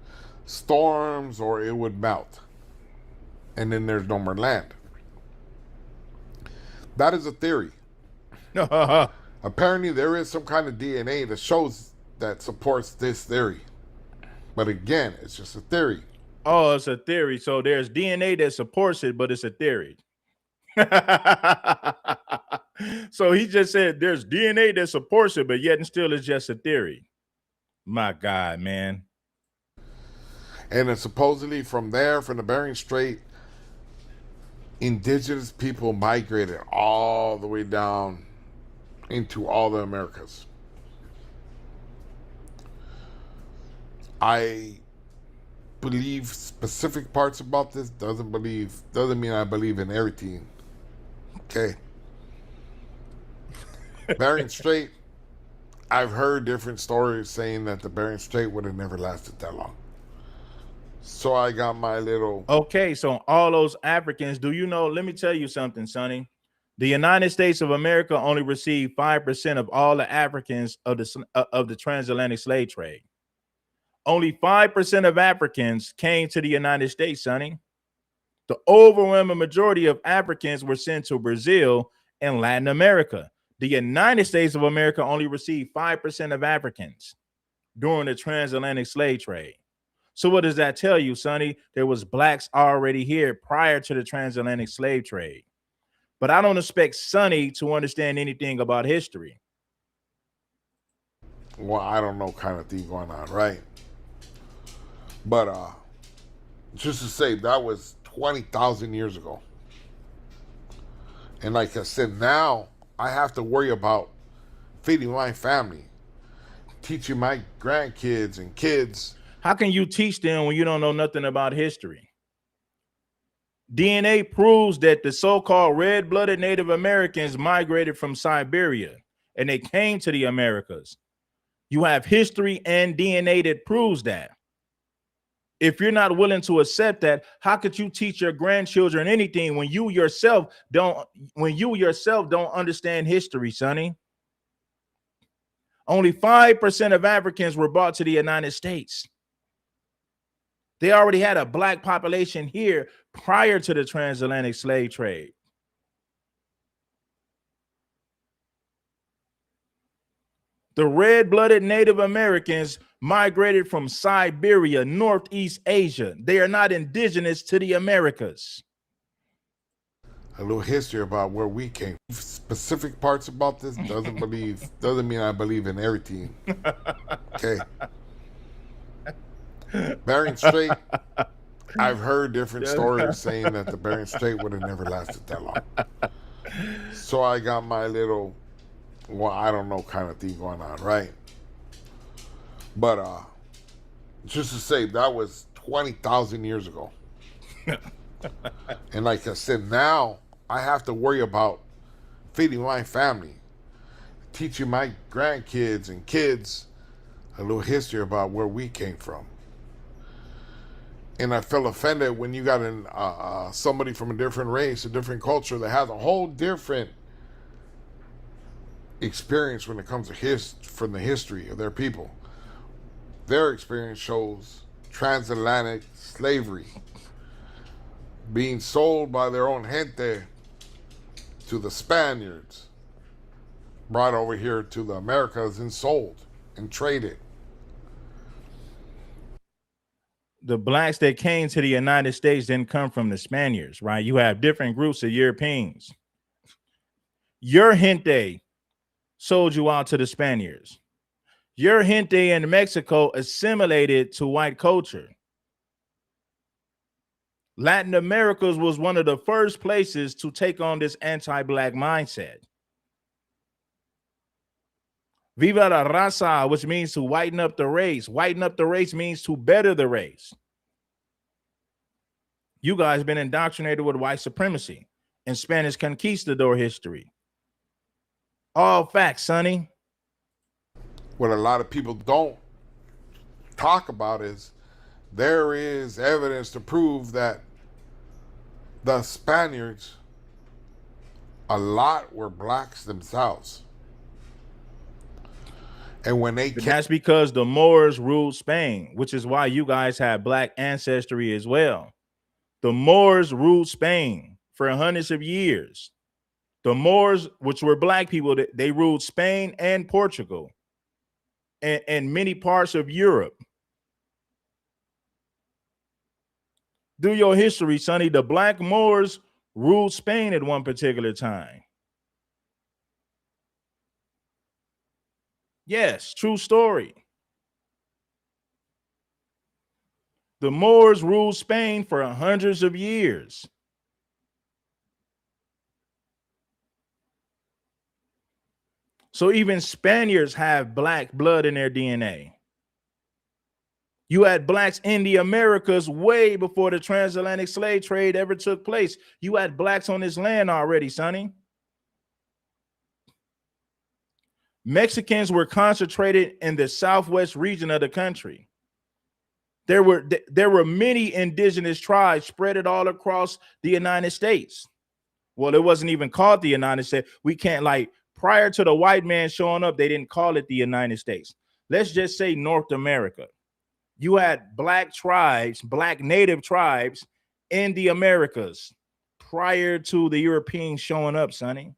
storms or it would melt. And then there's no more land. That is a theory. Apparently there is some kind of DNA that supports this theory. But again, it's just a theory. Oh, it's a theory. So there's DNA that supports it, but it's a theory. So he just said there's DNA that supports it, but yet and still it's just a theory. My God, man. And then supposedly from the Bering Strait, indigenous people migrated all the way down into all the Americas. I believe specific parts about this, doesn't mean I believe in everything. Okay. Bering Strait, I've heard different stories saying that the Bering Strait would have never lasted that long. So I got my little... Okay, so all those Africans, do you know, let me tell you something, Sonny. The United States of America only received 5% of all the Africans of the transatlantic slave trade. Only 5% of Africans came to the United States, Sonny. The overwhelming majority of Africans were sent to Brazil and Latin America. The United States of America only received 5% of Africans during the transatlantic slave trade. So what does that tell you, Sonny? There was blacks already here prior to the transatlantic slave trade. But I don't expect Sonny to understand anything about history. Well, I don't know kind of thing going on, right? But just to say, that was 20,000 years ago. And like I said, now I have to worry about feeding my family, teaching my grandkids and kids. How can you teach them when you don't know nothing about history? DNA proves that the so-called red-blooded Native Americans migrated from Siberia and they came to the Americas. You have history and DNA that proves that. If you're not willing to accept that, how could you teach your grandchildren anything when you yourself don't understand history, Sonny? Only 5% of Africans were brought to the United States. They already had a black population here prior to the transatlantic slave trade. The red-blooded Native Americans migrated from Siberia, Northeast Asia. They are not indigenous to the Americas. a little history about where we came. Specific parts about this doesn't mean I believe in everything. Okay. Bering Strait, I've heard different stories saying that the Bering Strait would have never lasted that long. So I got my little, well, I don't know kind of thing going on, right? But just to say, that was 20,000 years ago. And like I said, now I have to worry about feeding my family, teaching my grandkids and kids a little history about where we came from. And I feel offended when you got somebody from a different race, a different culture that has a whole different experience when it comes to from the history of their people. Their experience shows transatlantic slavery, being sold by their own gente to the Spaniards, brought over here to the Americas and sold and traded. The blacks that came to the United States didn't come from the Spaniards, right? You have different groups of Europeans. Your gente sold you out to the Spaniards. Your gente in Mexico assimilated to white culture. Latin America was one of the first places to take on this anti-black mindset. Viva la raza, which means to whiten up the race. Whiten up the race means to better the race. You guys been indoctrinated with white supremacy and Spanish conquistador history. All facts, Sonny. What a lot of people don't talk about is there is evidence to prove that the Spaniards, a lot were blacks themselves. And when they that's because the Moors ruled Spain, which is why you guys have black ancestry as well. The Moors ruled Spain for hundreds of years. The Moors, which were black people, they ruled Spain and Portugal and many parts of Europe. Do your history, Sonny. The black Moors ruled Spain at one particular time. Yes, true story. The Moors ruled Spain for hundreds of years. So even Spaniards have black blood in their DNA. You had blacks in the Americas way before the transatlantic slave trade ever took place. You had blacks on this land already, Sonny. Mexicans were concentrated in the southwest region of the country. There were many indigenous tribes spread all across the United States. Well, it wasn't even called the United States. We can't, like, prior to the white man showing up, they didn't call it the United States. Let's just say North America. You had black tribes, black native tribes in the Americas prior to the Europeans showing up, Sonny.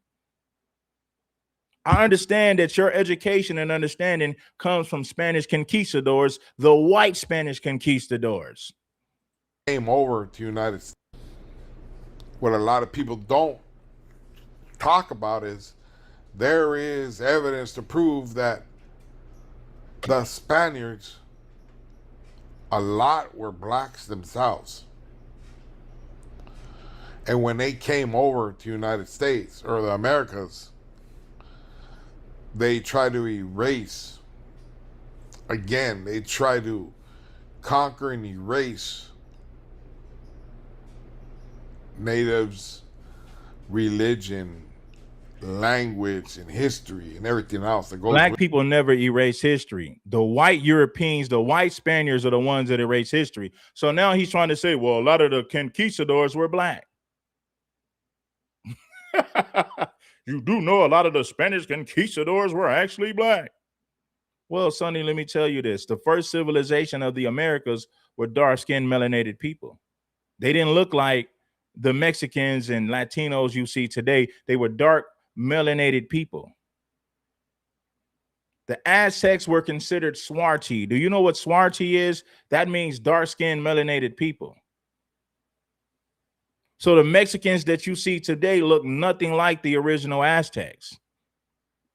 I understand that your education and understanding comes from Spanish conquistadors, the white Spanish conquistadors. Came over to the United States. What a lot of people don't talk about is there is evidence to prove that the Spaniards, a lot were blacks themselves. And when they came over to the United States or the Americas, they tried to erase, again, they tried to conquer and erase natives' religion, language, and history, and everything else that goes. Black people never erase history. The white Europeans, the white Spaniards are the ones that erase history. So now he's trying to say, well, a lot of the conquistadors were black. You do know a lot of the Spanish conquistadors were actually black. Well, Sonny, let me tell you this. The first civilization of the Americas were dark-skinned, melanated people. They didn't look like the Mexicans and Latinos you see today. They were dark, melanated people. The Aztecs were considered Swarty. Do you know what Swarty is? That means dark-skinned, melanated people. So the Mexicans that you see today look nothing like the original Aztecs.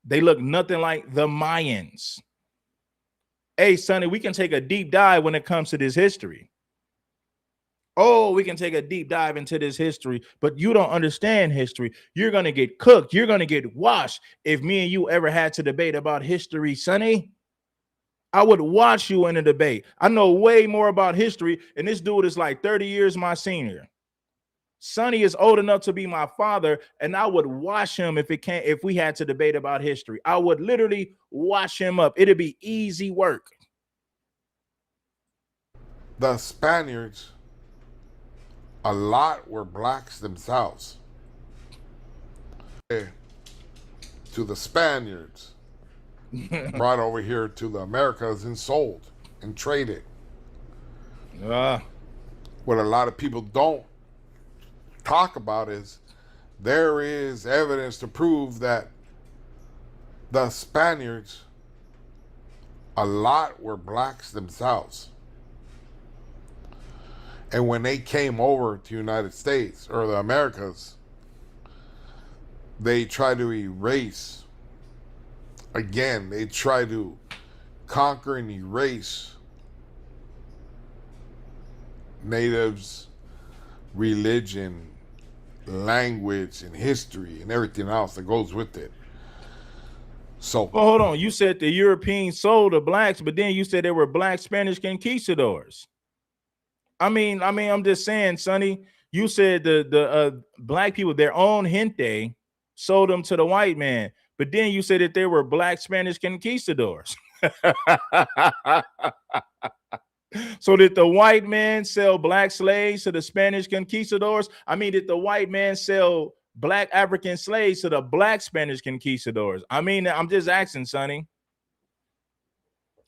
They look nothing like the Mayans. Hey, Sonny, we can take a deep dive when it comes to this history. Oh, we can take a deep dive into this history, but you don't understand history. You're going to get cooked. You're going to get washed. If me and you ever had to debate about history, Sonny, I would watch you in a debate. I know way more about history, and this dude is like 30 years my senior. Sonny is old enough to be my father, and I would watch him if we had to debate about history. I would literally wash him up. It'd be easy work. The Spaniards, a lot were blacks themselves. To the Spaniards, brought over here to the Americas and sold and traded. What a lot of people don't talk about is there is evidence to prove that the Spaniards, a lot were blacks themselves. And when they came over to the United States or the Americas, they tried to erase, again, they tried to conquer and erase natives' religion, language, and history, and everything else that goes with it. So, well, hold on. You said the Europeans sold the blacks, but then you said they were black Spanish conquistadors. I mean, I'm just saying, Sonny, you said the black people, their own gente, sold them to the white man, but then you said that they were black Spanish conquistadors. So did the white man sell black slaves to the Spanish conquistadors? I mean, did the white man sell black African slaves to the black Spanish conquistadors? I mean, I'm just asking, Sonny.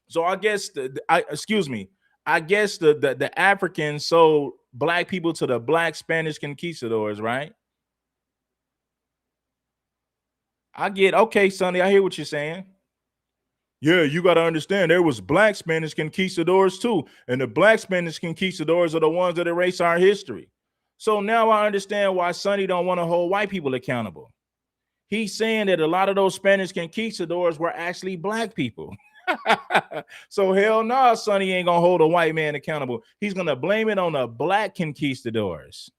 So I guess I guess the Africans sold black people to the black Spanish conquistadors, right? Okay, Sonny, I hear what you're saying. Yeah, you got to understand there was black Spanish conquistadors too. And the black Spanish conquistadors are the ones that erase our history. So now I understand why Sonny don't want to hold white people accountable. He's saying that a lot of those Spanish conquistadors were actually black people. So hell no, Sonny ain't gonna hold a white man accountable. He's gonna blame it on the black conquistadors.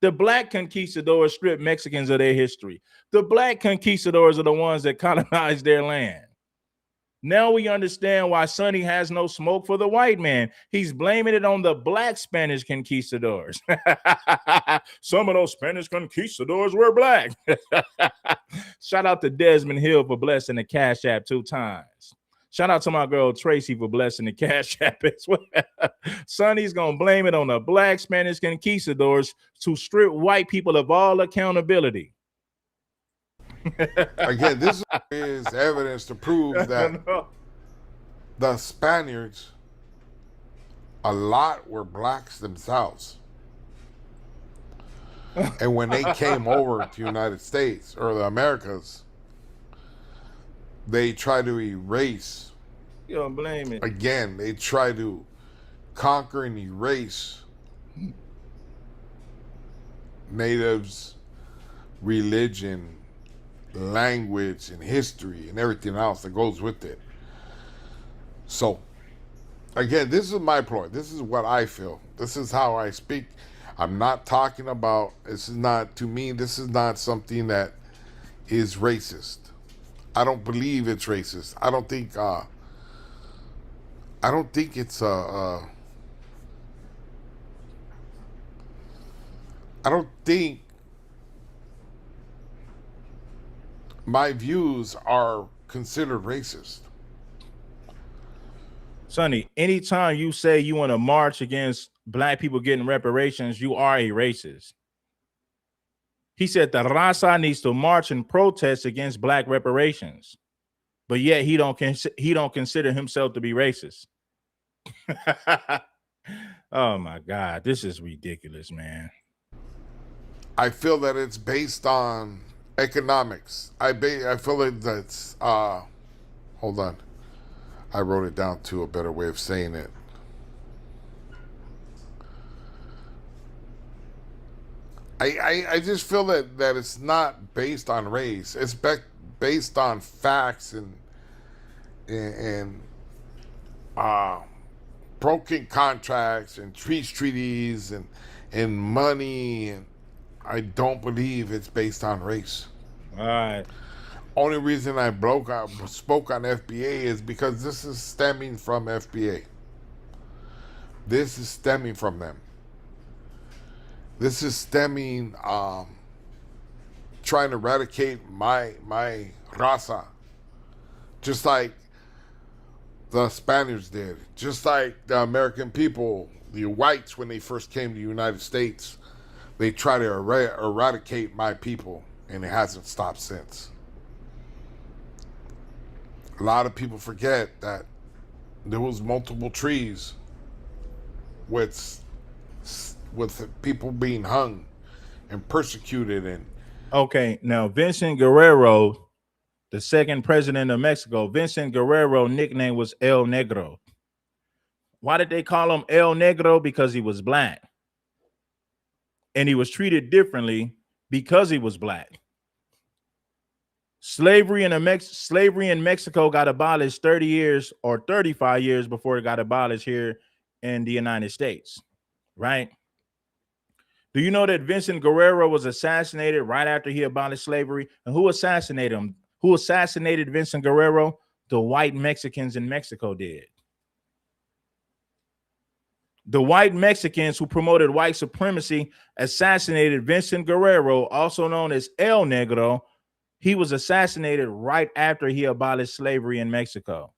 The black conquistadors stripped Mexicans of their history. The black conquistadors are the ones that colonized their land. Now we understand why Sonny has no smoke for the white man. He's blaming it on the black Spanish conquistadors. Some of those Spanish conquistadors were black. Shout out to Desmond Hill for blessing the Cash App 2 times. Shout out to my girl Tracy for blessing the Cash App as well. Sonny's going to blame it on the black Spanish conquistadors to strip white people of all accountability. again, this is evidence to prove that the Spaniards, a lot were blacks themselves. And when they came over to the United States or the Americas, they tried to erase. You don't blame it. Again, they tried to conquer and erase natives' religion, language, and history, and everything else that goes with it. So, again, this is my point. This is what I feel. This is how I speak. I'm not talking about, this is not, to me, this is not something that is racist. I don't believe it's racist. I don't think it's I don't think my views are considered racist. Sonny, anytime you say you want to march against black people getting reparations, you are a racist. He said the raza needs to march and protest against black reparations, but yet he don't consider himself to be racist. Oh my God, this is ridiculous, man. I feel that it's based on economics. I feel like that's hold on. I wrote it down to a better way of saying it. I just feel that it's not based on race. It's based on facts and uh, broken contracts and peace treaties and money. And I don't believe it's based on race. All right. Only reason I spoke on FBA is because this is stemming from FBA. This is stemming from them. This is stemming, trying to eradicate my raza, just like the Spaniards did, just like the American people, the whites when they first came to the United States, they try to eradicate my people, and it hasn't stopped since. A lot of people forget that there was multiple trees with people being hung and persecuted. And Okay, now Vincent Guerrero, the second president of Mexico, Vincent Guerrero nickname was El Negro. Why did they call him El Negro? Because he was black. And he was treated differently because he was black. Slavery in Mexico got abolished 30 years or 35 years before it got abolished here in the United States, right? Do you know that Vincent Guerrero was assassinated right after he abolished slavery? And who assassinated him? Who assassinated Vincent Guerrero? The white Mexicans in Mexico did. The white Mexicans who promoted white supremacy assassinated Vincent Guerrero, also known as El Negro. He was assassinated right after he abolished slavery in Mexico.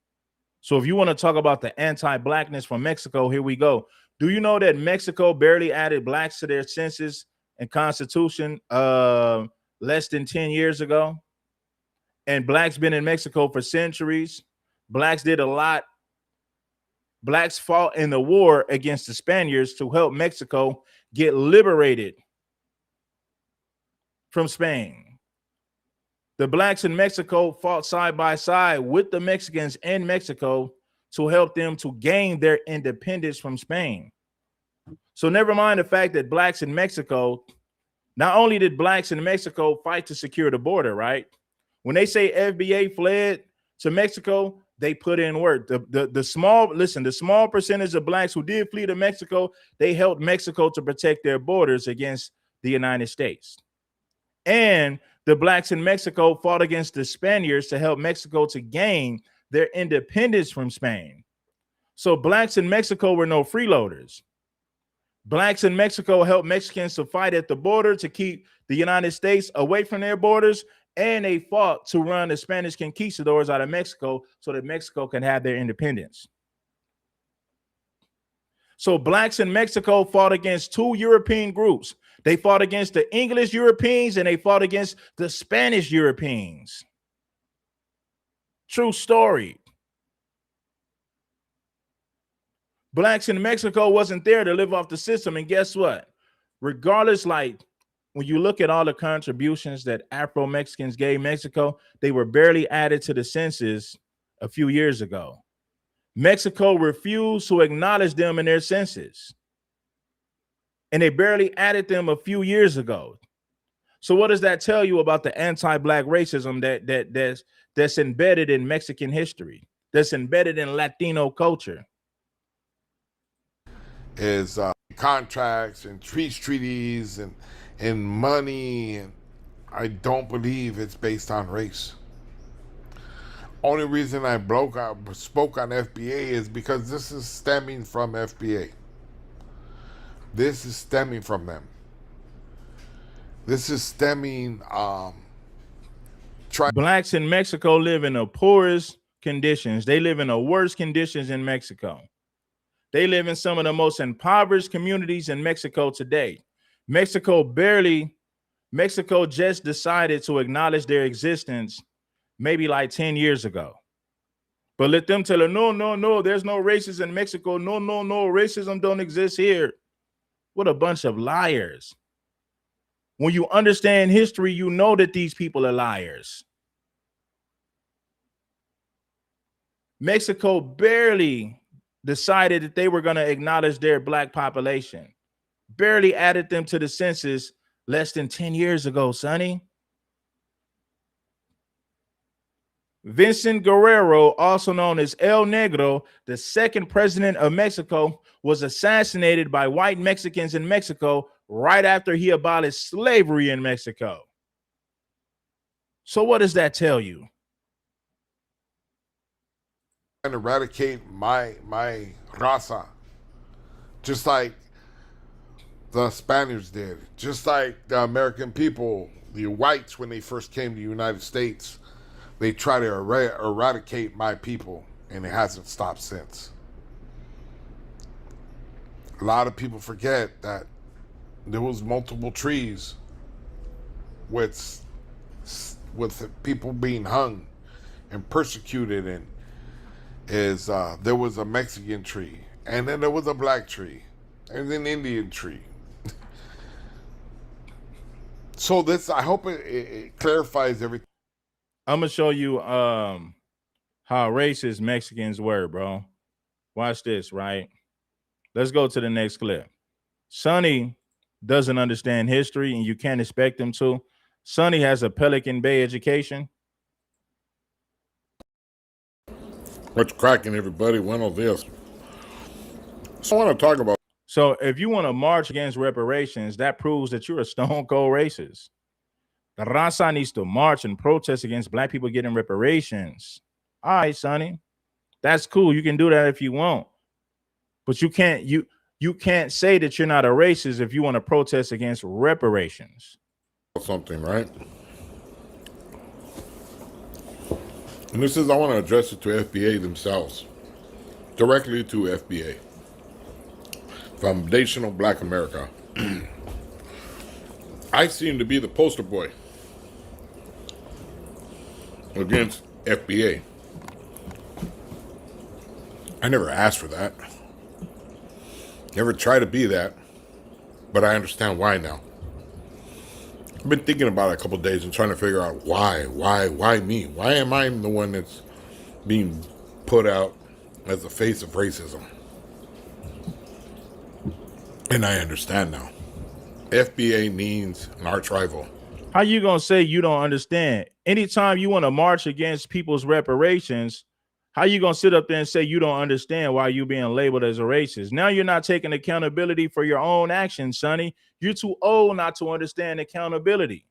So if you want to talk about the anti-blackness from Mexico, here we go. Do you know that Mexico barely added blacks to their census and constitution less than 10 years ago? And blacks been in Mexico for centuries. Blacks did a lot. Blacks fought in the war against the Spaniards to help Mexico get liberated from Spain. The blacks in Mexico fought side by side with the Mexicans in Mexico to help them to gain their independence from Spain. So never mind the fact that blacks in Mexico, not only did blacks in Mexico fight to secure the border, right? When they say FBA fled to Mexico, they put in work. The small percentage of blacks who did flee to Mexico, they helped Mexico to protect their borders against the United States. And the blacks in Mexico fought against the Spaniards to help Mexico to gain their independence from Spain. So blacks in Mexico were no freeloaders. Blacks in Mexico helped Mexicans to fight at the border to keep the United States away from their borders, and they fought to run the Spanish conquistadors out of Mexico so that Mexico can have their independence. So blacks in Mexico fought against two European groups. They fought against the English Europeans and they fought against the Spanish Europeans. True story. Blacks in Mexico wasn't there to live off the system. And guess what? Regardless, like when you look at all the contributions that Afro-Mexicans gave Mexico, they were barely added to the census a few years ago. Mexico refused to acknowledge them in their census. And they barely added them a few years ago. So what does that tell you about the anti-black racism that's embedded in Mexican history, that's embedded in Latino culture? Is contracts and peace treaties and money, and I don't believe it's based on race. Only reason I spoke on FBA is because this is stemming from FBA. This is stemming from them. This is stemming. Blacks in Mexico live in the poorest conditions. They live in the worst conditions in Mexico. They live in some of the most impoverished communities in Mexico today. Mexico just decided to acknowledge their existence maybe like 10 years ago. But let them tell her, no, there's no racism in Mexico. No, racism don't exist here. What a bunch of liars. When you understand history, you know that these people are liars. Mexico barely decided that they were going to acknowledge their black population, barely added them to the census less than 10 years ago, Sonny. Vincent Guerrero, also known as El Negro, the second president of Mexico, was assassinated by white Mexicans in Mexico right after he abolished slavery in Mexico. So what does that tell you? And eradicate my raza, just like the Spaniards did, just like the American people, the whites, when they first came to the United States, they try to eradicate my people, and it hasn't stopped since. A lot of people forget that there was multiple trees with people being hung and persecuted, and there was a Mexican tree, and then there was a black tree, and an Indian tree. So this, I hope it clarifies everything. I'm gonna show you how racist Mexicans were, bro. Watch this, right? Let's go to the next clip. Sonny doesn't understand history, and you can't expect him to. Sonny has a Pelican Bay education. What's cracking, everybody? Buenos dias. So I want to talk about. So if you want to march against reparations, that proves that you're a stone cold racist. The raza needs to march and protest against black people getting reparations. All right, Sonny, that's cool. You can do that if you want, but you can't say that you're not a racist if you want to protest against reparations. Something, right? And this is, I want to address it to FBA themselves, directly to FBA, Foundational Black America. I seem to be the poster boy against FBA. I never asked for that. Never tried to be that, but I understand why now. I've been thinking about it a couple of days and trying to figure out why me? Why am I the one that's being put out as the face of racism? And I understand now. FBA means an arch rival. How you gonna say you don't understand? Anytime you want to march against people's reparations, how you gonna sit up there and say you don't understand why you being labeled as a racist? Now you're not taking accountability for your own actions, Sonny. You're too old not to understand accountability.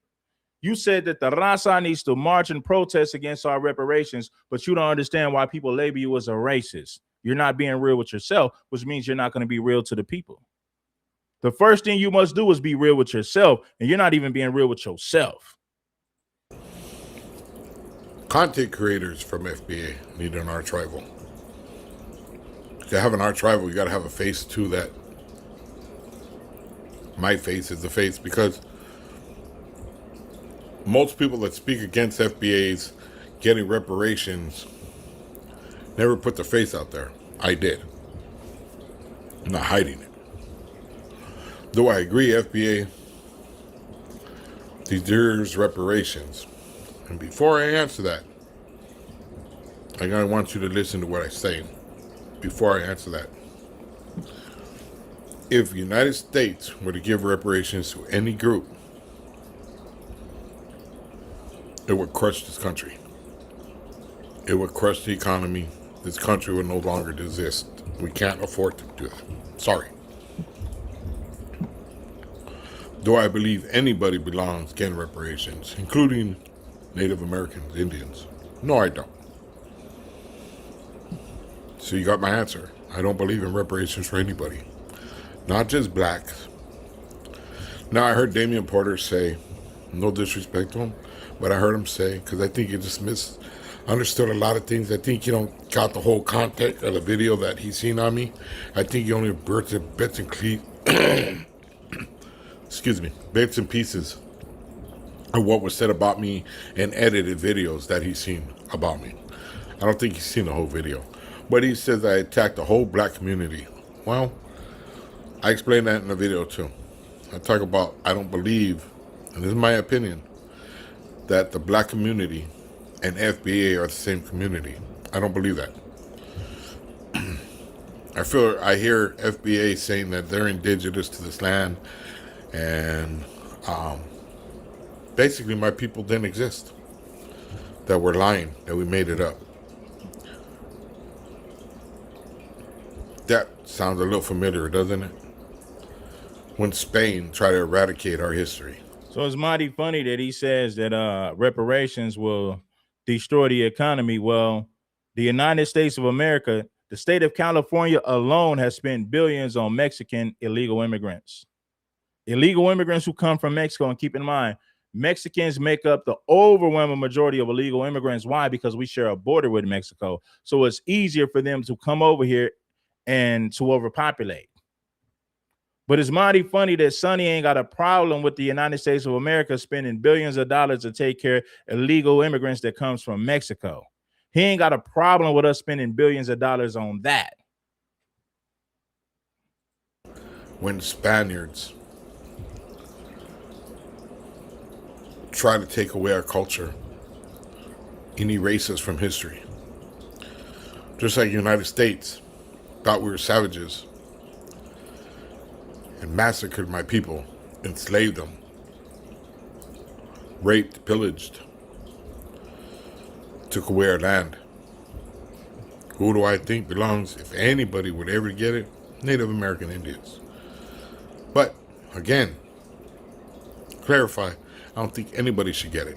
You said that the raza needs to march and protest against our reparations, but you don't understand why people label you as a racist. You're not being real with yourself, which means you're not going to be real to the people. The first thing you must do is be real with yourself, and you're not even being real with yourself. Content creators from FBA need an arch rival. To have an arch rival, you got to have a face to that. My face is the face, because most people that speak against FBA's getting reparations never put their face out there. I did. I'm not hiding it. Though I agree FBA deserves reparations. And before I answer that, I want you to listen to what I say before I answer that. If the United States were to give reparations to any group, it would crush this country. It would crush the economy. This country would no longer exist. We can't afford to do that. Sorry. Do I believe anybody belongs getting reparations, including Native Americans, Indians? No, I don't. So you got my answer. I don't believe in reparations for anybody. Not just blacks. Now, I heard Damian Porter say, no disrespect to him, but I heard him say, because I think he just misunderstood a lot of things. I think you don't got the whole context of the video that he's seen on me. I think you only bits and bits and pieces of what was said about me and edited videos that he's seen about me. I don't think he's seen the whole video. But he says I attacked the whole black community. Well, I explained that in the video too. I talk about, I don't believe, and this is my opinion, that the black community and FBA are the same community. I don't believe that. I hear FBA saying that they're indigenous to this land, and Basically, my people didn't exist. That we're lying, that we made it up. That sounds a little familiar, doesn't it? When Spain tried to eradicate our history. So it's mighty funny that he says that reparations will destroy the economy. Well, the United States of America, the state of California alone has spent billions on Mexican illegal immigrants. Illegal immigrants who come from Mexico, and keep in mind, Mexicans make up the overwhelming majority of illegal immigrants. Why? Because we share a border with Mexico. So it's easier for them to come over here and to overpopulate. But it's mighty funny that Sonny ain't got a problem with the United States of America spending billions of dollars to take care of illegal immigrants that comes from Mexico. He ain't got a problem with us spending billions of dollars on that. When Spaniards try to take away our culture and erase us from history, just like the United States thought we were savages and massacred my people, enslaved them, raped, pillaged, took away our land. Who do I think belongs, if anybody would ever get it? Native American Indians. But, again, clarify, I don't think anybody should get it.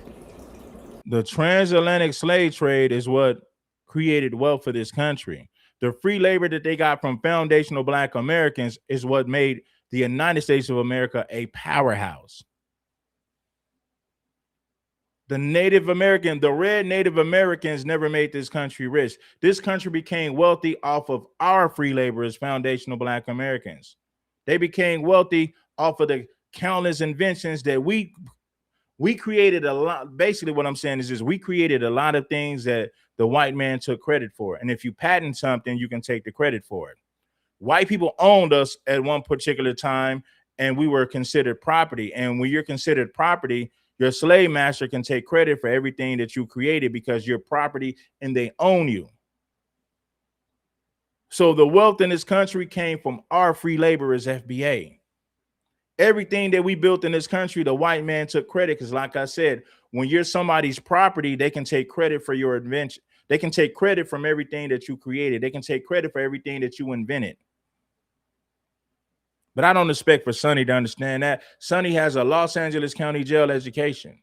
The transatlantic slave trade is what created wealth for this country. The free labor that they got from foundational Black Americans is what made the United States of America a powerhouse. The red Native Americans never made this country rich. This country became wealthy off of our free laborers, foundational Black Americans. They became wealthy off of the countless inventions that we created a lot. Basically, what I'm saying is we created a lot of things that the white man took credit for. And if you patent something, you can take the credit for it. White people owned us at one particular time, and we were considered property. And when you're considered property, your slave master can take credit for everything that you created because you're property and they own you. So the wealth in this country came from our free laborers, FBA. Everything that we built in this country, the white man took credit because, like I said, when you're somebody's property, they can take credit for your invention. They can take credit from everything that you created. They can take credit for everything that you invented. But I don't expect for Sonny to understand that. Sonny has a Los Angeles County jail education.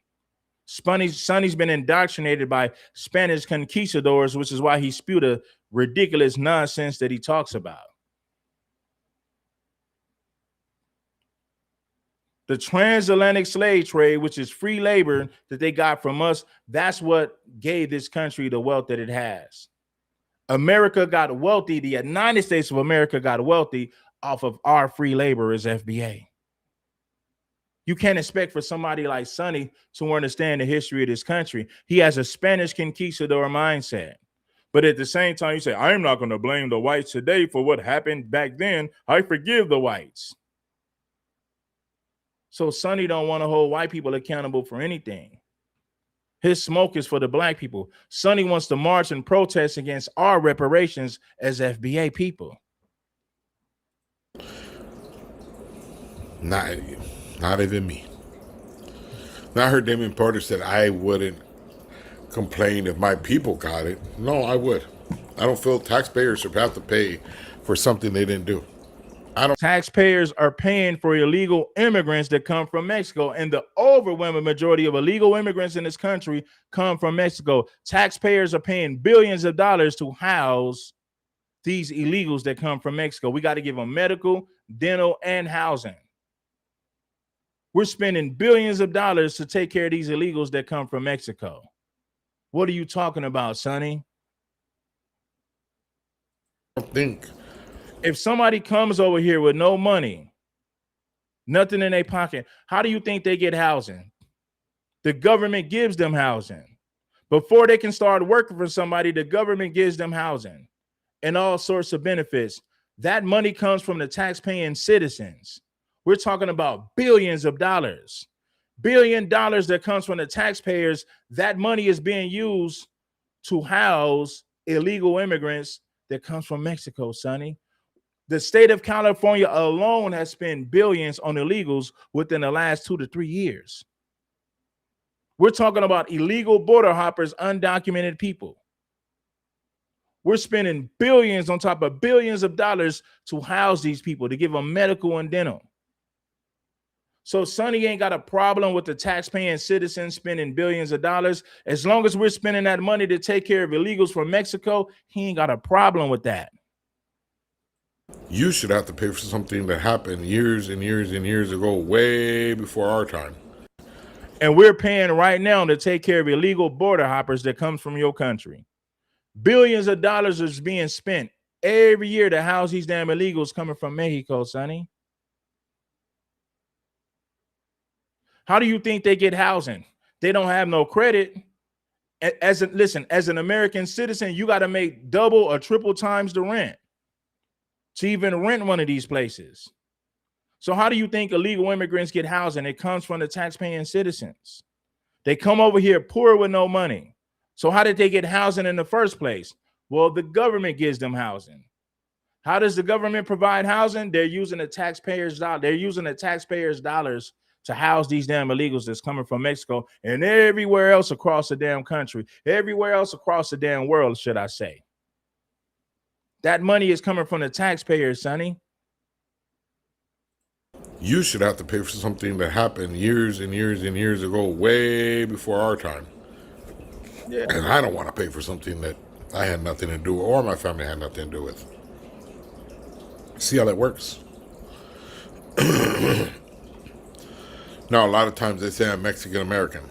Sonny's been indoctrinated by Spanish conquistadors, which is why he spewed a ridiculous nonsense that he talks about. The transatlantic slave trade, which is free labor that they got from us, that's what gave this country the wealth that it has. America got wealthy. The United States of America got wealthy off of our free laborers, FBA. You can't expect for somebody like Sonny to understand the history of this country. He has a Spanish conquistador mindset. But at the same time, you say, I'm not going to blame the whites today for what happened back then. I forgive the whites. So Sonny don't want to hold white people accountable for anything. His smoke is for the Black people. Sonny wants to march and protest against our reparations as FBA people. Not even me. Now I heard Damien Porter said I wouldn't complain if my people got it. No, I would. I don't feel taxpayers should have to pay for something they didn't do. Taxpayers are paying for illegal immigrants that come from Mexico, and the overwhelming majority of illegal immigrants in this country come from Mexico. Taxpayers are paying billions of dollars to house these illegals that come from Mexico. We got to give them medical, dental, and housing. We're spending billions of dollars to take care of these illegals that come from Mexico. What are you talking about, Sonny? I think if somebody comes over here with no money, nothing in their pocket, how do you think they get housing? The government gives them housing. Before they can start working for somebody, the government gives them housing and all sorts of benefits. That money comes from the tax-paying citizens. We're talking about billions of dollars. $1 billion that comes from the taxpayers. That money is being used to house illegal immigrants that comes from Mexico, Sonny. The state of California alone has spent billions on illegals within the last 2 to 3 years. We're talking about illegal border hoppers, undocumented people. We're spending billions on top of billions of dollars to house these people, to give them medical and dental. So Sonny ain't got a problem with the taxpaying citizens spending billions of dollars. As long as we're spending that money to take care of illegals from Mexico, he ain't got a problem with that. You should have to pay for something that happened years and years and years ago, way before our time. And we're paying right now to take care of illegal border hoppers that comes from your country. Billions of dollars is being spent every year to house these damn illegals coming from Mexico, Sonny. How do you think they get housing? They don't have no credit. As an American citizen, you got to make double or triple times the rent to even rent one of these places. So how do you think illegal immigrants get housing? It comes from the taxpaying citizens. They come over here poor with no money. So how did they get housing in the first place? Well, the government gives them housing. How does the government provide housing? They're using the taxpayers' dollars. They're using the taxpayers' dollars to house these damn illegals that's coming from Mexico and everywhere else across the damn country, everywhere else across the damn world, should I say. That money is coming from the taxpayers, Sonny. You should have to pay for something that happened years and years and years ago, way before our time. Yeah. And I don't want to pay for something that I had nothing to do with or my family had nothing to do with. See how that works? Now, a lot of times they say I'm Mexican American.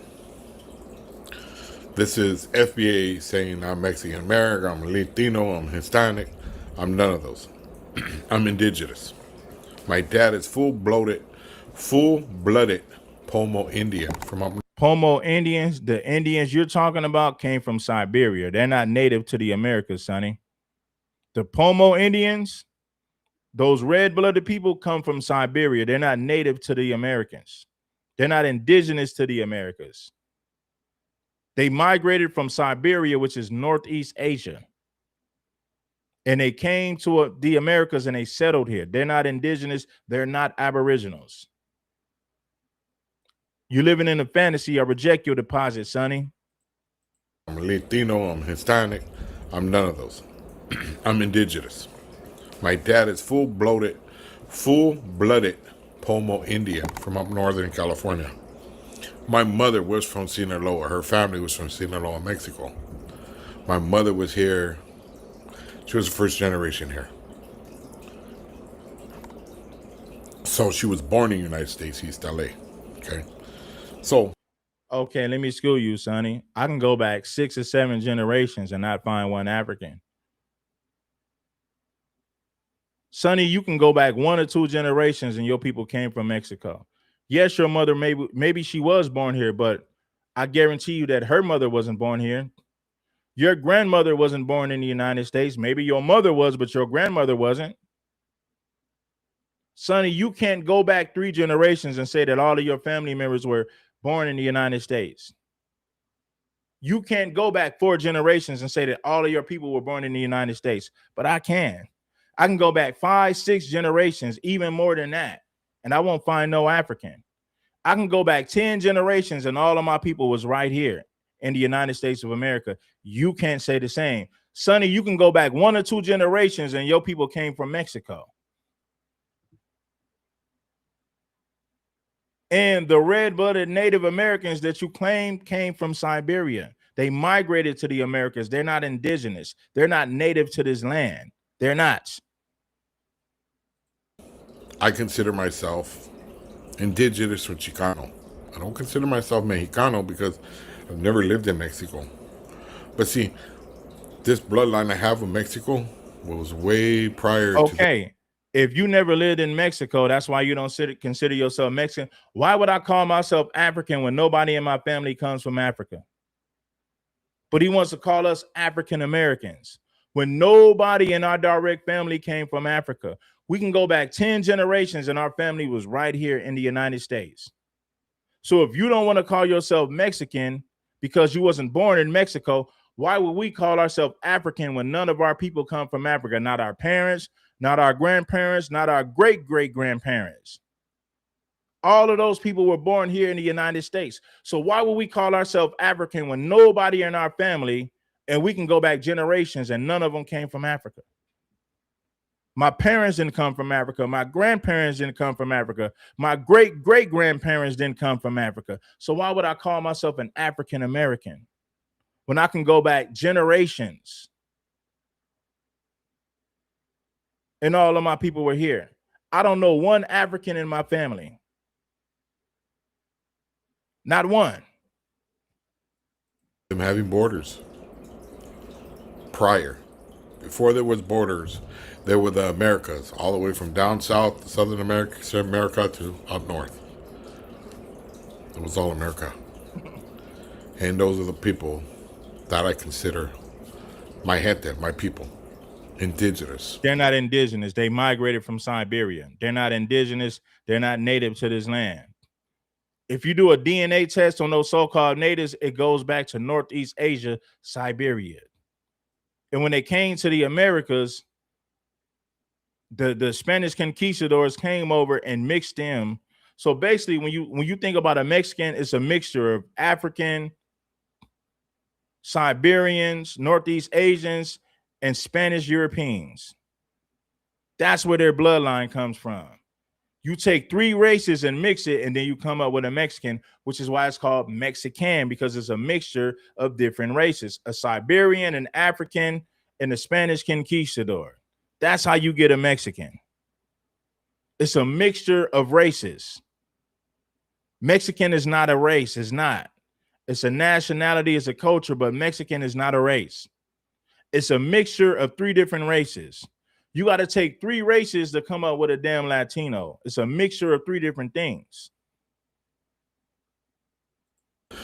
This is FBA saying I'm Mexican American, I'm Latino, I'm Hispanic. I'm none of those. I'm indigenous. My dad is full-blooded Pomo Indian from up. Pomo Indians, the Indians you're talking about came from Siberia. They're not native to the Americas, Sonny. The Pomo Indians, those red-blooded people come from Siberia. They're not native to the Americans. They're not indigenous to the Americas. They migrated from Siberia, which is Northeast Asia. And they came to the Americas and they settled here. They're not indigenous. They're not aboriginals. You living in a fantasy. I reject your deposit, Sonny. I'm Latino, I'm Hispanic. I'm none of those. I'm indigenous. My dad is full-blooded Pomo Indian from up northern California. My mother was from Sinaloa. Her family was from Sinaloa, Mexico. My mother was here. She was the first generation here. So she was born in the United States, East LA. Okay. So. Okay, let me school you, Sonny. I can go back 6 or 7 generations and not find one African. Sonny, you can go back 1 or 2 generations and your people came from Mexico. Yes, your mother, maybe she was born here, but I guarantee you that her mother wasn't born here. Your grandmother wasn't born in the United States. Maybe your mother was, but your grandmother wasn't. Sonny, you can't go back 3 generations and say that all of your family members were born in the United States. You can't go back 4 generations and say that all of your people were born in the United States, but I can. I can go back 5, 6 generations, even more than that, and I won't find no African. I can go back 10 generations and all of my people was right here in the United States of America. You can't say the same. Sonny, you can go back 1 or 2 generations and your people came from Mexico. And the red-blooded Native Americans that you claim came from Siberia. They migrated to the Americas. They're not indigenous. They're not native to this land. They're not. I consider myself indigenous or Chicano. I don't consider myself Mexicano because I've never lived in Mexico. But see, this bloodline I have with Mexico was way prior to. Okay. If you never lived in Mexico, that's why you don't consider yourself Mexican. Why would I call myself African when nobody in my family comes from Africa? But he wants to call us African Americans when nobody in our direct family came from Africa. We can go back 10 generations and our family was right here in the United States. So if you don't want to call yourself Mexican because you wasn't born in Mexico, why would we call ourselves African when none of our people come from Africa? Not our parents, not our grandparents, not our great-great-grandparents. All of those people were born here in the United States. So why would we call ourselves African when nobody in our family, and we can go back generations and none of them came from Africa? My parents didn't come from Africa. My grandparents didn't come from Africa. My great-great-grandparents didn't come from Africa. So why would I call myself an African American when I can go back generations and all of my people were here? I don't know one African in my family. Not one. Them having borders. Prior. Before there was borders, there were the Americas, all the way from down south, Southern America to up north. It was all America. And those are the people that I consider my gente, my people. Indigenous. They're not indigenous. They migrated from Siberia. They're not indigenous. They're not native to this land. If you do a DNA test on those so-called natives, it goes back to Northeast Asia, Siberia. And when they came to the Americas, the Spanish conquistadors came over and mixed them. So basically, when you think about a Mexican, it's a mixture of African, Siberians, Northeast Asians, and Spanish Europeans. That's where their bloodline comes from. You take three races and mix it, and then you come up with a Mexican, which is why it's called Mexican, because it's a mixture of different races, a Siberian, an African, and a Spanish conquistador. That's how you get a Mexican. It's a mixture of races. Mexican is not a race. It's not. It's a nationality, it's a culture, but Mexican is not a race. It's a mixture of three different races. You got to take three races to come up with a damn Latino. It's a mixture of three different things.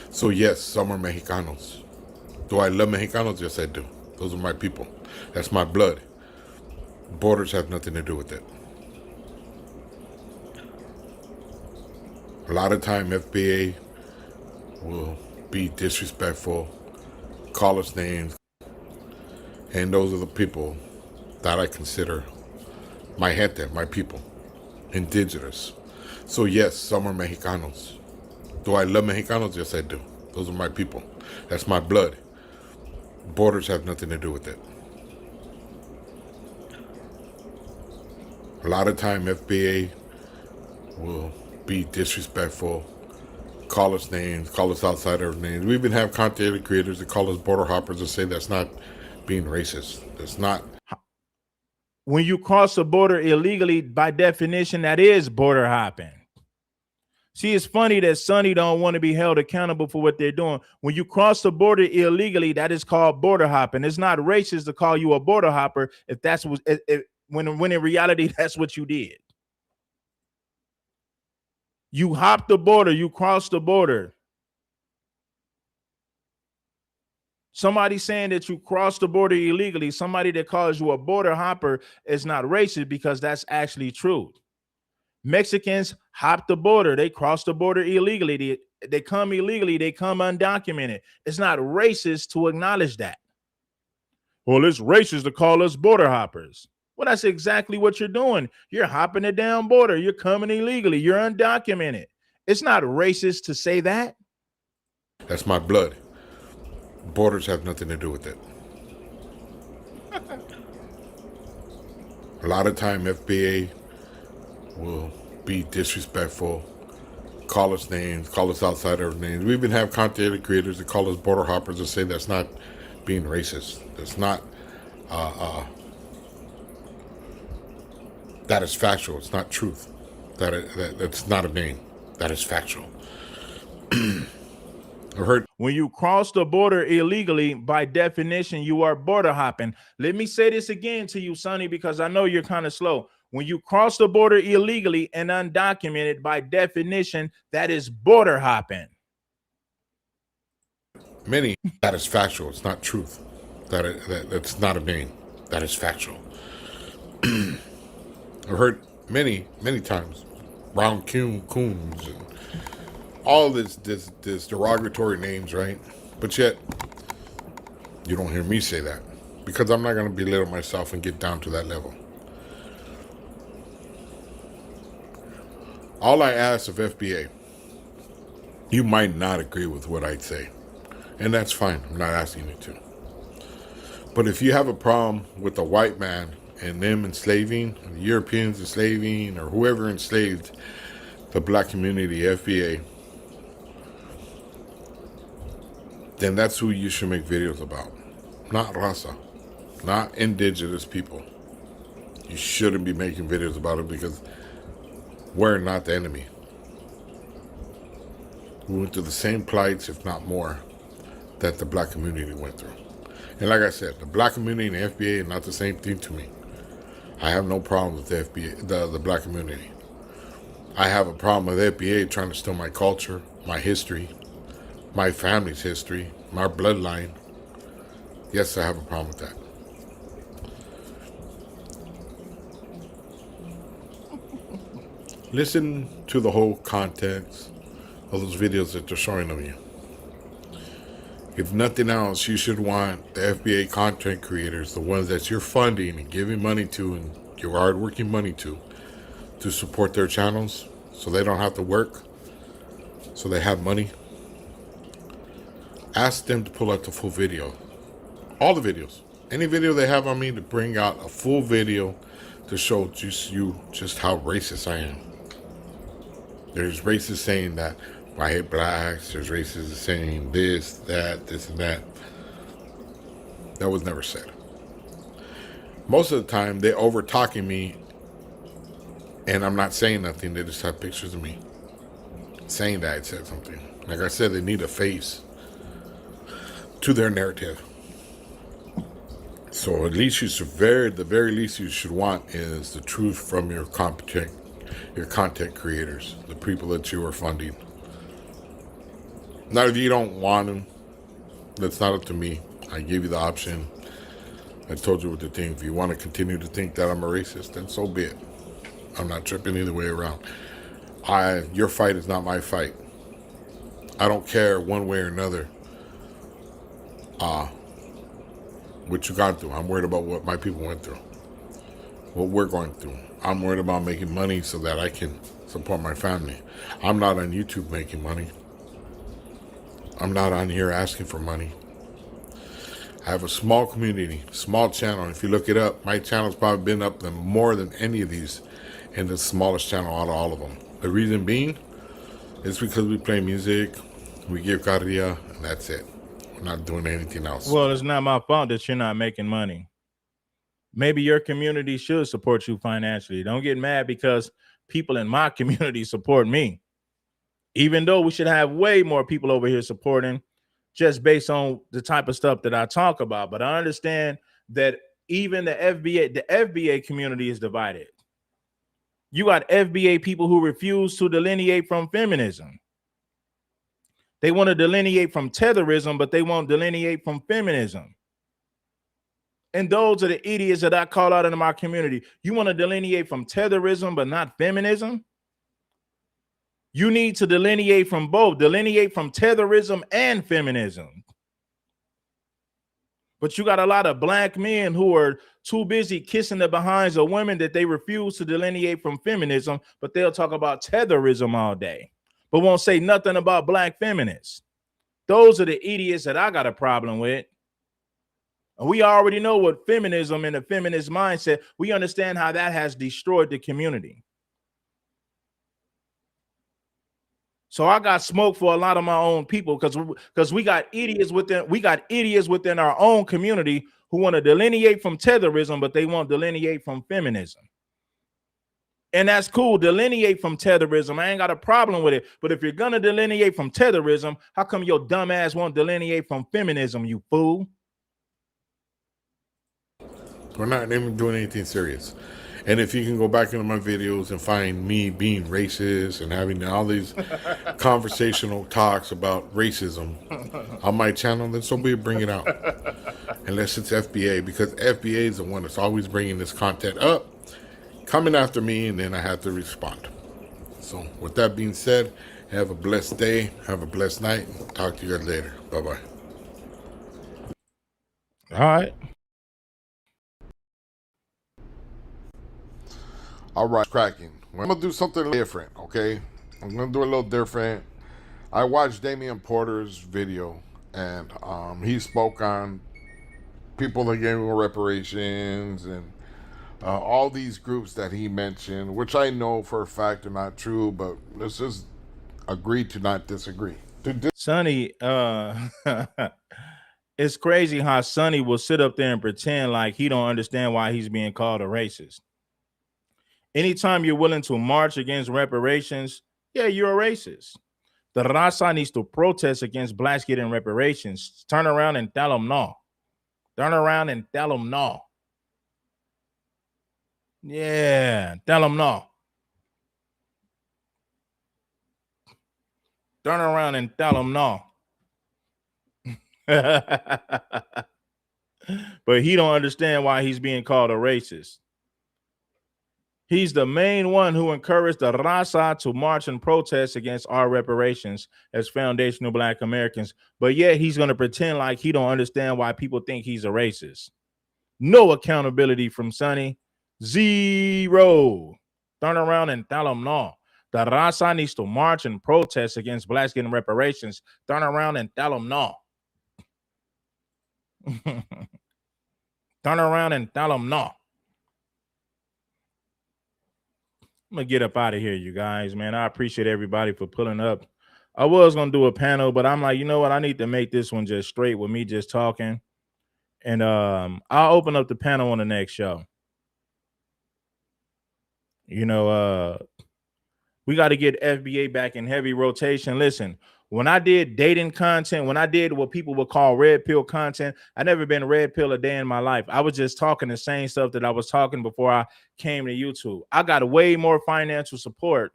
So yes, some are Mexicanos. Do I love Mexicanos? Yes, I do. Those are my people. That's my blood. Borders have nothing to do with it. A lot of time FBA will be disrespectful, call us names, and those are the people that I consider my gente, my people, indigenous. So yes, some are Mexicanos. Do I love Mexicanos? Yes, I do. Those are my people. That's my blood. Borders have nothing to do with it. A lot of time FBA will be disrespectful, call us names, call us outside our names. We even have content creators that call us border hoppers and say that's not being racist. That's not. When you cross the border illegally, by definition, that is border hopping. See, it's funny that Sonny don't want to be held accountable for what they're doing. When you cross the border illegally, that is called border hopping. It's not racist to call you a border hopper if that's what, when in reality, that's what you did. You hopped the border, you crossed the border. Somebody saying that you crossed the border illegally, somebody that calls you a border hopper is not racist because that's actually true. Mexicans hop the border. They cross the border illegally. They come illegally. They come undocumented. It's not racist to acknowledge that. Well, it's racist to call us border hoppers. Well, that's exactly what you're doing. You're hopping the damn border. You're coming illegally. You're undocumented. It's not racist to say that. That's my blood. Borders have nothing to do with it. A lot of time FBA will be disrespectful, call us names, call us outside our names. We even have content creators that call us border hoppers and say that's not being racist. That's not, that is factual. It's not truth. That's not a name. That is factual. I've heard. When you cross the border illegally, by definition, you are border hopping. Let me say this again to you, Sonny, because I know you're kind of slow. When you cross the border illegally and undocumented, by definition, that is border hopping. Many, that is factual. It's not truth. That's not a name. That is factual. I've heard many times, round coons and all this derogatory names, right? But yet, you don't hear me say that because I'm not going to belittle myself and get down to that level, All I ask of FBA, you might not agree with what I say, and that's fine. I'm not asking you to. But if you have a problem with the white man and them enslaving, the Europeans enslaving, or whoever enslaved the black community, FBA, then that's who you should make videos about. Not Raza, not indigenous people. You shouldn't be making videos about it because we're not the enemy. We went through the same plights, if not more, that the black community went through. And like I said, the black community and the FBA are not the same thing to me. I have no problem with the FBA, the black community. I have a problem with FBA trying to steal my culture, my history, my family's history, my bloodline. Yes, I have a problem with that. Listen to the whole context of those videos that they're showing of you. If nothing else, you should want the FBA content creators, the ones that you're funding and giving money to and your hard-working money to support their channels so they don't have to work, so they have money. Ask them to pull out the full video. All the videos. Any video they have on me, to bring out a full video to show just how racist I am. There's racists saying that I hate blacks. There's racists saying this, that, this, and that. That was never said. Most of the time, they're over talking me, and I'm not saying nothing. They just have pictures of me saying that I said something. Like I said, they need a face to their narrative. So at least the very least you should want is the truth from your content creators, the people that you are funding. Now, if you don't want them, that's not up to me. I gave you the option. I told you what to think. If you want to continue to think that I'm a racist, then so be it. I'm not tripping either way around. Your fight is not my fight. I don't care one way or another what you gone through. I'm worried about what my people went through, what we're going through. I'm worried about making money so that I can support my family. I'm not on YouTube making money. I'm not on here asking for money. I have a small community, small channel. If you look it up, my channel's probably been up more than any of these, and the smallest channel out of all of them. The reason being is because we play music, we give cardia, and that's it. We're not doing anything else. Well, it's not my fault that you're not making money. Maybe your community should support you financially. Don't get mad because people in my community support me. Even though we should have way more people over here supporting just based on the type of stuff that I talk about. But I understand that even the FBA community is divided. You got FBA people who refuse to delineate from feminism. They want to delineate from tetherism, but they won't delineate from feminism. And those are the idiots that I call out in my community. You want to delineate from tetherism, but not feminism? You need to delineate from both. Delineate from tetherism and feminism. But you got a lot of black men who are too busy kissing the behinds of women that they refuse to delineate from feminism, but they'll talk about tetherism all day, but won't say nothing about black feminists. Those are the idiots that I got a problem with. And we already know what feminism and the feminist mindset, we understand how that has destroyed the community. So I got smoke for a lot of my own people because we got idiots within our own community who want to delineate from tetherism, but they won't delineate from feminism. And that's cool. Delineate from tetherism. I ain't got a problem with it. But if you're gonna delineate from tetherism, how come your dumb ass won't delineate from feminism, you fool? We're not even doing anything serious. And if you can go back into my videos and find me being racist and having all these conversational talks about racism on my channel, then somebody bring it out. Unless it's FBA, because FBA is the one that's always bringing this content up, coming after me, and then I have to respond. So with that being said, have a blessed day, have a blessed night. Talk to you guys later. Bye-bye. All right. All right, cracking. I'm gonna do something different, okay? I'm gonna do a little different. I watched Damian Porter's video, and he spoke on people that gave him reparations and all these groups that he mentioned, which I know for a fact are not true, but let's just agree to not disagree. Sonny, it's crazy how Sonny will sit up there and pretend like he don't understand why he's being called a racist. Anytime you're willing to march against reparations, yeah, you're a racist. The raza needs to protest against blacks getting reparations. Turn around and tell them no. Turn around and tell them no. Yeah, tell them no. Turn around and tell them no. But he don't understand why he's being called a racist. He's the main one who encouraged the raza to march and protest against our reparations as foundational black Americans. But yet he's going to pretend like he don't understand why people think he's a racist. No accountability from Sonny. Zero. Turn around and tell him no. The raza needs to march and protest against blacks getting reparations. Turn around and tell him no. Turn around and tell him no. I'm gonna get up out of here, you guys, man. I appreciate everybody for pulling up. I was gonna do a panel, but I'm like, you know what? I need to make this one just straight with me just talking. And I'll open up the panel on the next show. You know, we got to get FBA back in heavy rotation. Listen, when I did dating content, when I did what people would call red pill content, I never been red pill a day in my life. I was just talking the same stuff that I was talking before I came to YouTube. I got way more financial support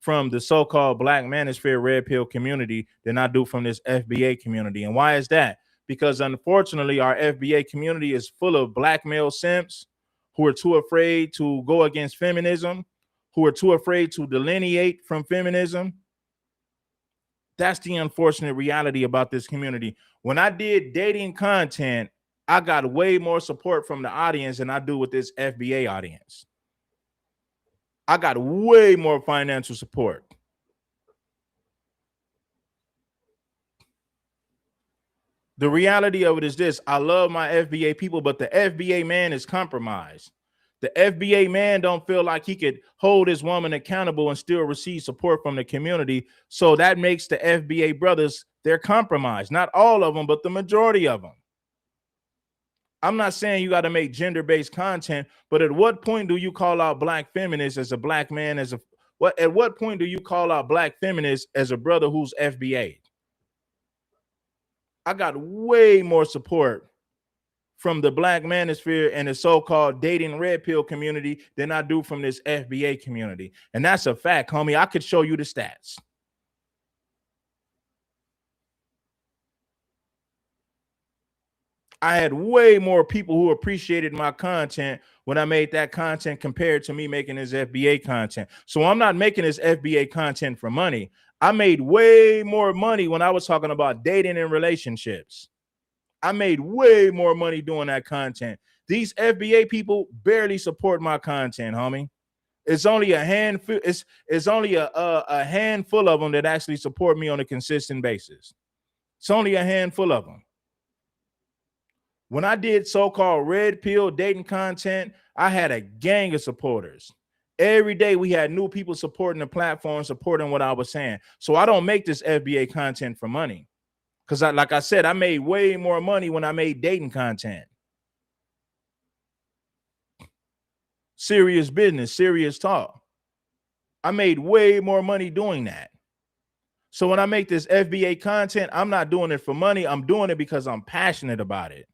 from the so-called Black Manosphere red pill community than I do from this FBA community. And why is that? Because unfortunately, our FBA community is full of black male simps who are too afraid to go against feminism, who are too afraid to delineate from feminism. That's the unfortunate reality about this community. When I did dating content, I got way more support from the audience than I do with this FBA audience. I got way more financial support. The reality of it is this: I love my FBA people, but the FBA man is compromised. The FBA man don't feel like he could hold his woman accountable and still receive support from the community. So that makes the FBA brothers, they're compromised. Not all of them, but the majority of them. I'm not saying you got to make gender-based content, but at what point do you call out black feminists as a black man, as a what? At what point do you call out black feminists as a brother who's FBA? I got way more support from the Black Manosphere and the so-called dating red pill community than I do from this FBA community. And that's a fact, homie. I could show you the stats. I had way more people who appreciated my content when I made that content compared to me making this FBA content. So I'm not making this FBA content for money. I made way more money when I was talking about dating and relationships. I made way more money doing that content. These FBA people barely support my content, homie. It's only a handful. It's only a handful of them that actually support me on a consistent basis. It's only a handful of them. When I did so-called red pill dating content, I had a gang of supporters. Every day we had new people supporting the platform, supporting what I was saying. So I don't make this FBA content for money. Because like I said, I made way more money when I made dating content. Serious business, serious talk. I made way more money doing that. So when I make this FBA content, I'm not doing it for money. I'm doing it because I'm passionate about it.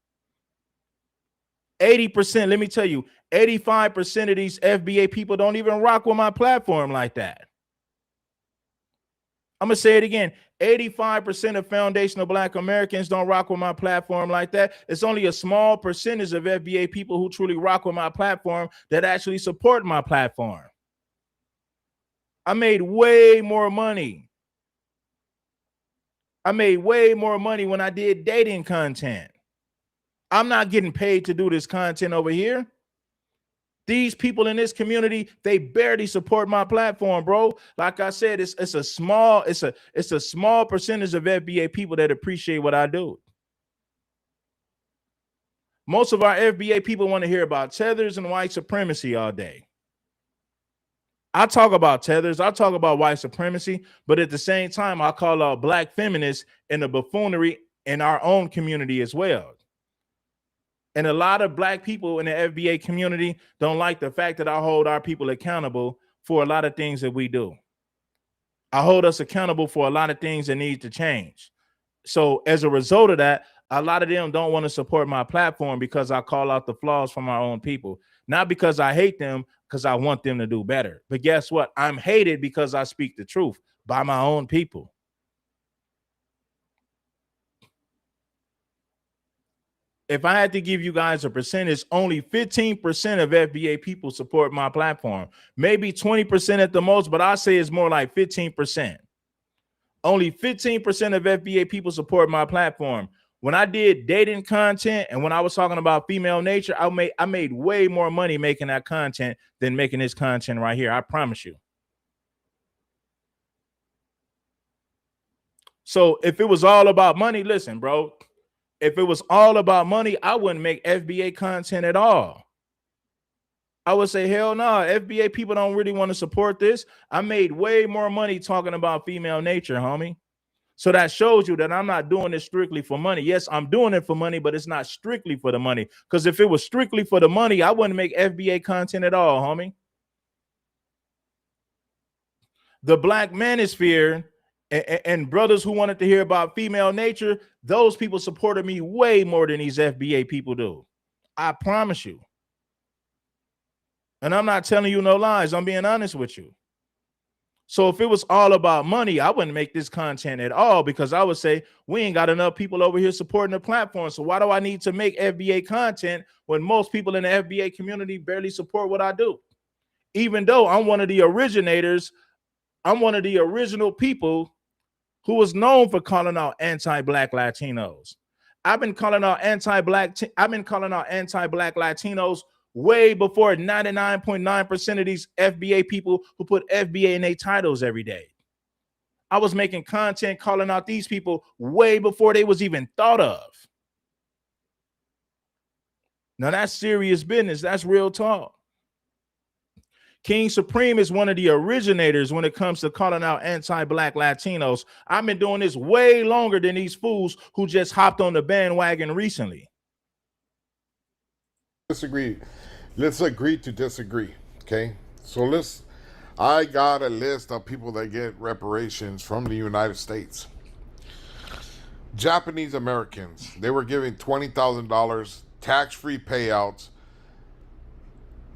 80%, let me tell you, 85% of these FBA people don't even rock with my platform like that. I'm going to say it again. 85% of foundational Black Americans don't rock with my platform like that. It's only a small percentage of FBA people who truly rock with my platform that actually support my platform. I made way more money. I made way more money when I did dating content. I'm not getting paid to do this content over here. These people in this community, they barely support my platform, bro. Like I said, it's a small percentage of FBA people that appreciate what I do. Most of our FBA people want to hear about tethers and white supremacy all day. I talk about tethers, I talk about white supremacy, but at the same time, I call out black feminists and the buffoonery in our own community as well. And a lot of black people in the FBA community don't like the fact that I hold our people accountable for a lot of things that we do. I hold us accountable for a lot of things that need to change. So as a result of that, a lot of them don't want to support my platform because I call out the flaws from our own people. Not because I hate them, because I want them to do better. But guess what? I'm hated because I speak the truth by my own people. If I had to give you guys a percentage, only 15% of FBA people support my platform. Maybe 20% at the most, but I say it's more like 15%. Only 15% of FBA people support my platform. When I did dating content and when I was talking about female nature, I made way more money making that content than making this content right here. I promise you. So if it was all about money, listen, bro. If it was all about money, I wouldn't make FBA content at all. I would say, hell no, FBA people don't really want to support this. I made way more money talking about female nature, homie. So that shows you that I'm not doing this strictly for money. Yes, I'm doing it for money, but it's not strictly for the money. Because if it was strictly for the money, I wouldn't make FBA content at all, homie. The black manosphere and brothers who wanted to hear about female nature, those people supported me way more than these FBA people do. I promise you. And I'm not telling you no lies. I'm being honest with you. So if it was all about money, I wouldn't make this content at all because I would say we ain't got enough people over here supporting the platform. So why do I need to make FBA content when most people in the FBA community barely support what I do? Even though I'm one of the originators, I'm one of the original people who was known for calling out anti-black Latinos. I've been calling out anti-black Latinos way before 99.9% of these FBA people who put FBA in their titles every day. I was making content calling out these people way before they was even thought of. Now that's serious business. That's real talk. King Supreme is one of the originators when it comes to calling out anti-black Latinos. I've been doing this way longer than these fools who just hopped on the bandwagon recently. Disagree. Let's agree to disagree. Okay. So I got a list of people that get reparations from the United States. Japanese Americans, they were giving $20,000 tax-free payouts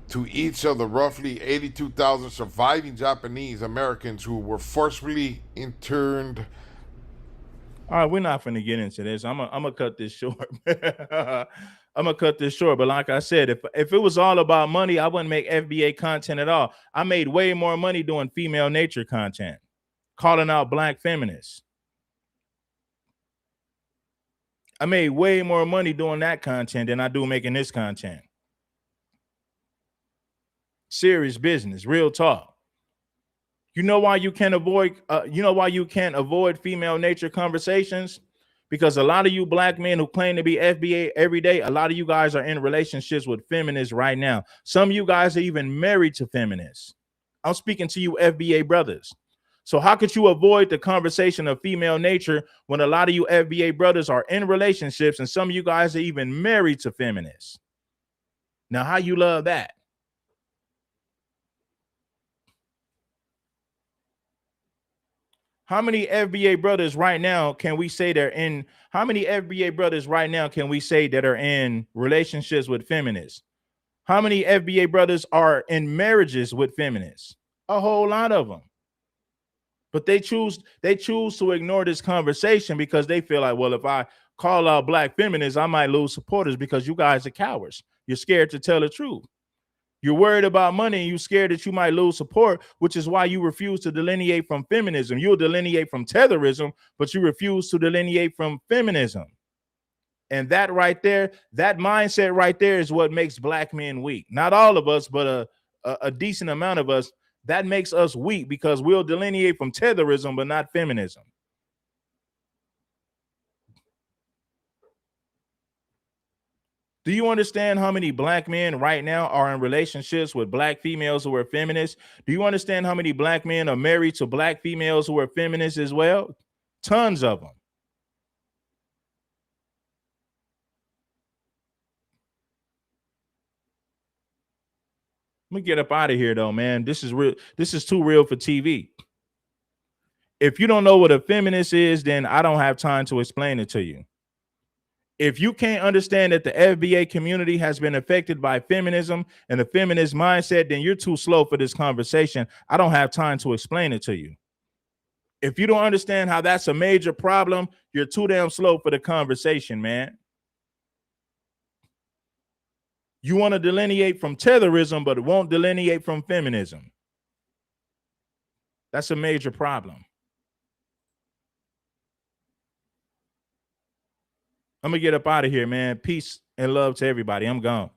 to each of the roughly 82,000 surviving Japanese Americans who were forcibly interned. All right, we're not going to get into this. I'm gonna cut this short. I'm gonna cut this short. But like I said, if it was all about money, I wouldn't make FBA content at all. I made way more money doing female nature content, calling out black feminists. I made way more money doing that content than I do making this content. Serious business, real talk. You know why you can't avoid female nature conversations? Because a lot of you black men who claim to be FBA every day, a lot of you guys are in relationships with feminists right now. Some of you guys are even married to feminists. I'm speaking to you FBA brothers. So how could you avoid the conversation of female nature when a lot of you FBA brothers are in relationships and some of you guys are even married to feminists? Now, how you love that? How many FBA brothers right now can we say they're in? How many FBA brothers right now can we say that are in relationships with feminists? How many FBA brothers are in marriages with feminists? A whole lot of them. But they choose to ignore this conversation because they feel like, well, if I call out black feminists, I might lose supporters because you guys are cowards. You're scared to tell the truth. You're worried about money and you're scared that you might lose support, which is why you refuse to delineate from feminism. You'll delineate from tetherism, but you refuse to delineate from feminism. And that right there, that mindset right there is what makes black men weak. Not all of us, but a decent amount of us. That makes us weak because we'll delineate from tetherism, but not feminism. Do you understand how many black men right now are in relationships with black females who are feminists? Do you understand how many black men are married to black females who are feminists as well? Tons of them. Let me get up out of here though, man. This is real. This is too real for TV. If you don't know what a feminist is, then I don't have time to explain it to you. If you can't understand that the FBA community has been affected by feminism and the feminist mindset, then you're too slow for this conversation. I don't have time to explain it to you. If you don't understand how that's a major problem, you're too damn slow for the conversation, man. You want to delineate from tetherism, but it won't delineate from feminism. That's a major problem. I'm gonna get up out of here, man. Peace and love to everybody. I'm gone.